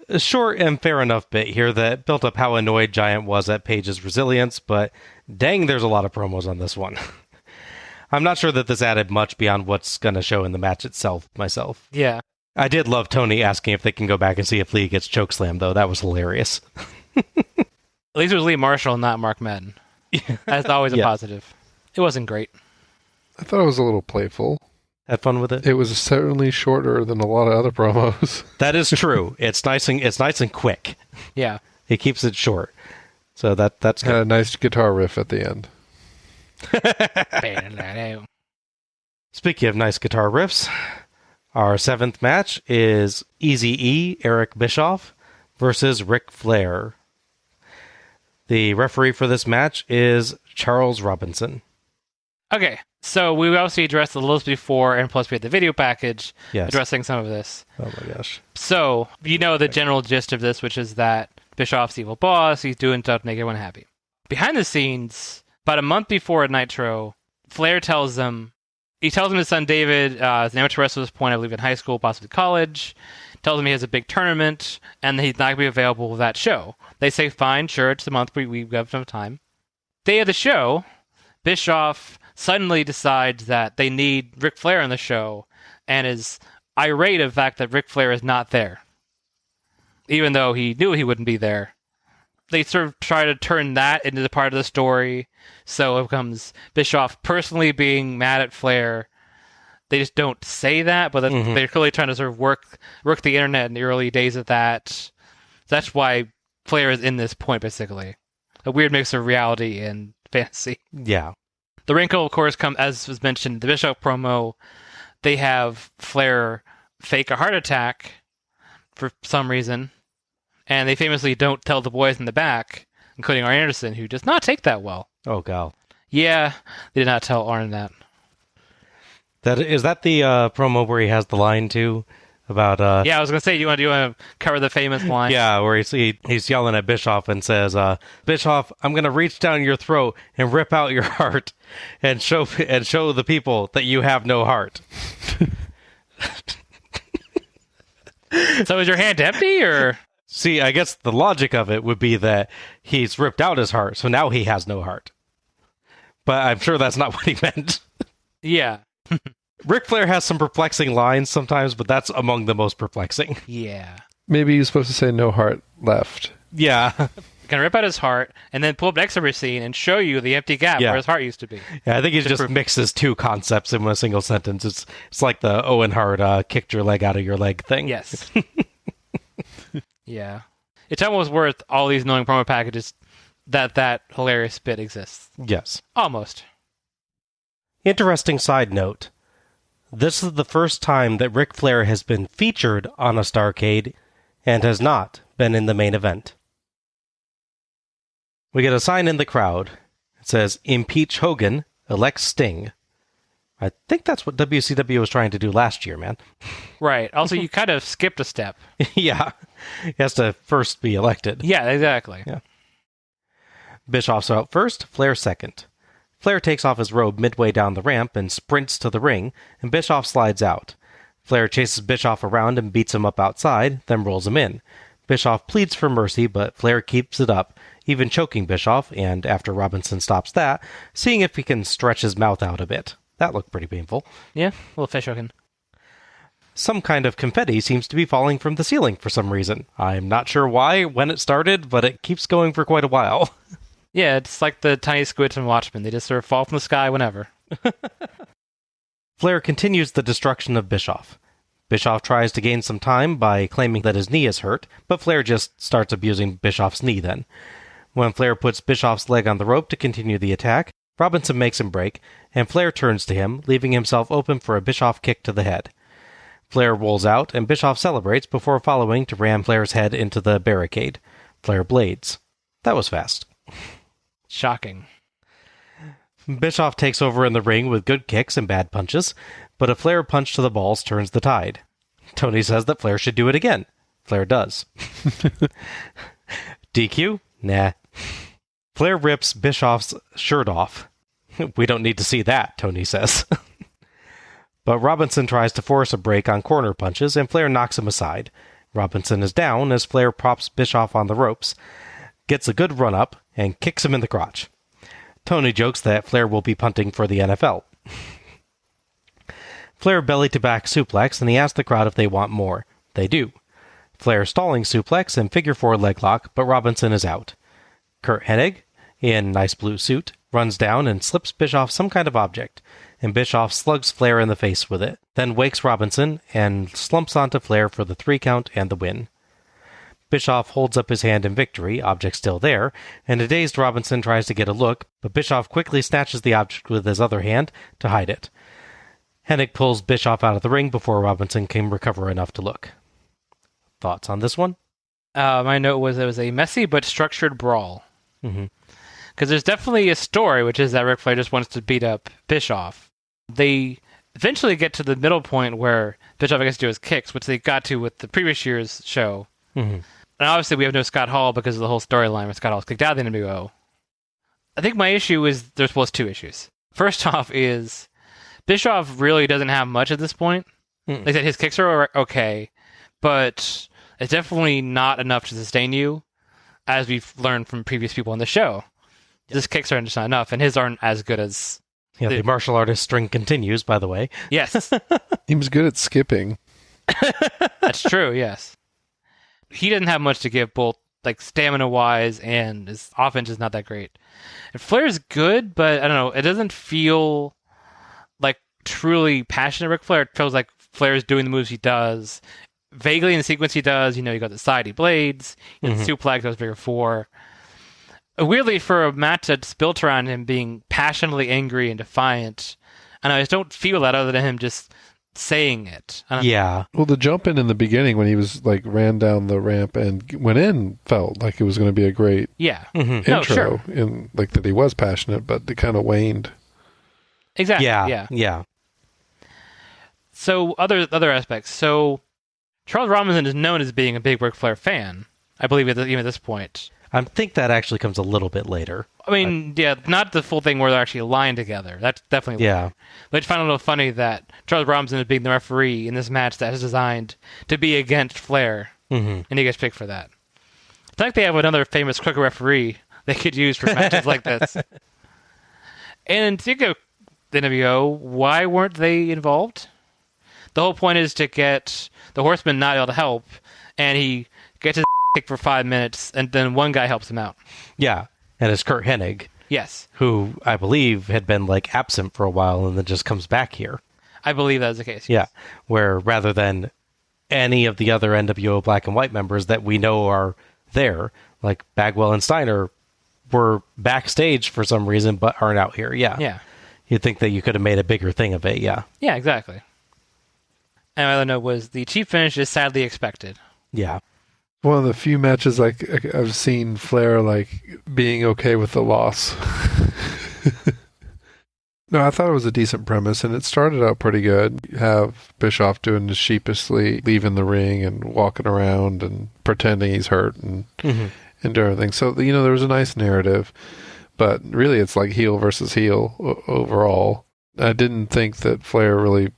A short and fair enough bit here that built up how annoyed Giant was at Page's resilience, but dang, there's a lot of promos on this one. I'm not sure that this added much beyond what's going to show in the match itself, myself. Yeah. I did love Tony asking if they can go back and see if Lee gets chokeslammed, though. That was hilarious. At least it was Lee Marshall, not Mark Madden. That's always a positive. It wasn't great. I thought it was a little playful. Had fun with it? It was certainly shorter than a lot of other promos. That is true. It's nice and quick. Yeah. He keeps it short. So that's good. Had a nice guitar riff at the end. Speaking of nice guitar riffs, our 7th match is Eazy-E, Eric Bischoff, versus Ric Flair. The referee for this match is Charles Robinson. Okay, so we obviously addressed the list before, and plus we had the video package addressing some of this. Oh my gosh. So, you know the general gist of this, which is that Bischoff's evil boss, he's doing stuff to make everyone happy. Behind the scenes, about a month before Nitro, Flair tells him his son David is an amateur wrestler at this point, I believe in high school, possibly college, tells him he has a big tournament, and he's not going to be available for that show. They say, fine, sure, it's a month, we have some time. Day of the show, Bischoff suddenly decides that they need Ric Flair on the show and is irate of the fact that Ric Flair is not there. Even though he knew he wouldn't be there. They sort of try to turn that into the part of the story, so it becomes Bischoff personally being mad at Flair. They just don't say that, but they're clearly trying to sort of work the internet in the early days of that. That's why Flair is in this point, basically. A weird mix of reality and fantasy. Yeah. The wrinkle, of course, comes, as was mentioned, the Bischoff promo. They have Flair fake a heart attack for some reason, and they famously don't tell the boys in the back, including Arn Anderson, who does not take that well. Oh, God. Yeah, they did not tell Arn that. Is that the promo where he has the line, too? about Yeah, I was gonna say, do you want to cover the famous line? Yeah, where he's yelling at Bischoff and says, "Bischoff, I'm gonna reach down your throat and rip out your heart, and show the people that you have no heart." So is your hand empty, or? See, I guess the logic of it would be that he's ripped out his heart, so now he has no heart. But I'm sure that's not what he meant. Yeah. Ric Flair has some perplexing lines sometimes, but that's among the most perplexing. Yeah. Maybe he was supposed to say no heart left. Yeah. Can rip out his heart and then pull up an X-ray scene and show you the empty gap where his heart used to be. Yeah, I think he just mixes two concepts in a single sentence. It's like the Owen Hart kicked your leg out of your leg thing. Yes. Yeah. It's almost worth all these annoying promo packages that hilarious bit exists. Yes. Almost. Interesting side note. This is the first time that Ric Flair has been featured on a Starrcade and has not been in the main event. We get a sign in the crowd. It says, "Impeach Hogan, elect Sting." I think that's what WCW was trying to do last year, man. Right. Also, you kind of skipped a step. Yeah. He has to first be elected. Yeah, exactly. Yeah. Bischoff's out first, Flair second. Flair takes off his robe midway down the ramp and sprints to the ring, and Bischoff slides out. Flair chases Bischoff around and beats him up outside, then rolls him in. Bischoff pleads for mercy, but Flair keeps it up, even choking Bischoff, and after Robinson stops that, seeing if he can stretch his mouth out a bit. That looked pretty painful. Yeah, a little fish hooking. Some kind of confetti seems to be falling from the ceiling for some reason. I'm not sure why, when it started, but it keeps going for quite a while. Yeah, it's like the tiny squids from Watchmen. They just sort of fall from the sky whenever. Flair continues the destruction of Bischoff. Bischoff tries to gain some time by claiming that his knee is hurt, but Flair just starts abusing Bischoff's knee then. When Flair puts Bischoff's leg on the rope to continue the attack, Robinson makes him break, and Flair turns to him, leaving himself open for a Bischoff kick to the head. Flair rolls out, and Bischoff celebrates before following to ram Flair's head into the barricade. Flair blades. That was fast. Shocking. Bischoff takes over in the ring with good kicks and bad punches, but a Flair punch to the balls turns the tide. Tony says that Flair should do it again. Flair does. DQ? Nah. Flair rips Bischoff's shirt off. We don't need to see that, Tony says. But Robinson tries to force a break on corner punches, and Flair knocks him aside. Robinson is down as Flair props Bischoff on the ropes, gets a good run-up, and kicks him in the crotch. Tony jokes that Flair will be punting for the NFL. Flair belly-to-back suplex, and he asks the crowd if they want more. They do. Flair stalling suplex and figure 4 leg lock, but Robinson is out. Kurt Hennig, in nice blue suit, runs down and slips Bischoff some kind of object, and Bischoff slugs Flair in the face with it, then wakes Robinson and slumps onto Flair for the 3 count and the win. Bischoff holds up his hand in victory, object still there, and a dazed Robinson tries to get a look, but Bischoff quickly snatches the object with his other hand to hide it. Hennig pulls Bischoff out of the ring before Robinson can recover enough to look. Thoughts on this one? My note was it was a messy but structured brawl. Because there's definitely a story, which is that Ric Flair just wants to beat up Bischoff. They eventually get to the middle point where Bischoff gets to do his kicks, which they got to with the previous year's show. And obviously we have no Scott Hall because of the whole storyline where Scott Hall's kicked out of the NWO. I think my issue is there's both 2 issues. First off is Bischoff really doesn't have much at this point. Like I said, his kicks are okay, but it's definitely not enough to sustain you, as we've learned from previous people on the show. His kicks are just not enough, and his aren't as good as... Yeah, the martial artist string continues, by the way. Yes. He was good at skipping. That's true, yes. He doesn't have much to give, both like stamina-wise, and his offense is not that great. And Flair's good, but I don't know, it doesn't feel like truly passionate Ric Flair. It feels like Flair's doing the moves he does. Vaguely in the sequence he does, you got the side he blades, the suplex, those figure 4. Weirdly, for a match that's built around him being passionately angry and defiant, I just don't feel that other than him just saying it. Yeah. Well, the jump in the beginning when he was ran down the ramp and went in felt like it was going to be a great intro. No, sure. In that he was passionate, but it kind of waned. Exactly. Yeah. So other aspects. So Charles Robinson is known as being a big Ric Flair fan. I believe even at this point. I think that actually comes a little bit later. I mean, yeah, not the full thing where they're actually aligned together. That's definitely yeah. Later. But I just find it a little funny that Charles Robinson is being the referee in this match that is designed to be against Flair, and he gets picked for that. It's like they have another famous crooked referee they could use for matches like this. And to go the NWO, why weren't they involved? The whole point is to get the Horseman not able to help, and he gets his kicked for 5 minutes, and then one guy helps him out. Yeah, and it's Kurt Hennig. Yes. Who I believe had been absent for a while and then just comes back here. I believe that is the case. Yes. Yeah, where rather than any of the other NWO Black and White members that we know are there, like Bagwell and Steiner, were backstage for some reason but aren't out here. Yeah. Yeah. You'd think that you could have made a bigger thing of it. Yeah. Yeah, exactly. And my other note was the cheap finish is sadly expected. Yeah. One of the few matches I've seen Flair being okay with the loss. No, I thought it was a decent premise, and it started out pretty good. You have Bischoff doing the sheepishly leaving the ring and walking around and pretending he's hurt and doing everything. So, there was a nice narrative, but really it's like heel versus heel overall. I didn't think that Flair really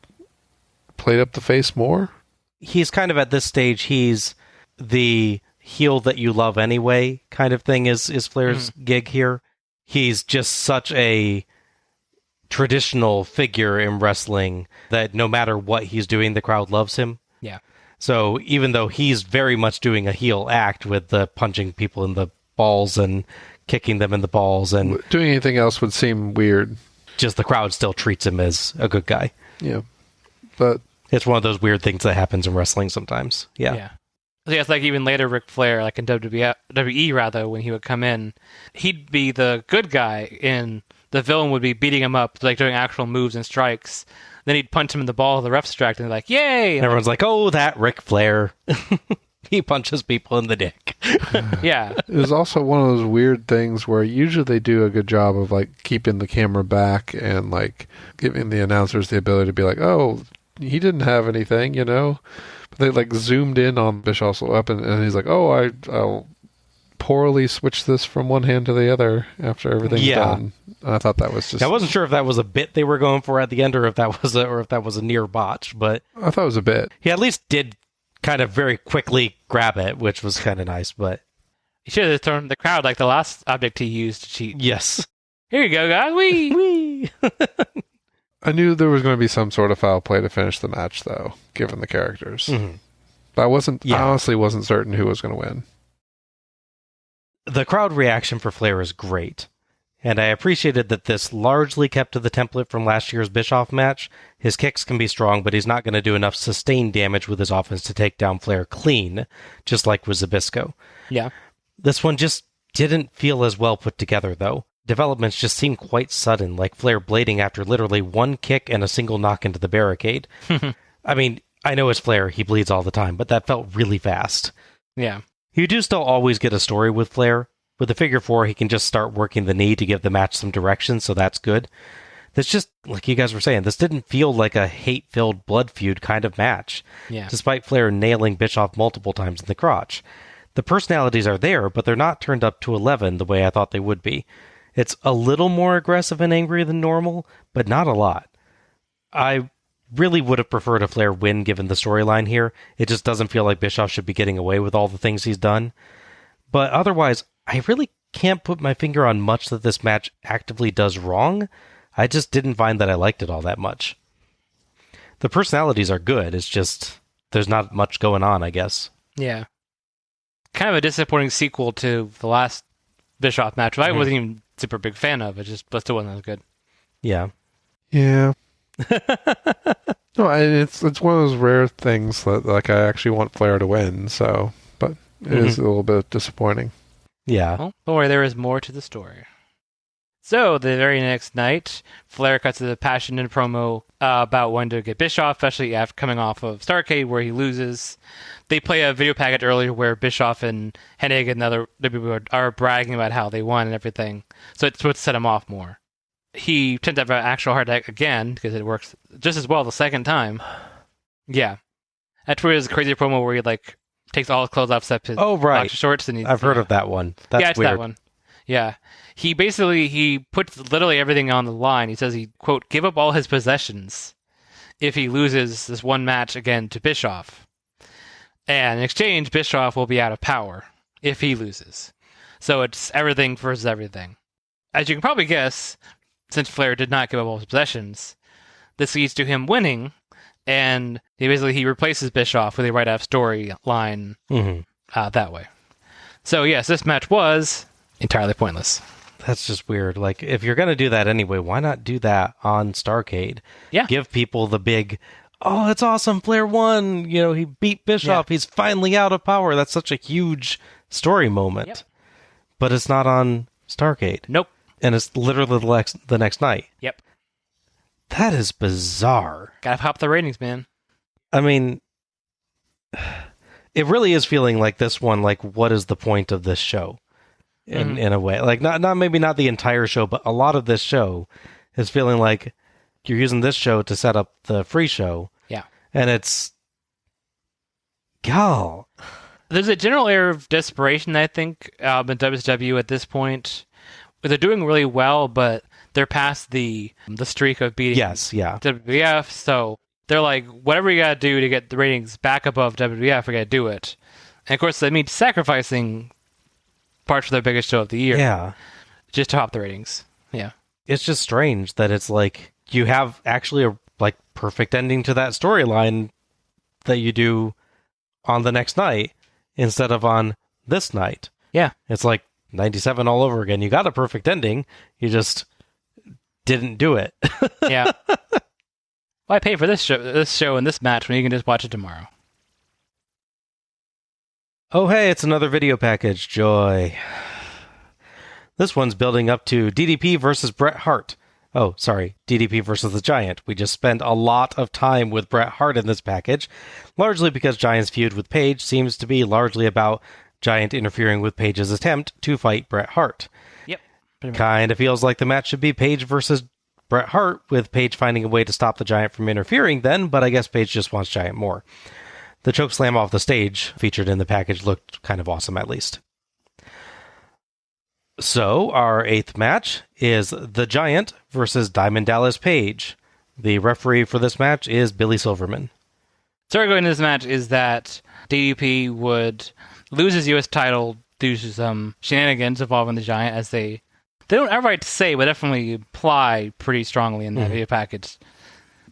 played up the face more. He's kind of at this stage, he's the heel that you love anyway kind of thing is Flair's gig here. He's just such a traditional figure in wrestling that no matter what he's doing, the crowd loves him. Yeah. So even though he's very much doing a heel act with the punching people in the balls and kicking them in the balls and doing anything else would seem weird. Just the crowd still treats him as a good guy. Yeah. But it's one of those weird things that happens in wrestling sometimes. Yeah. Yeah. So yeah, it's like even later Ric Flair, like in WWE rather, when he would come in, he'd be the good guy and the villain would be beating him up, doing actual moves and strikes. Then he'd punch him in the ball, the ref's distracted, and they're like, yay! And everyone's like, oh, that Ric Flair. He punches people in the dick. Yeah. It was also one of those weird things where usually they do a good job of keeping the camera back and giving the announcers the ability to be like, oh, he didn't have anything, But they zoomed in on Bischoff's weapon and he's like, oh, I'll poorly switch this from one hand to the other after everything's done. I thought that was just... I wasn't sure if that was a bit they were going for at the end or if that was a near botch, but... I thought it was a bit. He at least did kind of very quickly grab it, which was kind of nice, but... He should have thrown the crowd like the last object he used to cheat. Yes. Here you go, guys. Wee! Wee! I knew there was going to be some sort of foul play to finish the match, though, given the characters. But I honestly wasn't certain who was going to win. The crowd reaction for Flair is great, and I appreciated that this largely kept to the template from last year's Bischoff match. His kicks can be strong, but he's not going to do enough sustained damage with his offense to take down Flair clean, just like with Zbyszko. Yeah. This one just didn't feel as well put together, though. Developments just seemed quite sudden, like Flair blading after literally one kick and a single knock into the barricade. I mean, I know it's Flair, he bleeds all the time, but that felt really fast. Yeah. You do still always get a story with Flair. With the figure 4, he can just start working the knee to give the match some direction, so that's good. This just, like you guys were saying, this didn't feel like a hate-filled blood feud kind of match, despite Flair nailing Bischoff multiple times in the crotch. The personalities are there, but they're not turned up to 11 the way I thought they would be. It's a little more aggressive and angry than normal, but not a lot. I really would have preferred a Flair win given the storyline here. It just doesn't feel like Bischoff should be getting away with all the things he's done. But otherwise, I really can't put my finger on much that this match actively does wrong. I just didn't find that I liked it all that much. The personalities are good, it's just there's not much going on, I guess. Yeah. Kind of a disappointing sequel to the last Bischoff match, which I wasn't even super big fan of. It still wasn't as good. Yeah. Yeah. No, it's one of those rare things that I actually want Flair to win, but it is a little bit disappointing. Yeah. Well, don't worry, there is more to the story. So, the very next night, Flair cuts a passionate promo about wanting to get Bischoff, especially after coming off of Starrcade, where he loses. They play a video packet earlier where Bischoff and Hennig and other people are bragging about how they won and everything. So it's what set him off more. He tends to have an actual heart attack again, because it works just as well the second time. Yeah. That's where there's a crazy promo where he like takes all his clothes off except his boxer shorts. And I've heard of that one. That's it's weird. that one. Yeah. He puts literally everything on the line. He says he, quote, give up all his possessions if he loses this one match again to Bischoff. And in exchange, Bischoff will be out of power if he loses. So it's everything versus everything. As you can probably guess, since Flair did not give up all his possessions, this leads to him winning, and he replaces Bischoff with a right-off storyline that way. So yes, this match was entirely pointless. That's just weird. Like, if you're going to do that anyway, why not do that on Starrcade? Yeah. Give people the big, oh, it's awesome, Flair won. You know, he beat Bischoff. He's finally out of power. That's such a huge story moment. Yep. But it's not on Starrcade. Nope. And it's literally the next night. Yep. That is bizarre. Gotta pop the ratings, man. I mean, it really is feeling like this one, like, what is the point of this show? In a way, like maybe not the entire show, but a lot of this show is feeling like you're using this show to set up the free show. Yeah. And it's, God. There's a general air of desperation, I think, in WCW at this point. They're doing really well, but they're past the streak of beating WWF, so they're like, whatever you gotta do to get the ratings back above WWF, we gotta do it. And of course, that means sacrificing parts of their biggest show of the year. Yeah. Just to top the ratings. Yeah. It's just strange that it's like you have actually a like perfect ending to that storyline that you do on the next night instead of on this night. Yeah. It's like 97 all over again. You got a perfect ending. You just didn't do it. Yeah. Why pay for this show and this match when you can just watch it tomorrow? Oh, hey, it's another video package. Joy. This one's building up to DDP versus Bret Hart. Oh, sorry, DDP versus the Giant. We just spent a lot of time with Bret Hart in this package, largely because Giant's feud with Page seems to be largely about Giant interfering with Page's attempt to fight Bret Hart. Yep. Kind of feels like the match should be Page versus Bret Hart, with Page finding a way to stop the Giant from interfering then, but I guess Page just wants Giant more. The chokeslam off the stage featured in the package looked kind of awesome, at least. So, our 8th match is The Giant versus Diamond Dallas Page. The referee for this match is Billy Silverman. Story going into this match is that DDP would lose his U.S. title due to some shenanigans involving the Giant, as they don't outright say, but definitely imply pretty strongly in that video package.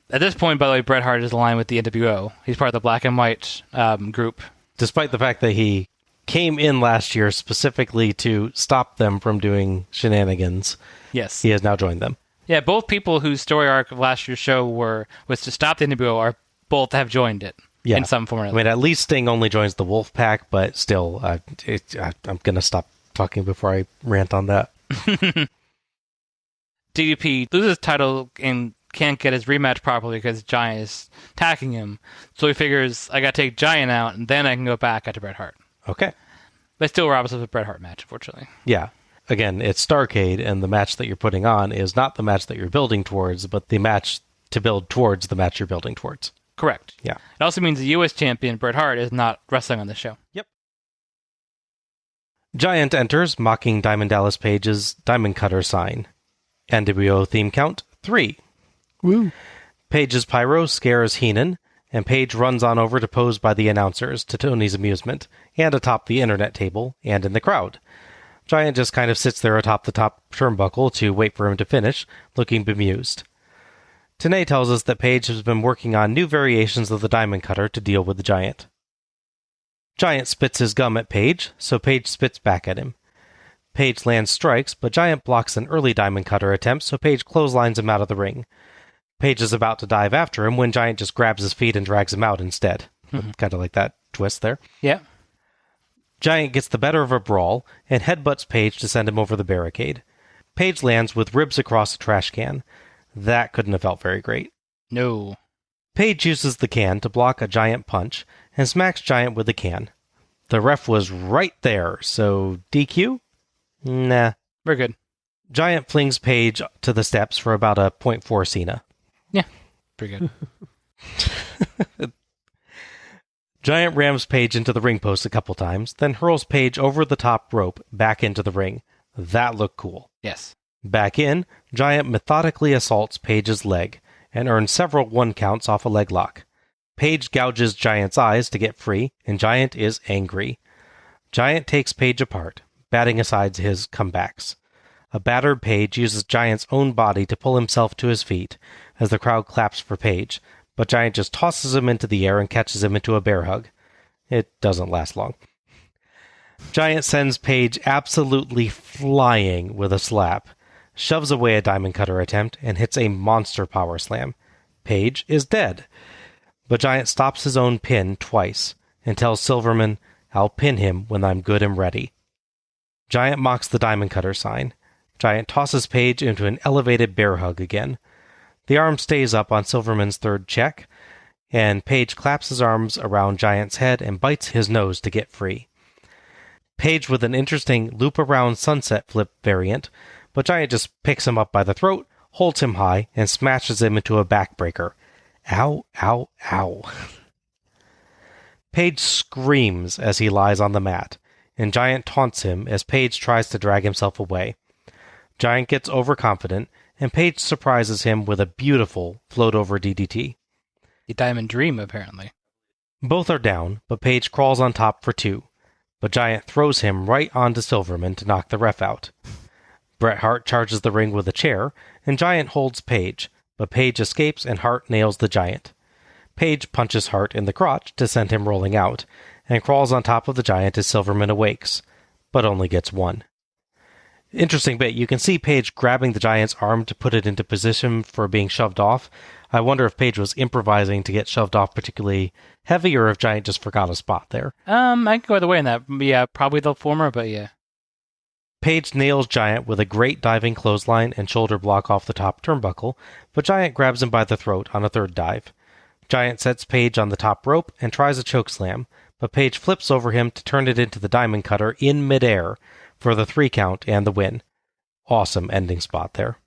At this point, by the way, Bret Hart is aligned with the NWO. He's part of the Black and White group. Despite the fact that he came in last year specifically to stop them from doing shenanigans, yes, he has now joined them. Yeah, both people whose story arc of last year's show was to stop the NWO both have joined it in some form or other. I mean, at least Sting only joins the Wolf Pack, but still, I'm going to stop talking before I rant on that. DDP loses his title and can't get his rematch properly because Giant is attacking him. So he figures, I got to take Giant out, and then I can go back after Bret Hart. Okay. But still robs us of a Bret Hart match, unfortunately. Yeah. Again, it's Starrcade, and the match that you're putting on is not the match that you're building towards, but the match to build towards the match you're building towards. Correct. Yeah. It also means the U.S. champion, Bret Hart, is not wrestling on the show. Yep. Giant enters, mocking Diamond Dallas Page's Diamond Cutter sign. NWO theme count, 3. Woo. Page's pyro scares Heenan, and Page runs on over to pose by the announcers, to Tony's amusement, and atop the internet table, and in the crowd. Giant just kind of sits there atop the top turnbuckle to wait for him to finish, looking bemused. Tenay tells us that Page has been working on new variations of the Diamond Cutter to deal with the Giant. Giant spits his gum at Page, so Page spits back at him. Page lands strikes, but Giant blocks an early Diamond Cutter attempt, so Page clotheslines him out of the ring. Page is about to dive after him when Giant just grabs his feet and drags him out instead. Kind of like that twist there. Yeah. Giant gets the better of a brawl and headbutts Page to send him over the barricade. Page lands with ribs across a trash can. That couldn't have felt very great. No. Page uses the can to block a Giant punch and smacks Giant with the can. The ref was right there, so DQ? Nah. We're good. Giant flings Page to the steps for about a .4 Cena. Yeah, pretty good. Giant rams Page into the ring post a couple times, then hurls Page over the top rope back into the ring. That looked cool. Yes. Back in, Giant methodically assaults Page's leg and earns several 1 counts off a leg lock. Page gouges Giant's eyes to get free, and Giant is angry. Giant takes Page apart, batting aside his comebacks. A battered Page uses Giant's own body to pull himself to his feet as the crowd claps for Page, but Giant just tosses him into the air and catches him into a bear hug. It doesn't last long. Giant sends Page absolutely flying with a slap, shoves away a diamond cutter attempt, and hits a monster power slam. Page is dead. But Giant stops his own pin twice and tells Silverman, "I'll pin him when I'm good and ready." Giant mocks the diamond cutter sign. Giant tosses Page into an elevated bear hug again. The arm stays up on Silverman's third check, and Page claps his arms around Giant's head and bites his nose to get free. Page with an interesting loop-around sunset flip variant, but Giant just picks him up by the throat, holds him high, and smashes him into a backbreaker. Ow, ow, ow. Page screams as he lies on the mat, and Giant taunts him as Page tries to drag himself away. Giant gets overconfident, and Page surprises him with a beautiful float-over DDT. The Diamond Dream, apparently. Both are down, but Page crawls on top for 2. But Giant throws him right onto Silverman to knock the ref out. Bret Hart charges the ring with a chair, and Giant holds Page, but Page escapes and Hart nails the Giant. Page punches Hart in the crotch to send him rolling out, and crawls on top of the Giant as Silverman awakes, but only gets 1. Interesting bit, you can see Page grabbing the Giant's arm to put it into position for being shoved off. I wonder if Page was improvising to get shoved off particularly heavy, or if Giant just forgot a spot there. I can go either way in that. Yeah, probably the former, but yeah. Page nails Giant with a great diving clothesline and shoulder block off the top turnbuckle, but Giant grabs him by the throat on a third dive. Giant sets Page on the top rope and tries a chokeslam, but Page flips over him to turn it into the diamond cutter in midair for the 3 count and the win. Awesome ending spot there.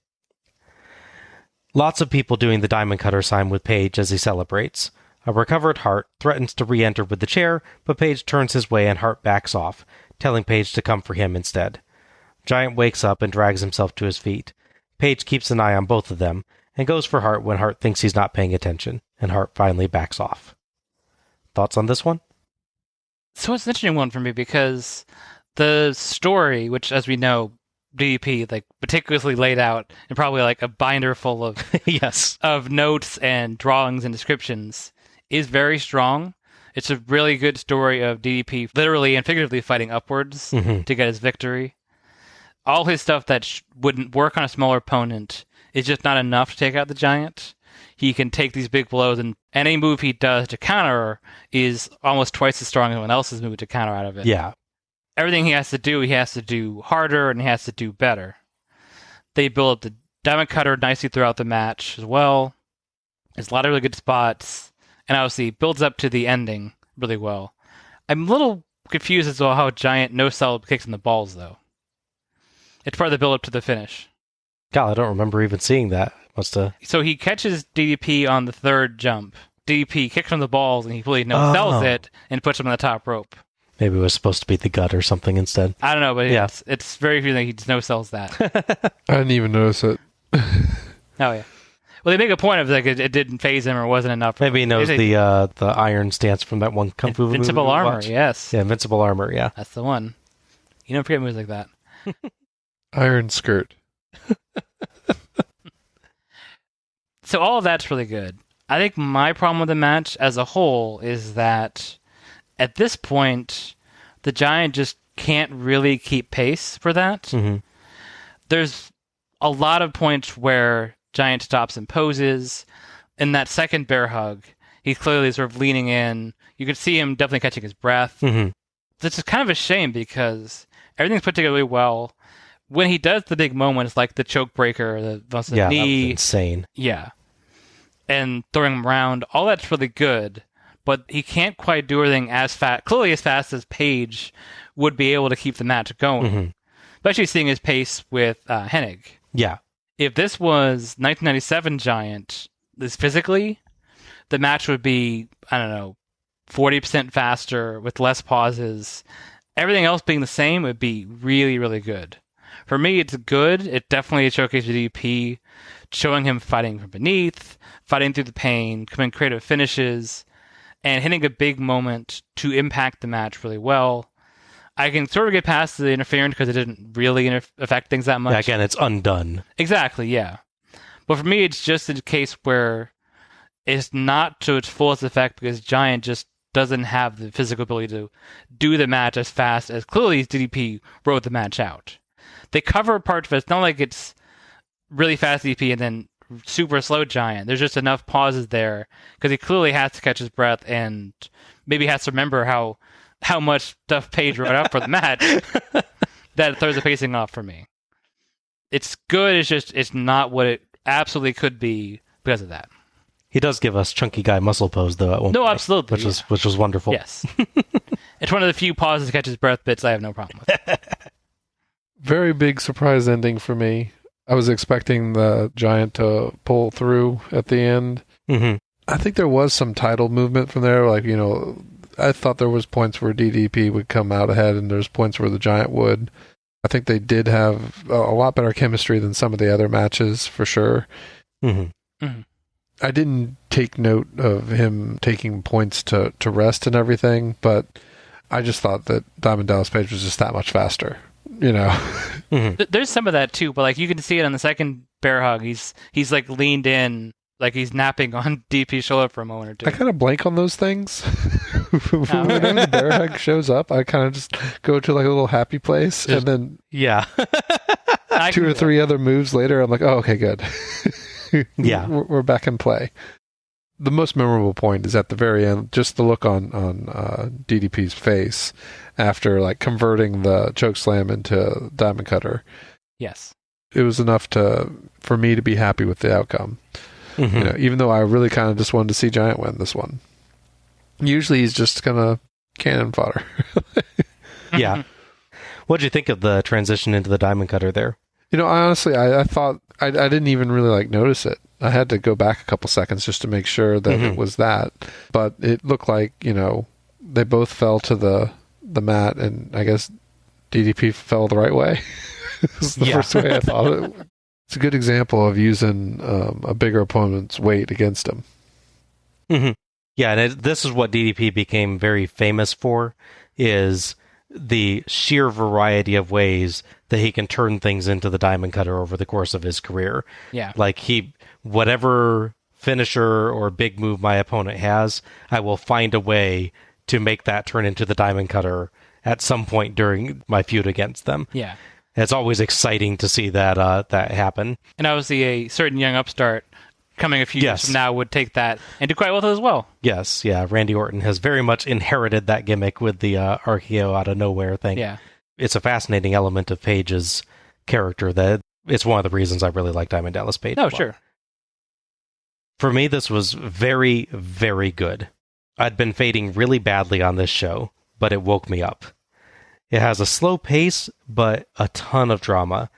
Lots of people doing the diamond cutter sign with Page as he celebrates. A recovered Hart threatens to re-enter with the chair, but Page turns his way and Hart backs off, telling Page to come for him instead. Giant wakes up and drags himself to his feet. Page keeps an eye on both of them, and goes for Hart when Hart thinks he's not paying attention, and Hart finally backs off. Thoughts on this one? So it's an interesting one for me because the story, which, as we know, DDP meticulously laid out and probably a binder full of yes of notes and drawings and descriptions, is very strong. It's a really good story of DDP literally and figuratively fighting upwards to get his victory. All his stuff that wouldn't work on a smaller opponent is just not enough to take out the Giant. He can take these big blows, and any move he does to counter is almost twice as strong as anyone else's move to counter out of it. Yeah. Everything he has to do harder, and he has to do better. They build the diamond cutter nicely throughout the match as well. There's a lot of really good spots, and obviously builds up to the ending really well. I'm a little confused as to how Giant no-sell kicks in the balls, though. It's part of the build-up to the finish. God, I don't remember even seeing that. So he catches DDP on the third jump. DDP kicks him the balls, and he really no-sells it and puts him on the top rope. Maybe it was supposed to be the gut or something instead. I don't know, but yeah. It's very few that he just no-sells that. I didn't even notice it. Oh, yeah. Well, they make a point of it didn't phase him or wasn't enough. Maybe he knows the iron stance from that one Kung Fu movie. Invincible Armor, yes. Yeah, Invincible Armor, yeah. That's the one. You don't forget movies like that. Iron Skirt. So all of that's really good. I think my problem with the match as a whole is that at this point, the Giant just can't really keep pace for that. Mm-hmm. There's a lot of points where Giant stops and poses. In that second bear hug, he's clearly sort of leaning in. You can see him definitely catching his breath. Mm-hmm. This is kind of a shame because everything's put together really well. When he does the big moments like the choke breaker, the knee, that was insane. Yeah. And throwing him around, all that's really good, but he can't quite do everything clearly as fast as Page would be able to keep the match going. Mm-hmm. Especially seeing his pace with Hennig. Yeah. If this was 1997 Giant, physically, the match would be, I don't know, 40% faster with less pauses, everything else being the same, would be really, really good. For me, it's good. It definitely showcased DDP, showing him fighting from beneath, fighting through the pain, coming creative finishes, and hitting a big moment to impact the match really well. I can sort of get past the interference because it didn't really affect things that much. Yeah, again, it's undone. Exactly, yeah. But for me, it's just a case where it's not to its fullest effect because Giant just doesn't have the physical ability to do the match as fast as clearly DDP wrote the match out. They cover parts of it. It's not like it's really fast DDP and then super slow Giant. There's just enough pauses there because he clearly has to catch his breath and maybe has to remember how much stuff Page wrote up for the match that throws the pacing off for me. It's good, it's not what it absolutely could be because of that. He does give us chunky guy muscle pose though at one point, absolutely, which was wonderful. Yes. It's one of the few pauses to catch his breath bits I have no problem with. Very big surprise ending for me. I was expecting the Giant to pull through at the end. Mm-hmm. I think there was some title movement from there. Like, I thought there was points where DDP would come out ahead and there's points where the Giant would. I think they did have a lot better chemistry than some of the other matches, for sure. Mm-hmm. Mm-hmm. I didn't take note of him taking points to rest and everything, but I just thought that Diamond Dallas Page was just that much faster, Mm-hmm. There's some of that too, but like you can see it on the second bear hug. He's like leaned in, like he's napping on DP's shoulder for a moment or two. I kind of blank on those things. Whenever the bear hug shows up, I kind of just go to like a little happy place, and then yeah, 2 or 3 other moves later, I'm like, oh, okay, good. Yeah, we're back in play. The most memorable point is at the very end, just the look on DDP's face after like converting the choke slam into Diamond Cutter. Yes, it was enough for me to be happy with the outcome. Mm-hmm. Even though I really kind of just wanted to see Giant win this one. Usually he's just kind of cannon fodder. Yeah. What'd you think of the transition into the Diamond Cutter there? Honestly, I thought I didn't even really notice it. I had to go back a couple seconds just to make sure that it was that. But it looked like, they both fell to the mat, and I guess DDP fell the right way. This is the first way I thought of it. It's a good example of using a bigger opponent's weight against him. Mm-hmm. Yeah, and this is what DDP became very famous for, is the sheer variety of ways that he can turn things into the Diamond Cutter over the course of his career. Yeah. Like whatever finisher or big move my opponent has, I will find a way to make that turn into the Diamond Cutter at some point during my feud against them. Yeah. It's always exciting to see that happen. And obviously a certain young upstart coming a few years from now would take that and do quite well as well. Yes, yeah. Randy Orton has very much inherited that gimmick with the RKO out of nowhere thing. Yeah. It's a fascinating element of Page's character that it's one of the reasons I really like Diamond Dallas Page. Oh, sure. For me, this was very, very good. I'd been fading really badly on this show, but it woke me up. It has a slow pace, but a ton of drama.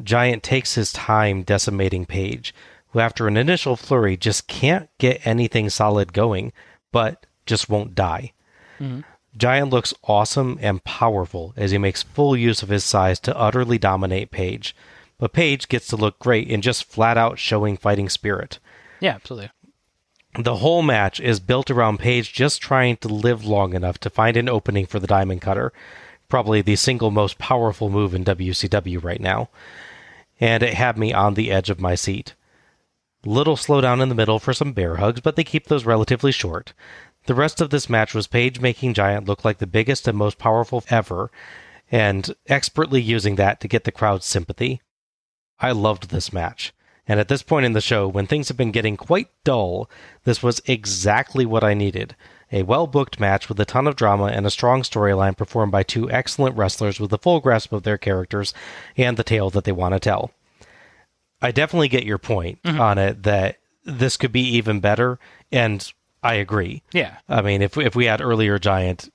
Giant takes his time decimating Page, who after an initial flurry just can't get anything solid going, but just won't die. Mm-hmm. Giant looks awesome and powerful as he makes full use of his size to utterly dominate Page, but Page gets to look great in just flat out showing fighting spirit. Yeah, absolutely. The whole match is built around Page just trying to live long enough to find an opening for the Diamond Cutter, probably the single most powerful move in WCW right now, and it had me on the edge of my seat. Little slowdown in the middle for some bear hugs, but they keep those relatively short. The rest of this match was Page making Giant look like the biggest and most powerful ever, and expertly using that to get the crowd's sympathy. I loved this match, and at this point in the show, when things have been getting quite dull, this was exactly what I needed. A well-booked match with a ton of drama and a strong storyline performed by two excellent wrestlers with a full grasp of their characters and the tale that they want to tell. I definitely get your point on it that this could be even better, and I agree. Yeah. I mean, if we had earlier Giant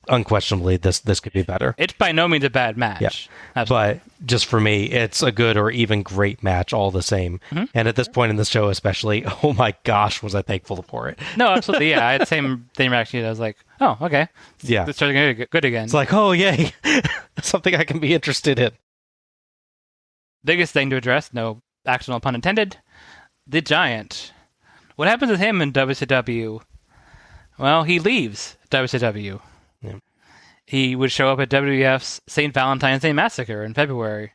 unquestionably, this could be better. It's by no means a bad match. Yeah. But just for me, it's a good or even great match all the same. Mm-hmm. And at this point in the show especially, oh my gosh, was I thankful for it. No, absolutely, yeah. I had the same reaction. I was like, oh, okay. Yeah. It's starting to get good again. It's like, oh, yay. Something I can be interested in. Biggest thing to address, no accidental pun intended, the Giant. What happens with him in WCW? Well, he leaves WCW. Yeah. He would show up at WWF's St. Valentine's Day Massacre in February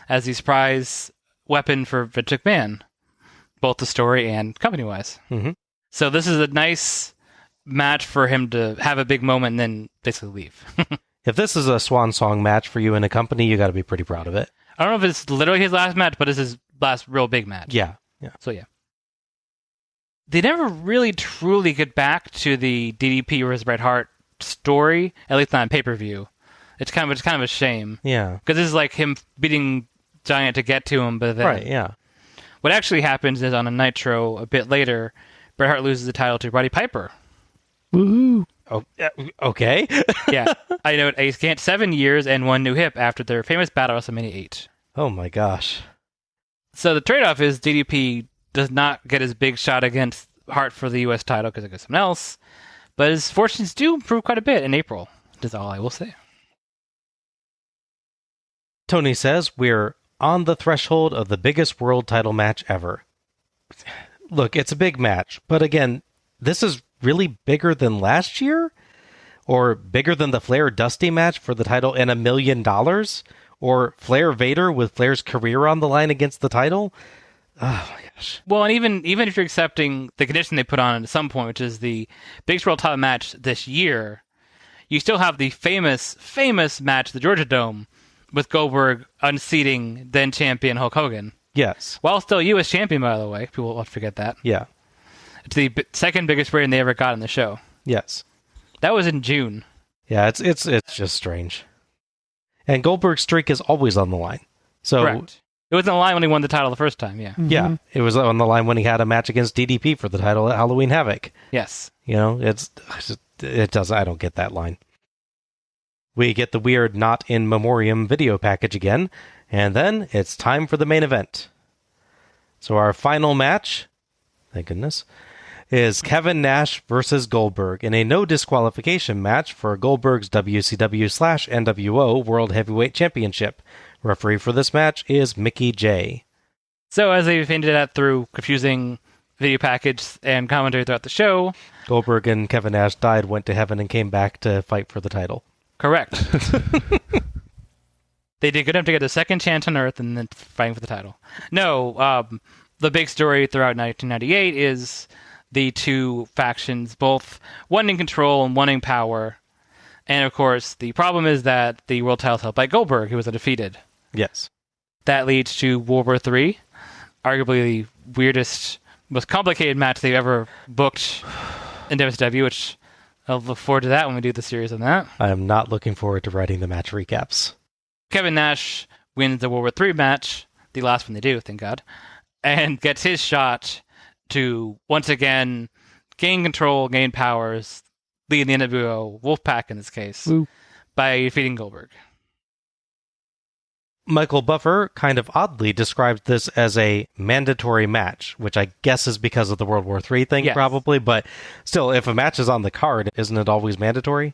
as the surprise weapon for Vince McMahon, both the story and company-wise. Mm-hmm. So this is a nice match for him to have a big moment and then basically leave. If this is a swan song match for you in a company, you got to be pretty proud of it. I don't know if it's literally his last match, but it's his last real big match. Yeah. So yeah. They never really truly get back to the DDP versus Bret Hart story, at least not on pay-per-view. It's kind of a shame. Yeah. Because this is like him beating Giant to get to him, but then... Right, yeah. What actually happens is on a Nitro a bit later, Bret Hart loses the title to Roddy Piper. Woohoo! Oh, okay. Yeah. I note a scant 7 years and 1 new hip after their famous battle at WrestleMania 8. Oh my gosh. So the trade-off is DDP does not get his big shot against Hart for the U.S. title because it goes someone else, but his fortunes do improve quite a bit in April. That's all I will say. Tony says, we're on the threshold of the biggest world title match ever. Look, it's a big match, but again, this is really bigger than last year? Or bigger than the Flair Dusty match for the title and $1 million? Or Flair Vader with Flair's career on the line against the title? Oh my gosh. Well, and even if you're accepting the condition they put on at some point, which is the biggest world title match this year, you still have the famous match, the Georgia Dome, with Goldberg unseating then champion Hulk Hogan. Yes. While still U.S. champion, by the way. People won't forget that. Yeah. It's the second biggest rating they ever got in the show. Yes. That was in June. Yeah, it's just strange. And Goldberg's streak is always on the line. So correct. It was on the line when he won the title the first time, yeah. Mm-hmm. Yeah, it was on the line when he had a match against DDP for the title at Halloween Havoc. Yes. You know, I don't get that line. We get the weird not in memoriam video package again, and then it's time for the main event. So our final match, thank goodness, is Kevin Nash versus Goldberg in a no disqualification match for Goldberg's WCW/NWO World Heavyweight Championship. Referee for this match is Mickey J. So as they've hinted at through confusing video package and commentary throughout the show, Goldberg and Kevin Nash died, went to heaven, and came back to fight for the title. Correct. They did good enough to get the second chance on Earth and then fighting for the title. No, the big story throughout 1998 is the two factions, both wanting control and wanting power. And of course, the problem is that the world title is held by Goldberg, who was undefeated. Yes. That leads to World War III, arguably the weirdest, most complicated match they've ever booked in WCW, which I'll look forward to that when we do the series on that. I am not looking forward to writing the match recaps. Kevin Nash wins the World War III match, the last one they do, thank God, and gets his shot to, once again, gain control, gain powers, lead the NWO Wolfpack in this case, by defeating Goldberg. Michael Buffer kind of oddly describes this as a mandatory match, which I guess is because of the World War III thing, probably, but still, if a match is on the card, isn't it always mandatory?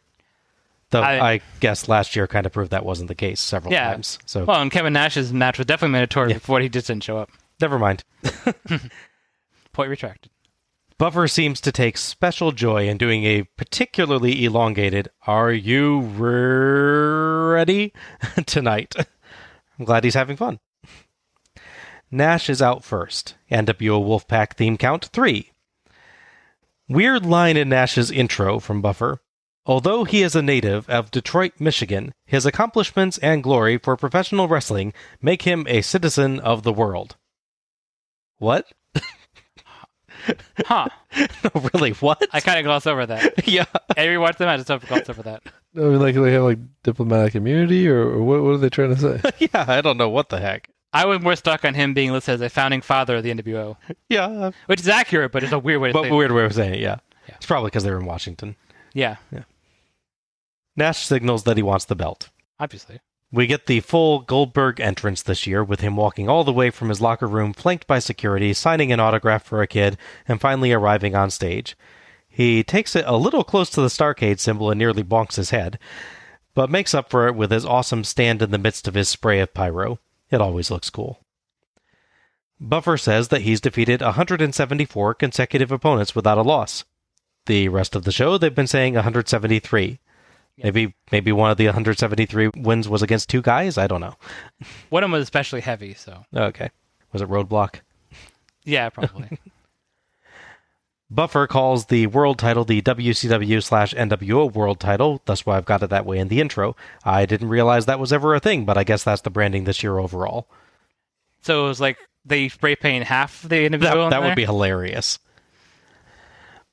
Though I guess last year kind of proved that wasn't the case several times. So. Well, and Kevin Nash's match was definitely mandatory before he just didn't show up. Never mind. Point retracted. Buffer seems to take special joy in doing a particularly elongated, "Are you ready?" tonight. I'm glad he's having fun. Nash is out first. NWO Wolfpack theme count 3. Weird line in Nash's intro from Buffer. Although he is a native of Detroit, Michigan, his accomplishments and glory for professional wrestling make him a citizen of the world. What? Huh. No, really, what? I kind of glossed over that. Yeah. Every watch the match, I just glossed over that. I mean, like they have like diplomatic immunity, or what are they trying to say? Yeah, I don't know what the heck. I was more stuck on him being listed as a founding father of the NWO. Yeah. Which is accurate, but it's a weird way to say it. Weird way of saying it, yeah. It's probably because they were in Washington. Yeah. Nash signals that he wants the belt. Obviously. We get the full Goldberg entrance this year, with him walking all the way from his locker room, flanked by security, signing an autograph for a kid, and finally arriving on stage. He takes it a little close to the Starrcade symbol and nearly bonks his head, but makes up for it with his awesome stand in the midst of his spray of pyro. It always looks cool. Buffer says that he's defeated 174 consecutive opponents without a loss. The rest of the show, they've been saying 173. Maybe one of the 173 wins was against two guys? I don't know. One of them was especially heavy, so... Okay. Was it Roadblock? Yeah, probably. Buffer calls the world title the WCW/NWO world title. That's why I've got it that way in the intro. I didn't realize that was ever a thing, but I guess that's the branding this year overall. So it was like they spray paint half the individual That would be hilarious.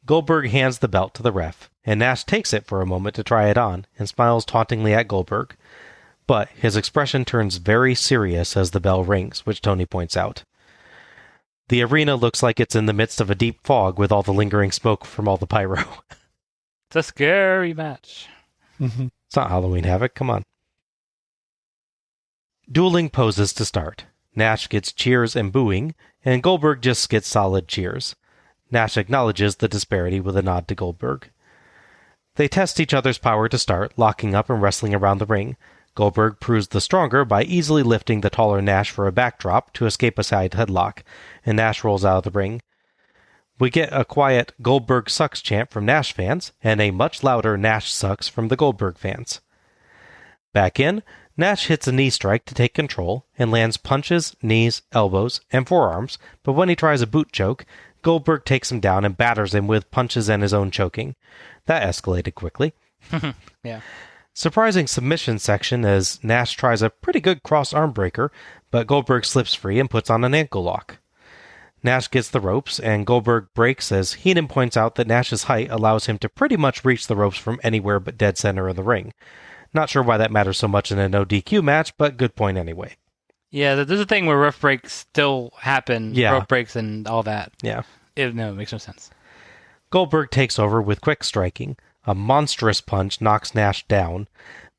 Goldberg hands the belt to the ref, and Nash takes it for a moment to try it on, and smiles tauntingly at Goldberg. But his expression turns very serious as the bell rings, which Tony points out. The arena looks like it's in the midst of a deep fog with all the lingering smoke from all the pyro. It's a scary match. Mm-hmm. It's not Halloween Havoc, come on. Dueling poses to start. Nash gets cheers and booing, and Goldberg just gets solid cheers. Nash acknowledges the disparity with a nod to Goldberg. They test each other's power to start, locking up and wrestling around the ring. Goldberg proves the stronger by easily lifting the taller Nash for a backdrop to escape a side headlock, and Nash rolls out of the ring. We get a quiet Goldberg sucks chant from Nash fans, and a much louder Nash sucks from the Goldberg fans. Back in, Nash hits a knee strike to take control, and lands punches, knees, elbows, and forearms, but when he tries a boot choke, Goldberg takes him down and batters him with punches and his own choking. That escalated quickly. Yeah. Surprising submission section as Nash tries a pretty good cross arm breaker, but Goldberg slips free and puts on an ankle lock. Nash gets the ropes, and Goldberg breaks as Heenan points out that Nash's height allows him to pretty much reach the ropes from anywhere but dead center of the ring. Not sure why that matters so much in a no DQ match, but good point anyway. Yeah, there's a thing where rough breaks still happen, Yeah. rope breaks and all that. Yeah. It makes no sense. Goldberg takes over with quick striking. A monstrous punch knocks Nash down,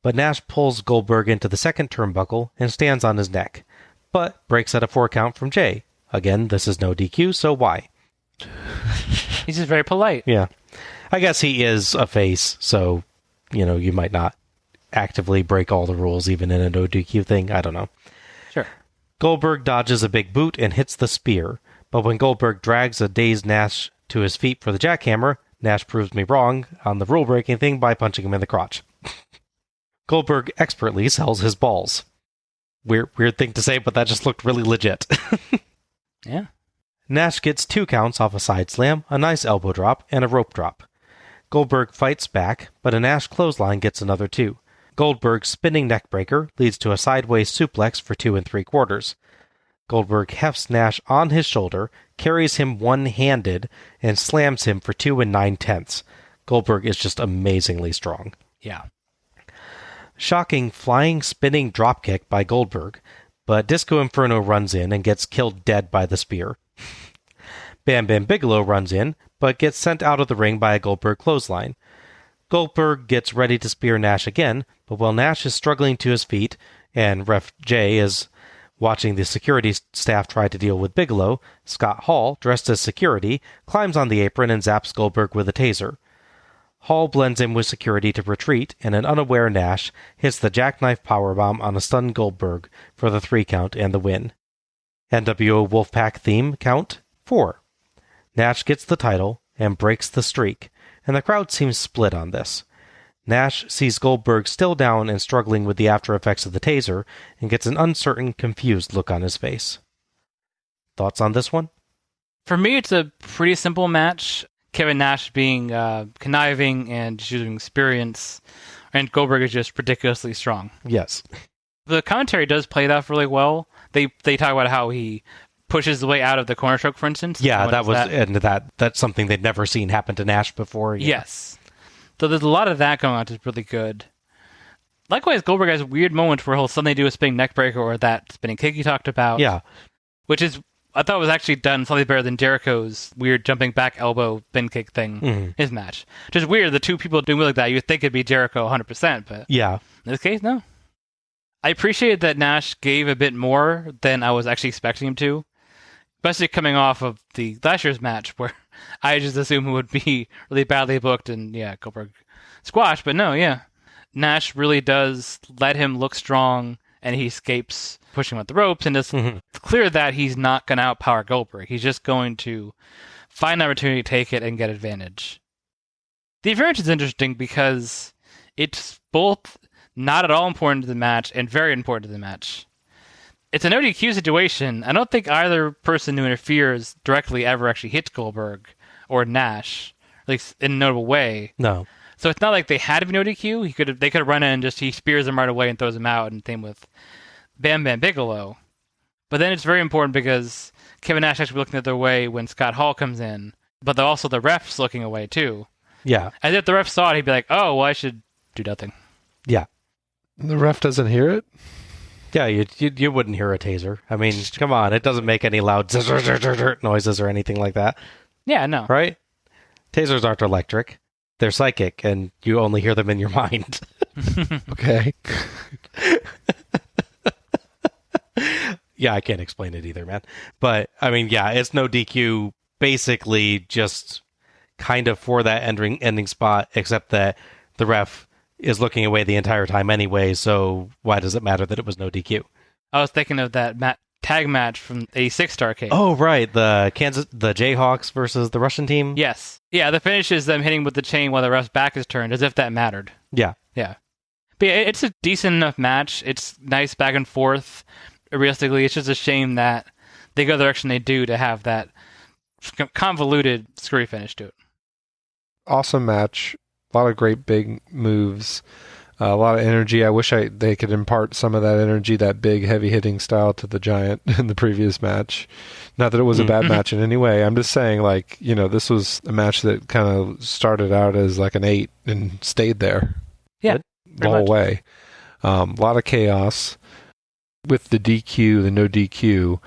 but Nash pulls Goldberg into the second turnbuckle and stands on his neck, but breaks at a 4 count from Jay. Again, this is no DQ, so why? He's just very polite. Yeah. I guess he is a face, so, you might not actively break all the rules even in a no DQ thing. I don't know. Sure. Goldberg dodges a big boot and hits the spear, but when Goldberg drags a dazed Nash to his feet for the jackhammer, Nash proves me wrong on the rule-breaking thing by punching him in the crotch. Goldberg expertly sells his balls. Weird thing to say, but that just looked really legit. Yeah. Nash gets 2 counts off a side slam, a nice elbow drop, and a rope drop. Goldberg fights back, but a Nash clothesline gets another 2. Goldberg's spinning neckbreaker leads to a sideways suplex for 2 3/4. Goldberg hefts Nash on his shoulder, carries him one-handed, and slams him for 2 9/10. Goldberg is just amazingly strong. Yeah. Shocking flying spinning dropkick by Goldberg, but Disco Inferno runs in and gets killed dead by the spear. Bam Bam Bigelow runs in, but gets sent out of the ring by a Goldberg clothesline. Goldberg gets ready to spear Nash again, but while Nash is struggling to his feet, and Ref Jay is watching the security staff try to deal with Bigelow, Scott Hall, dressed as security, climbs on the apron and zaps Goldberg with a taser. Hall blends in with security to retreat, and an unaware Nash hits the jackknife powerbomb on a stunned Goldberg for the 3 count and the win. NWO Wolfpack theme count 4. Nash gets the title and breaks the streak, and the crowd seems split on this. Nash sees Goldberg still down and struggling with the after effects of the taser, and gets an uncertain, confused look on his face. Thoughts on this one? For me, it's a pretty simple match. Kevin Nash being conniving and just using experience, and Goldberg is just ridiculously strong. Yes. The commentary does play it off really well. They talk about how he pushes the way out of the corner stroke, for instance. Yeah, that's something they'd never seen happen to Nash before. Yeah. Yes. So there's a lot of that going on, which is really good. Likewise, Goldberg has weird moments where he'll suddenly do a spinning neckbreaker or that spinning kick you talked about. Yeah. Which is I thought it was actually done slightly better than Jericho's weird jumping back elbow bin kick thing, his match. Just weird, the two people doing like that, you'd think it'd be Jericho 100%, but Yeah. in this case, no. I appreciated that Nash gave a bit more than I was actually expecting him to, especially coming off of the last year's match where I just assumed it would be really badly booked and, Goldberg squash, but no, Nash really does let him look strong, and he escapes pushing him at the ropes, and it's clear that he's not going to outpower Goldberg. He's just going to find an opportunity to take it and get advantage. The advantage is interesting because it's both not at all important to the match and very important to the match. It's an ODQ situation. I don't think either person who interferes directly ever actually hits Goldberg or Nash, at least in a notable way. No. So it's not like they had to be an ODQ. They could have run in and he spears him right away and throws him out, and same with Bam Bam Bigelow. But then it's very important because Kevin Nash actually looking the other way when Scott Hall comes in, but also the ref's looking away too. Yeah. As if the ref saw it, he'd be like, oh, well, I should do nothing. Yeah. The ref doesn't hear it? Yeah, you wouldn't hear a taser. I mean, come on, it doesn't make any loud noises or anything like that. Yeah, no. Right? Tasers aren't electric. They're psychic, and you only hear them in your mind. Okay. Yeah, I can't explain it either, man. But, I mean, yeah, it's no DQ, basically just kind of for that ending spot, except that the ref is looking away the entire time anyway, so why does it matter that it was no DQ? I was thinking of that tag match from '86 Starrcade. Oh, right, the Jayhawks versus the Russian team? Yes. Yeah, the finish is them hitting with the chain while the ref's back is turned, as if that mattered. Yeah. Yeah. But yeah, it's a decent enough match. It's nice back and forth. Realistically, it's just a shame that they go the direction they do to have that convoluted, screwy finish to it. Awesome match. A lot of great big moves. A lot of energy. I wish they could impart some of that energy, that big, heavy-hitting style to the Giant in the previous match. Not that it was a bad match in any way. I'm just saying, this was a match that kind of started out as like an 8 and stayed there. Yeah. The whole way. A lot of chaos. With the DQ, the no DQ,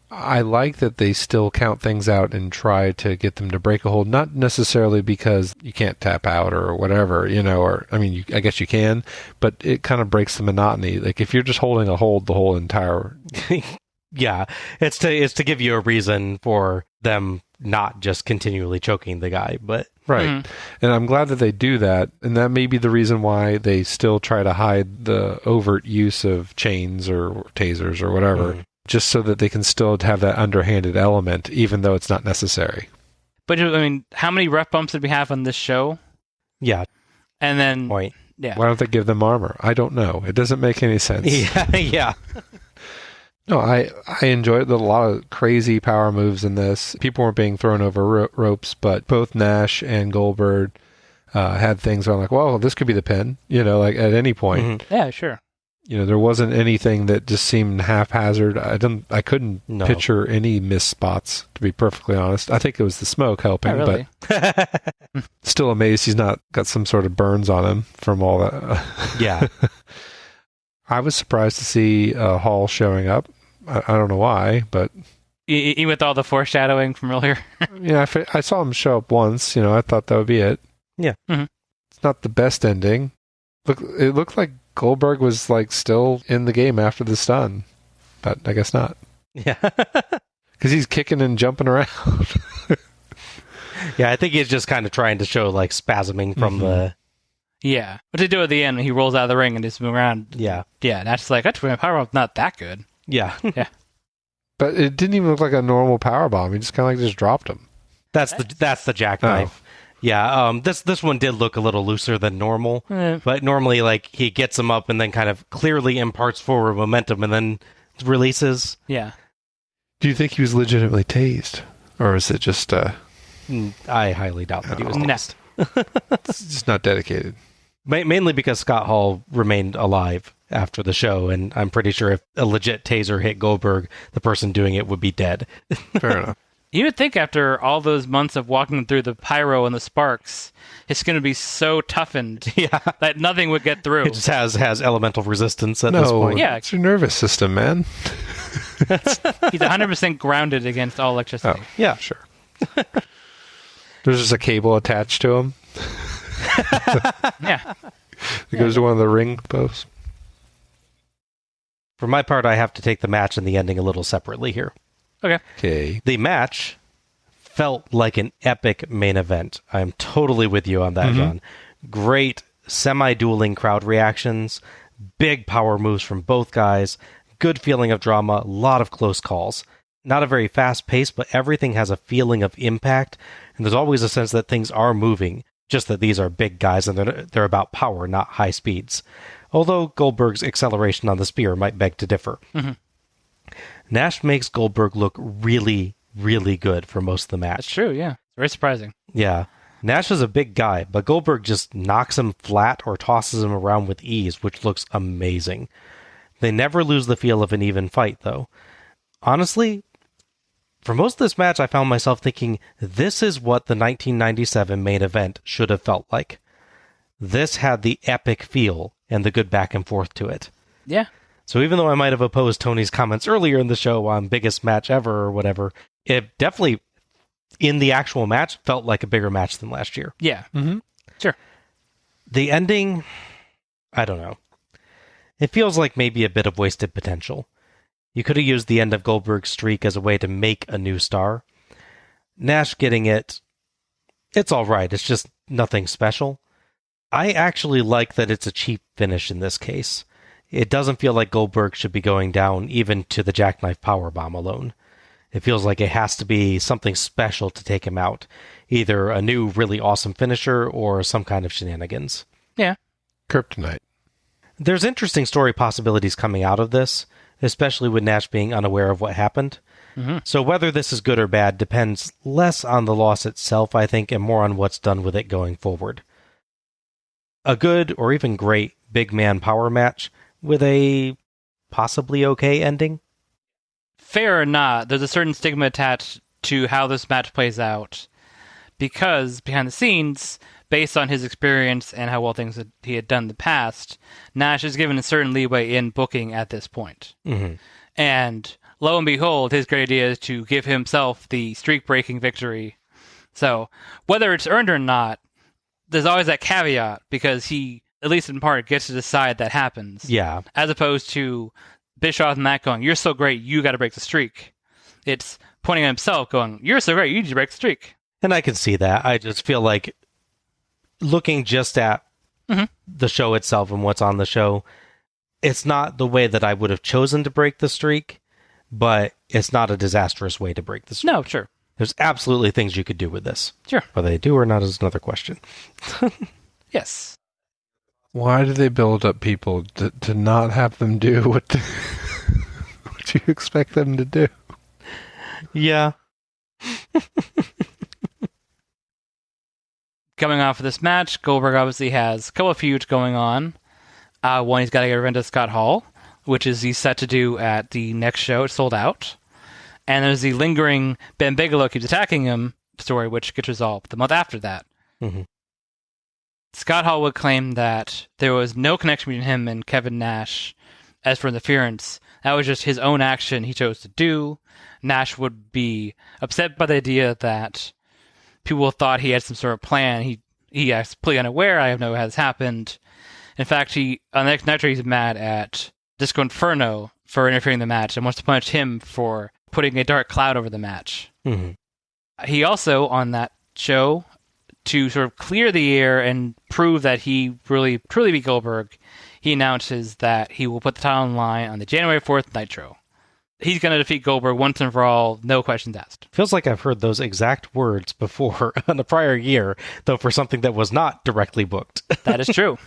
I like that they still count things out and try to get them to break a hold, not necessarily because you can't tap out or whatever, I guess you can, but it kind of breaks the monotony. Like if you're just holding a hold the whole entire... Yeah, it's to give you a reason for them not just continually choking the guy, but... Right. And I'm glad that they do that, and that may be the reason why they still try to hide the overt use of chains or tasers or whatever. Just so that they can still have that underhanded element, even though it's not necessary. But, I mean, how many ref bumps did we have on this show? Yeah. And then... Point. Yeah. Why don't they give them armor? I don't know. It doesn't make any sense. Yeah. No, I enjoyed a lot of crazy power moves in this. People weren't being thrown over ropes, but both Nash and Goldberg had things where I'm like, well, this could be the pin, at any point. Yeah, sure. There wasn't anything that just seemed haphazard. I couldn't picture any missed spots, to be perfectly honest. I think it was the smoke helping, really. But still amazed he's not got some sort of burns on him from all that. Yeah. I was surprised to see Hall showing up. I don't know why, but... Even with all the foreshadowing from earlier? Yeah, I saw him show up once. I thought that would be it. Yeah. It's not the best ending. It looked like Goldberg was still in the game after the stun, but I guess not. Yeah, because he's kicking and jumping around. Yeah, I think he's just kind of trying to show spasming from the. Yeah, what they do at the end when he rolls out of the ring and just move around. Yeah, that's that's my power not that good. Yeah, yeah. But it didn't even look like a normal power bomb. He just kind of just dropped him. That's the jackknife. Oh. Yeah, this one did look a little looser than normal, but normally he gets him up and then kind of clearly imparts forward momentum and then releases. Yeah. Do you think he was legitimately tased, or is it just? I highly doubt that he was tased. It's just not dedicated. Mainly because Scott Hall remained alive after the show, and I'm pretty sure if a legit taser hit Goldberg, the person doing it would be dead. Fair enough. You would think after all those months of walking through the pyro and the sparks, his skin would be so toughened that nothing would get through. It just has elemental resistance at this point. Yeah, it's your nervous system, man. He's 100% grounded against all electricity. Oh, yeah, sure. There's just a cable attached to him. Yeah. It goes to one of the ring posts. For my part, I have to take the match and the ending a little separately here. Okay. The match felt like an epic main event. I'm totally with you on that, John. Great semi-dueling crowd reactions, big power moves from both guys, good feeling of drama, a lot of close calls. Not a very fast pace, but everything has a feeling of impact, and there's always a sense that things are moving, just that these are big guys and they're about power, not high speeds. Although Goldberg's acceleration on the spear might beg to differ. Nash makes Goldberg look really, really good for most of the match. That's true, yeah. It's very surprising. Yeah. Nash is a big guy, but Goldberg just knocks him flat or tosses him around with ease, which looks amazing. They never lose the feel of an even fight, though. Honestly, for most of this match, I found myself thinking, this is what the 1997 main event should have felt like. This had the epic feel and the good back and forth to it. Yeah. So even though I might have opposed Tony's comments earlier in the show on biggest match ever or whatever, it definitely, in the actual match, felt like a bigger match than last year. Yeah. Sure. The ending, I don't know. It feels like maybe a bit of wasted potential. You could have used the end of Goldberg's streak as a way to make a new star. Nash getting it, it's all right. It's just nothing special. I actually like that it's a cheap finish in this case. It doesn't feel like Goldberg should be going down even to the jackknife powerbomb alone. It feels like it has to be something special to take him out. Either a new really awesome finisher or some kind of shenanigans. Yeah. Kryptonite. There's interesting story possibilities coming out of this, especially with Nash being unaware of what happened. So whether this is good or bad depends less on the loss itself, I think, and more on what's done with it going forward. A good or even great big man power match with a possibly okay ending? Fair or not, there's a certain stigma attached to how this match plays out. Because behind the scenes, based on his experience and how well things he had done in the past, Nash is given a certain leeway in booking at this point. And lo and behold, his great idea is to give himself the streak-breaking victory. So, whether it's earned or not, there's always that caveat, because he, at least in part, gets to decide that happens. Yeah. As opposed to Bischoff and Matt going, you're so great, you got to break the streak. It's pointing at himself going, you're so great, you need to break the streak. And I can see that. I just feel like looking just at the show itself and what's on the show, it's not the way that I would have chosen to break the streak, but it's not a disastrous way to break the streak. No, sure. There's absolutely things you could do with this. Sure. Whether they do or not is another question. Yes. Why do they build up people to not have them do what you expect them to do? Yeah. Coming off of this match, Goldberg obviously has a couple of feuds going on. One, he's got to get revenge of Scott Hall, which is he's set to do at the next show. It's sold out. And there's the lingering Ben Bigelow keeps attacking him story, which gets resolved the month after that. Scott Hall would claim that there was no connection between him and Kevin Nash as for interference. That was just his own action he chose to do. Nash would be upset by the idea that people thought he had some sort of plan. He acts completely unaware. I have no idea how this happened. In fact, on the next Nitro, he's mad at Disco Inferno for interfering in the match and wants to punish him for putting a dark cloud over the match. He also, on that show, to sort of clear the air and prove that he really, truly beat Goldberg, he announces that he will put the title on line on the January 4th Nitro. He's going to defeat Goldberg once and for all, no questions asked. Feels like I've heard those exact words before on a prior year, though for something that was not directly booked. That is true.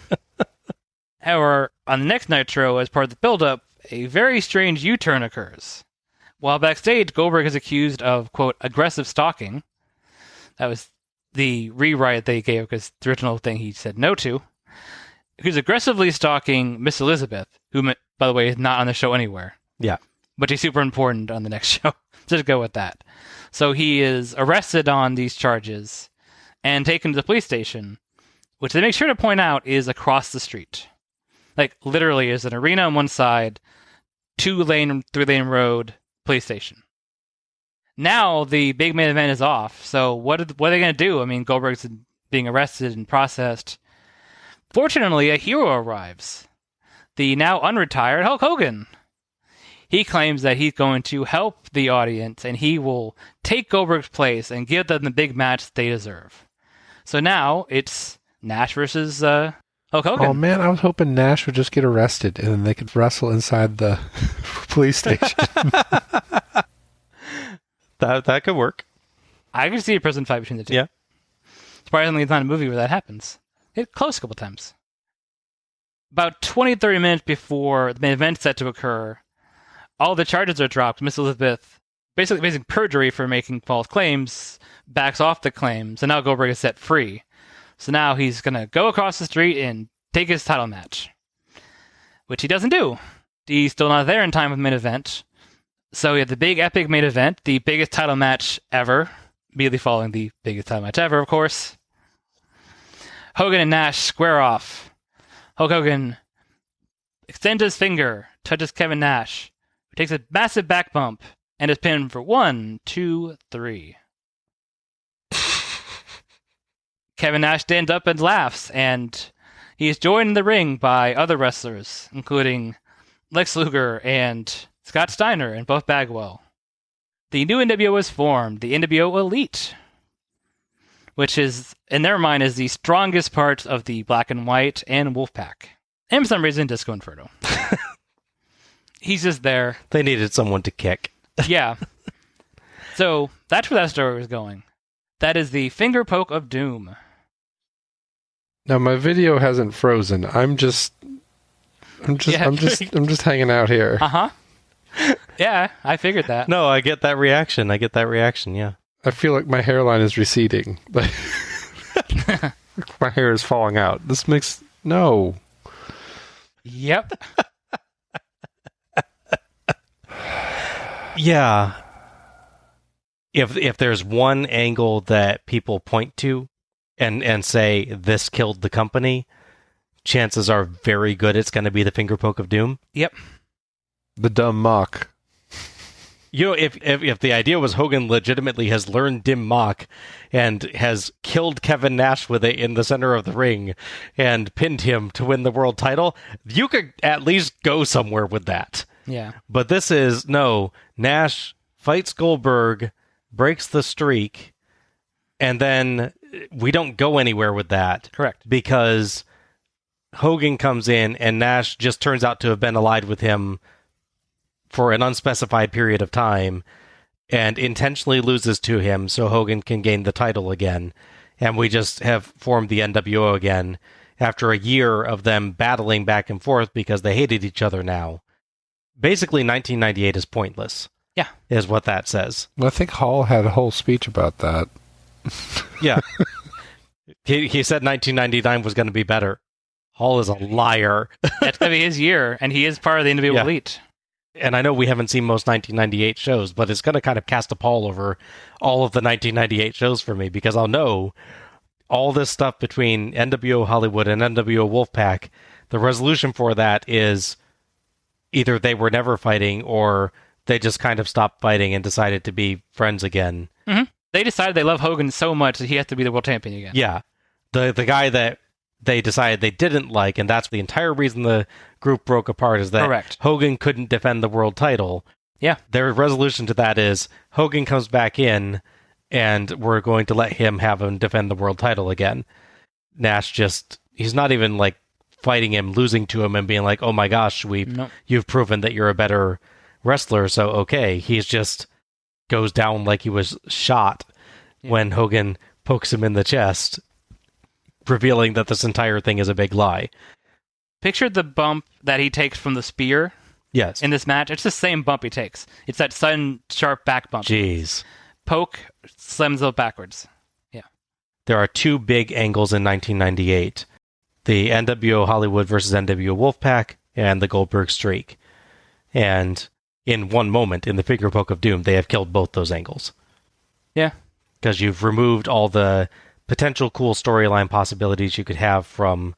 However, on the next Nitro, as part of the build-up, a very strange U-turn occurs. While backstage, Goldberg is accused of, quote, aggressive stalking. That was the rewrite they gave because the original thing he said no to. Who's aggressively stalking Miss Elizabeth, who, by the way, is not on the show anywhere. Yeah. But she's super important on the next show. Just go with that. So he is arrested on these charges and taken to the police station, which they make sure to point out is across the street. Like, literally, is an arena on one side, 2-lane, 3-lane road police station. Now the big main event is off, so what are they going to do? I mean, Goldberg's being arrested and processed. Fortunately, a hero arrives. The now unretired Hulk Hogan. He claims that he's going to help the audience, and he will take Goldberg's place and give them the big match they deserve. So now it's Nash versus Hulk Hogan. Oh man, I was hoping Nash would just get arrested and then they could wrestle inside the police station. That could work. I can see a prison fight between the two. Yeah. Surprisingly, it's not a movie where that happens. It close a couple times. About 20-30 minutes before the main event set to occur, all the charges are dropped. Miss Elizabeth, basically facing perjury for making false claims, backs off the claims, and now Goldberg is set free. So now he's going to go across the street and take his title match, which he doesn't do. He's still not there in time for the main event. So we have the big epic main event, the biggest title match ever, immediately following the biggest title match ever, of course. Hogan and Nash square off. Hulk Hogan extends his finger, touches Kevin Nash, who takes a massive back bump, and is pinned for 1, 2, 3. Kevin Nash stands up and laughs, and he is joined in the ring by other wrestlers, including Lex Luger and Scott Steiner and Buff Bagwell. The new NWO is formed, the NWO Elite, which is, in their mind, is the strongest part of the Black and White and Wolfpack. And for some reason, Disco Inferno. He's just there. They needed someone to kick. Yeah. So that's where that story was going. That is the finger poke of doom. Now my video hasn't frozen. I'm just hanging out here. Uh-huh. Yeah, I figured that. No, I get that reaction. Yeah. I feel like my hairline is receding. Like my hair is falling out. This makes no. Yep. Yeah. If there's one angle that people point to and say this killed the company, chances are very good it's going to be the finger poke of doom. Yep. The dumb mock. You know, if the idea was Hogan legitimately has learned dim mock and has killed Kevin Nash with it in the center of the ring and pinned him to win the world title, you could at least go somewhere with that. Yeah. But this is, no, Nash fights Goldberg, breaks the streak, and then we don't go anywhere with that. Correct. Because Hogan comes in and Nash just turns out to have been allied with him for an unspecified period of time and intentionally loses to him so Hogan can gain the title again. And we just have formed the NWO again after a year of them battling back and forth because they hated each other now. Basically, 1998 is pointless. Yeah. Is what that says. Well, I think Hall had a whole speech about that. Yeah. He said 1999 was going to be better. Hall is a liar. That's going to be his year, and he is part of the NWO Elite. And I know we haven't seen most 1998 shows, but it's going to kind of cast a pall over all of the 1998 shows for me, because I'll know all this stuff between NWO Hollywood and NWO Wolfpack. The resolution for that is either they were never fighting or they just kind of stopped fighting and decided to be friends again. Mm-hmm. They decided they love Hogan so much that he has to be the world champion again. Yeah. The guy that they decided they didn't like, and that's the entire reason the group broke apart, is that Correct. Hogan couldn't defend the world title. Yeah. Their resolution to that is Hogan comes back in and we're going to let him have him defend the world title again. Nash he's not even like fighting him, losing to him and being like, oh my gosh, you've proven that you're a better wrestler, so okay. He's just goes down like he was shot when Hogan pokes him in the chest, revealing that this entire thing is a big lie. Picture the bump that he takes from the spear. Yes. In this match. It's the same bump he takes. It's that sudden, sharp back bump. Jeez. Poke, slams it backwards. Yeah. There are two big angles in 1998. The NWO Hollywood versus NWO Wolfpack and the Goldberg streak. And in one moment, in the finger poke of doom, they have killed both those angles. Yeah. Because you've removed all the potential cool storyline possibilities you could have from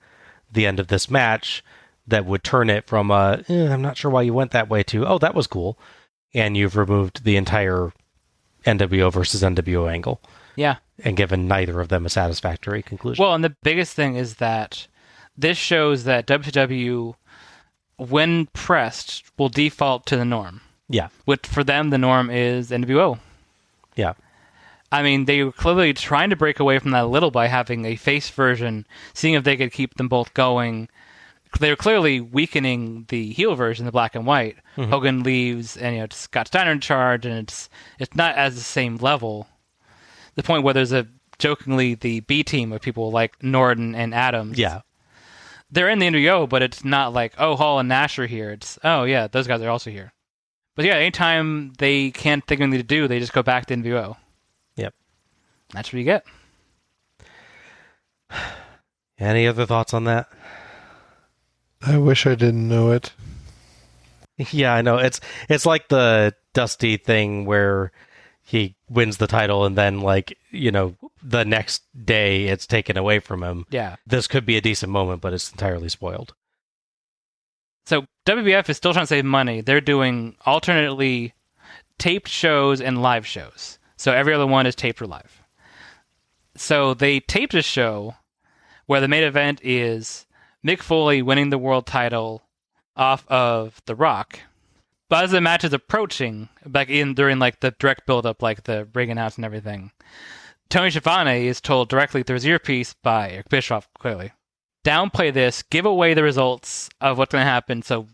the end of this match that would turn it from I'm not sure why you went that way to, oh, that was cool. And you've removed the entire NWO versus NWO angle. Yeah. And given neither of them a satisfactory conclusion. Well, and the biggest thing is that this shows that WCW, when pressed, will default to the norm. Yeah. Which for them, the norm is NWO. Yeah. I mean, they were clearly trying to break away from that a little by having a face version, seeing if they could keep them both going. They were clearly weakening the heel version, the black and white. Mm-hmm. Hogan leaves, and it's Scott Steiner in charge, and it's not as the same level. The point where there's jokingly the B team of people like Norton and Adams. Yeah. They're in the NWO, but it's not like, oh, Hall and Nash are here. It's, oh, yeah, those guys are also here. But yeah, anytime they can't think of anything to do, they just go back to NWO. Yep. That's what you get. Any other thoughts on that? I wish I didn't know it. Yeah, I know. It's like the Dusty thing where he wins the title and then, the next day it's taken away from him. Yeah. This could be a decent moment, but it's entirely spoiled. So WWF is still trying to save money. They're doing alternately taped shows and live shows. So every other one is taped or live. So they taped a show where the main event is Mick Foley winning the world title off of The Rock. But as the match is approaching, during the direct build-up, like the ring announce and everything, Tony Schiavone is told directly through his earpiece by Eric Bischoff, clearly, downplay this, give away the results of what's going to happen so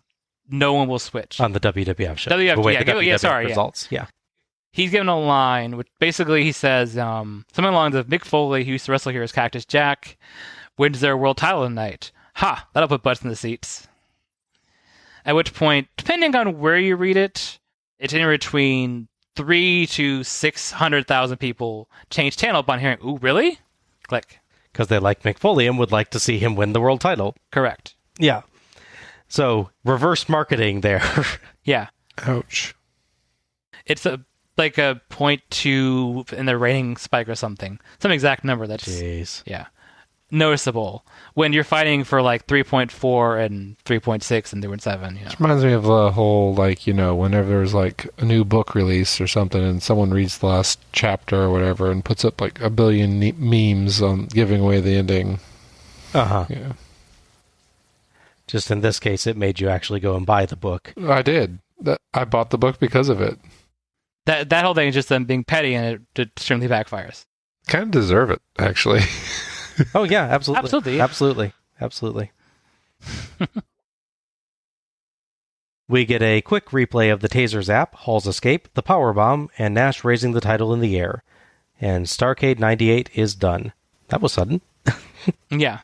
no one will switch. On the WWF show. WWF results. Yeah. He's given a line, which basically he says, something along the lines of Mick Foley, who used to wrestle here as Cactus Jack, wins their world title tonight. Ha! That'll put butts in the seats. At which point, depending on where you read it, it's anywhere between 300,000 to 600,000 people change channel upon hearing, ooh, really? Click. Because they like Mick Foley and would like to see him win the world title. Correct. Yeah. So, reverse marketing there. Yeah. Ouch. It's a 0.2 in the rating spike or something. Some exact number that's... Jeez. Yeah. Noticeable. When you're fighting for 3.4 and 3.6 and 3.7. It reminds me of the whole, whenever there's a new book release or something and someone reads the last chapter or whatever and puts up a billion memes on giving away the ending. Uh-huh. Yeah. Just in this case, it made you actually go and buy the book. I did. I bought the book because of it. That whole thing is just them being petty, and it extremely backfires. Kind of deserve it, actually. Oh, yeah, absolutely. Absolutely. Absolutely. Absolutely. We get a quick replay of the Taser Zap, Hall's escape, the Powerbomb, and Nash raising the title in the air. And Starrcade 98 is done. That was sudden. Yeah.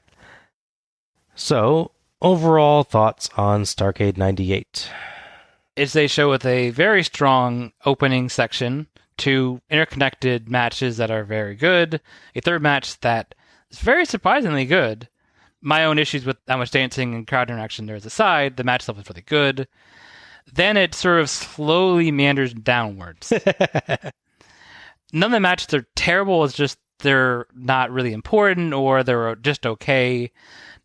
So, overall thoughts on Starrcade 98? It's a show with a very strong opening section, 2 interconnected matches that are very good, a third match that is very surprisingly good. My own issues with how much dancing and crowd interaction there is aside, the match itself is really good. Then it sort of slowly meanders downwards. None of the matches are terrible, it's just they're not really important or they're just okay.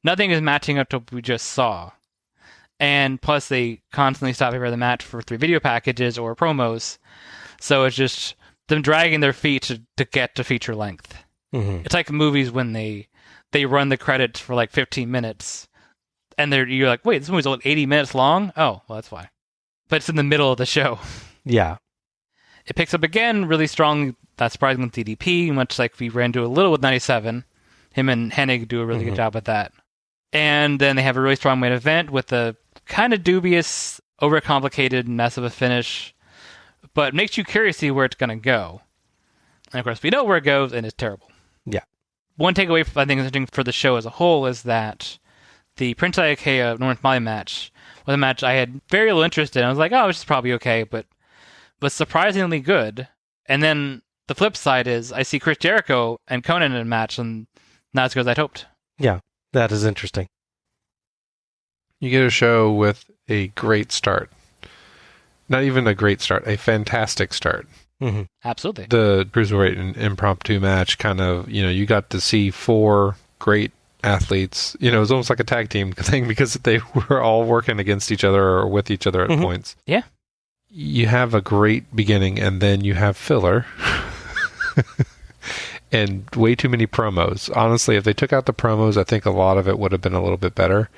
Nothing is matching up to what we just saw. And plus, they constantly stop every other match for 3 video packages or promos. So it's just them dragging their feet to get to feature length. Mm-hmm. It's like movies when they run the credits for 15 minutes. And you're like, wait, this movie's only 80 minutes long? Oh, well, that's why. But it's in the middle of the show. Yeah. It picks up again really strong, not surprising with DDP, much like we ran into a little with 97. Him and Hennig do a really good job with that. And then they have a really strong main event with a kind of dubious, overcomplicated mess of a finish, but makes you curious to see where it's going to go. And of course, we know where it goes, and it's terrible. Yeah. One takeaway I think is interesting for the show as a whole is that the Prince Iaukea North Mali match was a match I had very little interest in. I was like, oh, it's probably okay, but was surprisingly good. And then the flip side is I see Chris Jericho and Conan in a match, and not as good as I'd hoped. Yeah, that is interesting. You get a show with a great start. Not even a great start, a fantastic start. Mm-hmm. Absolutely. The Cruiserweight and impromptu match kind of, you got to see 4 great athletes. It was almost like a tag team thing because they were all working against each other or with each other at points. Yeah. You have a great beginning, and then you have filler. And way too many promos. Honestly, if they took out the promos, I think a lot of it would have been a little bit better.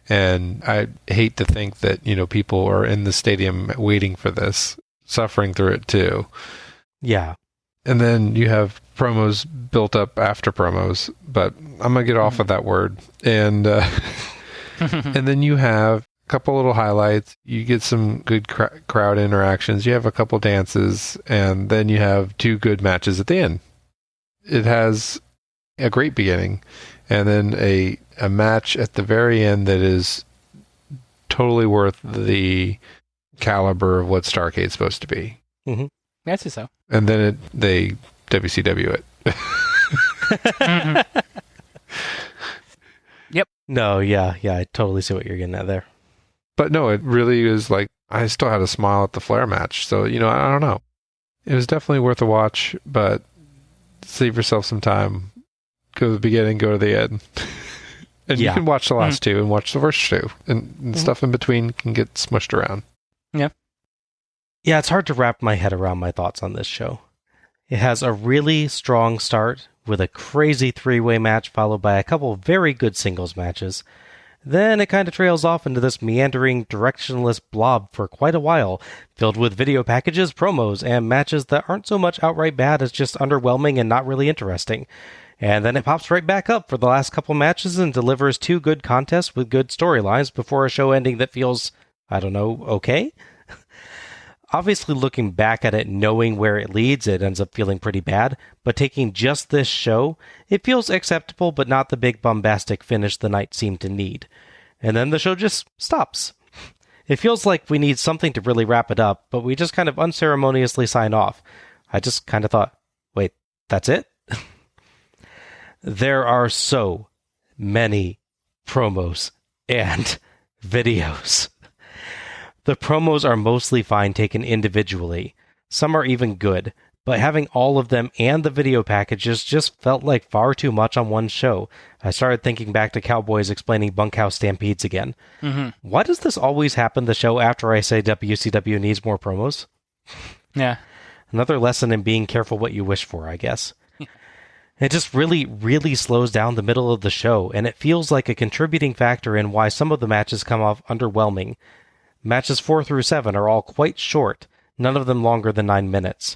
And I hate to think that, people are in the stadium waiting for this, suffering through it too. Yeah. And then you have promos built up after promos, but I'm going to get off of that word. And and then you have a couple little highlights. You get some good crowd interactions. You have a couple dances, and then you have 2 good matches at the end. It has a great beginning, and then a match at the very end that is totally worth the caliber of what Starrcade's supposed to be. Mm-hmm. I'd say so. And then they WCW it. Yep. No, yeah, I totally see what you're getting at there. But no, it really is like, I still had a smile at the Flair match. So, I don't know. It was definitely worth a watch, but save yourself some time. Go to the beginning, go to the end. And you can watch the last 2 and watch the first 2. And stuff in between can get smushed around. Yeah. Yeah, it's hard to wrap my head around my thoughts on this show. It has a really strong start with a crazy 3-way match followed by a couple very good singles matches. Then it kind of trails off into this meandering, directionless blob for quite a while, filled with video packages, promos, and matches that aren't so much outright bad as just underwhelming and not really interesting. And then it pops right back up for the last couple matches and delivers 2 good contests with good storylines before a show ending that feels, okay? Obviously, looking back at it, knowing where it leads, it ends up feeling pretty bad, but taking just this show, it feels acceptable, but not the big bombastic finish the night seemed to need. And then the show just stops. It feels like we need something to really wrap it up, but we just kind of unceremoniously sign off. I just kind of thought, wait, that's it? There are so many promos and videos. The promos are mostly fine taken individually. Some are even good, but having all of them and the video packages just felt like far too much on one show. I started thinking back to Cowboys explaining bunkhouse stampedes again. Mm-hmm. Why does this always happen the show after I say WCW needs more promos? Yeah. Another lesson in being careful what you wish for, I guess. It just really, really slows down the middle of the show, and it feels like a contributing factor in why some of the matches come off underwhelming. Matches 4 through 7 are all quite short, none of them longer than 9 minutes.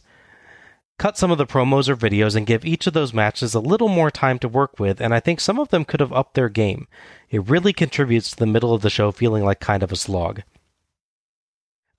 Cut some of the promos or videos and give each of those matches a little more time to work with, and I think some of them could have upped their game. It really contributes to the middle of the show feeling like kind of a slog.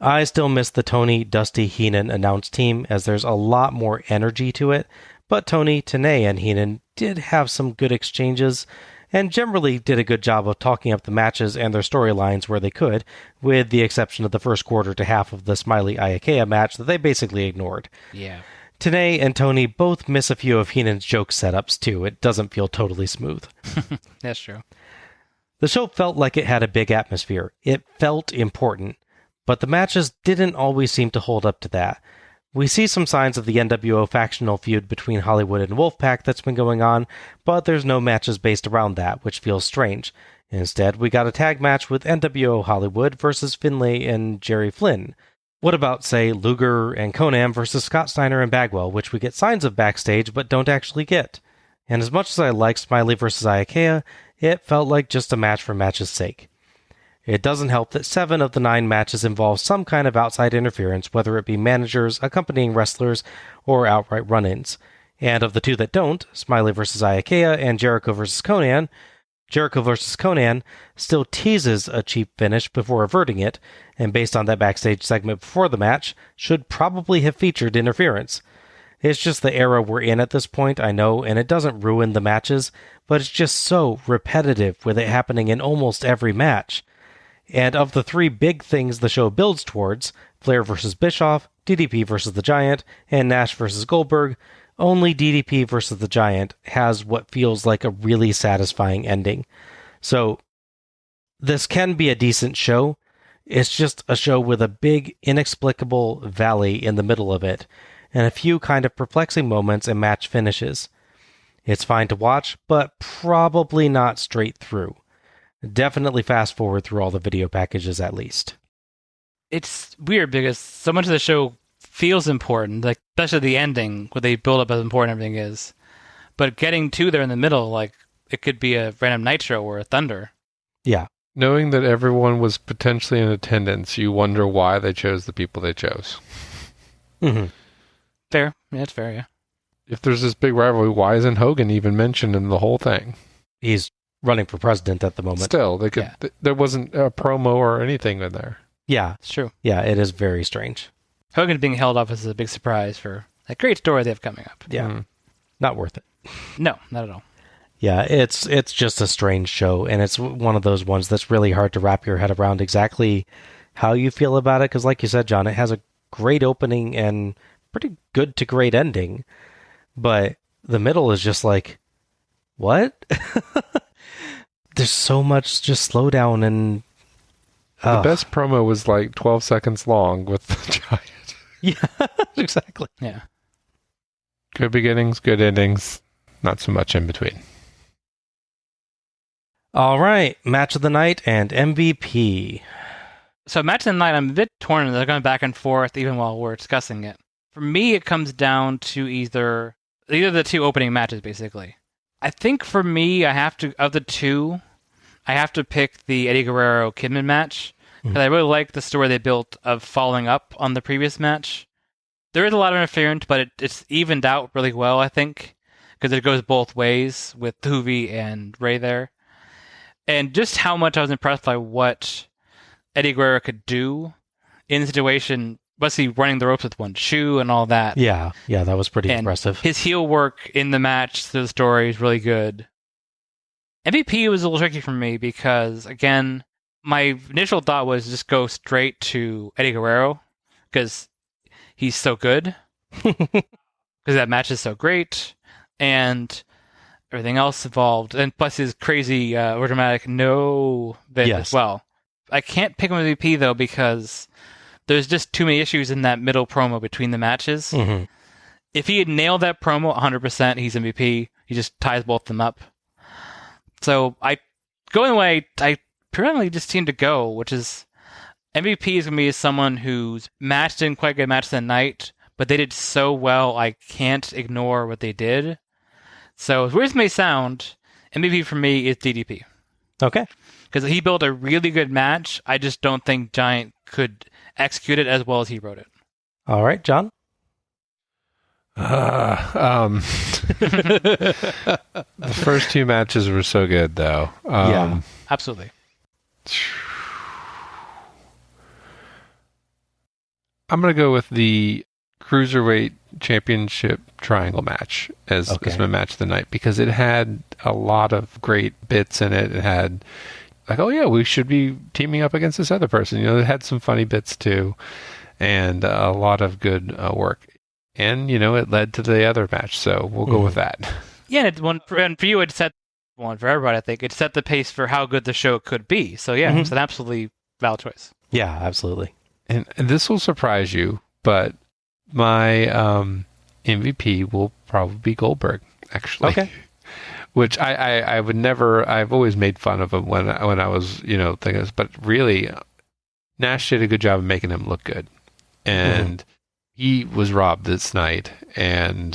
I still miss the Tony, Dusty, Heenan announce team, as there's a lot more energy to it, but Tony, Tenay, and Heenan did have some good exchanges, and generally did a good job of talking up the matches and their storylines where they could, with the exception of the first quarter to half of the Smiley Iakea match that they basically ignored. Yeah. Tenay and Tony both miss a few of Heenan's joke setups, too. It doesn't feel totally smooth. That's true. The show felt like it had a big atmosphere. It felt important, but the matches didn't always seem to hold up to that. We see some signs of the NWO factional feud between Hollywood and Wolfpack that's been going on, but there's no matches based around that, which feels strange. Instead, we got a tag match with NWO Hollywood versus Finlay and Jerry Flynn. What about, say, Luger and Konam versus Scott Steiner and Bagwell, which we get signs of backstage but don't actually get? And as much as I like Smiley versus Iakea, it felt like just a match for match's sake. It doesn't help that 7 of the 9 matches involve some kind of outside interference, whether it be managers, accompanying wrestlers, or outright run-ins. And of the 2 that don't, Smiley vs. Iakea and Jericho vs. Konnan, Jericho vs. Konnan still teases a cheap finish before averting it, and based on that backstage segment before the match, should probably have featured interference. It's just the era we're in at this point, I know, and it doesn't ruin the matches, but it's just so repetitive with it happening in almost every match. And of the 3 big things the show builds towards, Flair vs. Bischoff, DDP vs. the Giant, and Nash vs. Goldberg, only DDP vs. the Giant has what feels like a really satisfying ending. So, this can be a decent show. It's just a show with a big, inexplicable valley in the middle of it, and a few kind of perplexing moments and match finishes. It's fine to watch, but probably not straight through. Definitely fast forward through all the video packages at least. It's weird because so much of the show feels important, like especially the ending, where they build up how important everything is. But getting to there in the middle, like it could be a random Nitro or a Thunder. Yeah. Knowing that everyone was potentially in attendance, you wonder why they chose the people they chose. Mm-hmm. Fair. Yeah, it's fair, yeah. If there's this big rivalry, why isn't Hogan even mentioned in the whole thing? He's running for president at the moment. Still, they could. Yeah. There wasn't a promo or anything in there. Yeah. It's true. Yeah, it is very strange. Hogan being held up is a big surprise for that great story they have coming up. Yeah. Not worth it. No, not at all. Yeah, it's just a strange show, and it's one of those ones that's really hard to wrap your head around exactly how you feel about it, because like you said, John, it has a great opening and pretty good to great ending, but the middle is just like, what? There's so much just slowdown, and the best promo was like 12 seconds long with the Giant. Yeah, exactly. Yeah. Good beginnings, good endings, not so much in between. All right, match of the night and MVP. So match of the night, I'm a bit torn. They're going back and forth even while we're discussing it. For me, it comes down to either the two opening matches, basically. I think for me, I have to pick the Eddie Guerrero-Kidman match, because I really like the story they built of following up on the previous match. There is a lot of interference, but it's evened out really well, I think, because it goes both ways with Hoovy and Ray there. And just how much I was impressed by what Eddie Guerrero could do in the situation, mostly running the ropes with one shoe and all that. Yeah, that was pretty impressive. His heel work in the match through the story is really good. MVP was a little tricky for me because, again, my initial thought was just go straight to Eddie Guerrero because he's so good. Because that match is so great. And everything else involved, and plus his crazy or dramatic no bit as well. I can't pick him MVP though because there's just too many issues in that middle promo between the matches. Mm-hmm. If he had nailed that promo 100%, he's MVP. He just ties both of them up. So going away, I pretty just seem to go, which is MVP is going to be someone whose match didn't quite get a match of the night, but they did so well I can't ignore what they did. So, as weird as it may sound, MVP for me is DDP. Okay. Because he built a really good match. I just don't think Giant could execute it as well as he wrote it. All right, John? The first two matches were so good, though. Yeah, absolutely. I'm going to go with the Cruiserweight Championship Triangle match as my match of the night because it had a lot of great bits in it. It had like, oh yeah, we should be teaming up against this other person. You know, it had some funny bits too, and a lot of good work. And you know, it led to the other match, so we'll go with that. Yeah, and for you, it set one for everybody. I think it set the pace for how good the show could be. So yeah, it's an absolutely valid choice. Yeah, absolutely. And this will surprise you, but my MVP will probably be Goldberg, actually. Okay. Which I would never. I've always made fun of him when I was thinking this, but really, Nash did a good job of making him look good, and he was robbed this night. And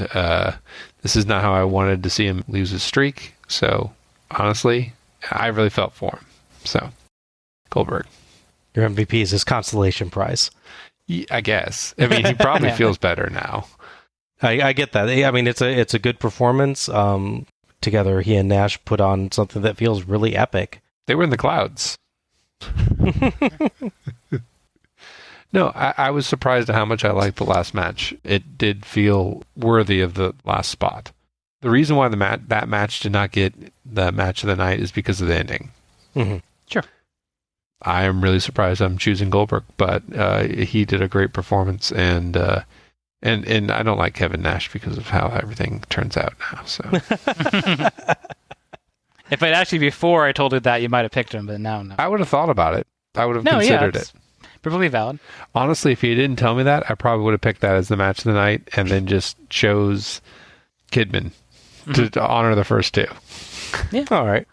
this is not how I wanted to see him lose his streak. So honestly, I really felt for him. So Goldberg. Your MVP is his consolation prize. I guess. I mean, he probably feels better now. I get that. I mean, it's a good performance. Together, he and Nash put on something that feels really epic. They were in the clouds. No, I was surprised at how much I liked the last match. It did feel worthy of the last spot. The reason why that match did not get the match of the night is because of the ending. Mm-hmm. Sure. I am really surprised I'm choosing Goldberg, but he did a great performance, and I don't like Kevin Nash because of how everything turns out now. So, if I'd actually before I told you that, you might have picked him, but now no. I would have thought about it. I would have considered it. Perfectly valid. Honestly, if you didn't tell me that, I probably would have picked that as the match of the night, and then just chose Kidman to honor the first two. Yeah. All right.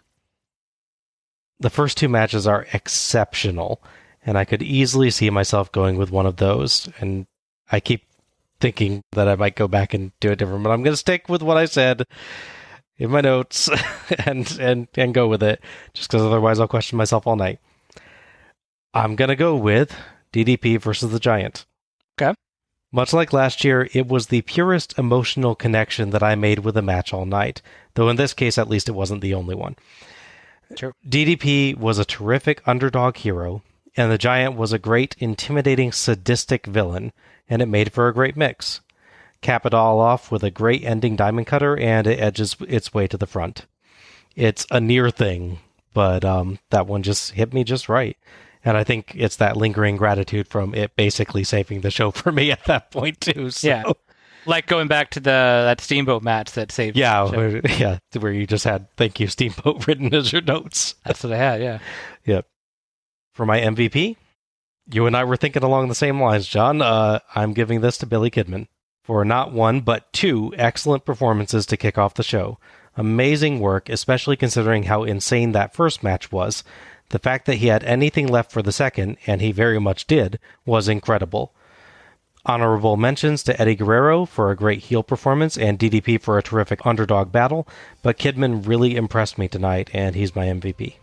The first two matches are exceptional, and I could easily see myself going with one of those. And I keep thinking that I might go back and do it different, but I'm going to stick with what I said in my notes and go with it, just because otherwise I'll question myself all night. I'm going to go with DDP versus the Giant. Okay. Much like last year, it was the purest emotional connection that I made with a match all night, though in this case, at least it wasn't the only one. Sure. DDP was a terrific underdog hero, and the Giant was a great, intimidating, sadistic villain, and it made for a great mix. Cap it all off with a great ending diamond cutter, and it edges its way to the front. It's a near thing, but that one just hit me just right. And I think it's that lingering gratitude from it basically saving the show for me at that point, too. So. Yeah. Like going back to that Steamboat match that saved the show. Where you just had "Thank you, Steamboat" written as your notes. That's what I had, yeah. Yep. For my MVP, you and I were thinking along the same lines, John. I'm giving this to Billy Kidman for not one, but two excellent performances to kick off the show. Amazing work, especially considering how insane that first match was. The fact that he had anything left for the second, and he very much did, was incredible. Honorable mentions to Eddie Guerrero for a great heel performance and DDP for a terrific underdog battle, but Kidman really impressed me tonight, and he's my MVP.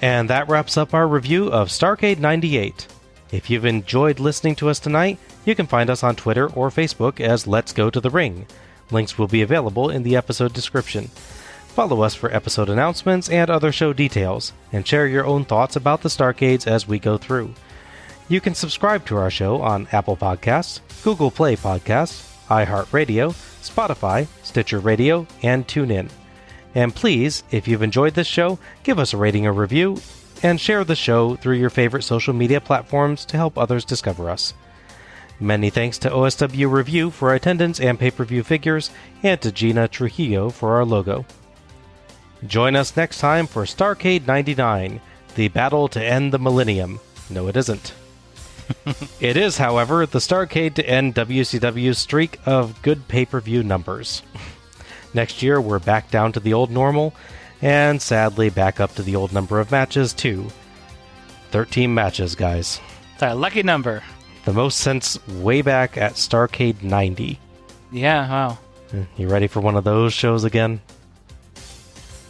And that wraps up our review of Starrcade 98. If you've enjoyed listening to us tonight, you can find us on Twitter or Facebook as Let's Go to the Ring. Links will be available in the episode description. Follow us for episode announcements and other show details, and share your own thoughts about the Starrcades as we go through. You can subscribe to our show on Apple Podcasts, Google Play Podcasts, iHeartRadio, Spotify, Stitcher Radio, and TuneIn. And please, if you've enjoyed this show, give us a rating or review, and share the show through your favorite social media platforms to help others discover us. Many thanks to OSW Review for attendance and pay-per-view figures, and to Gina Trujillo for our logo. Join us next time for Starrcade 99, the battle to end the millennium. No, it isn't. It is, however, the Starrcade to end WCW's streak of good pay-per-view numbers. Next year, we're back down to the old normal, and sadly back up to the old number of matches, too. 13 matches, guys. It's our lucky number. The most since way back at Starrcade 90. Yeah, wow. You ready for one of those shows again?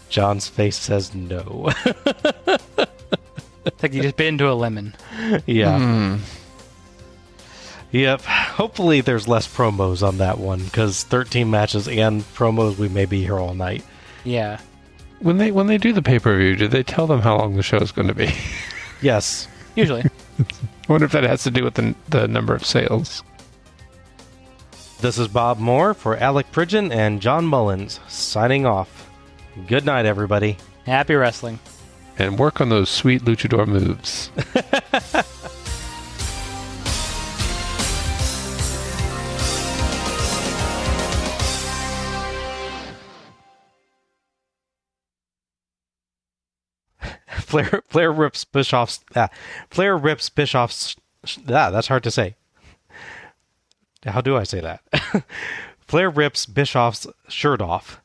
John's face says no. It's like you just bit into a lemon. Yeah. Yep. Hopefully there's less promos on that one, because 13 matches and promos, we may be here all night. Yeah. When they do the pay-per-view, do they tell them how long the show is going to be? Yes. Usually. I wonder if that has to do with the number of sales. This is Bob Moore for Alec Pridgeon and John Mullins, signing off. Good night, everybody. Happy wrestling. And work on those sweet luchador moves. Flair rips Bischoff's... Flair rips Bischoff's... that's hard to say. How do I say that? Flair rips Bischoff's shirt off.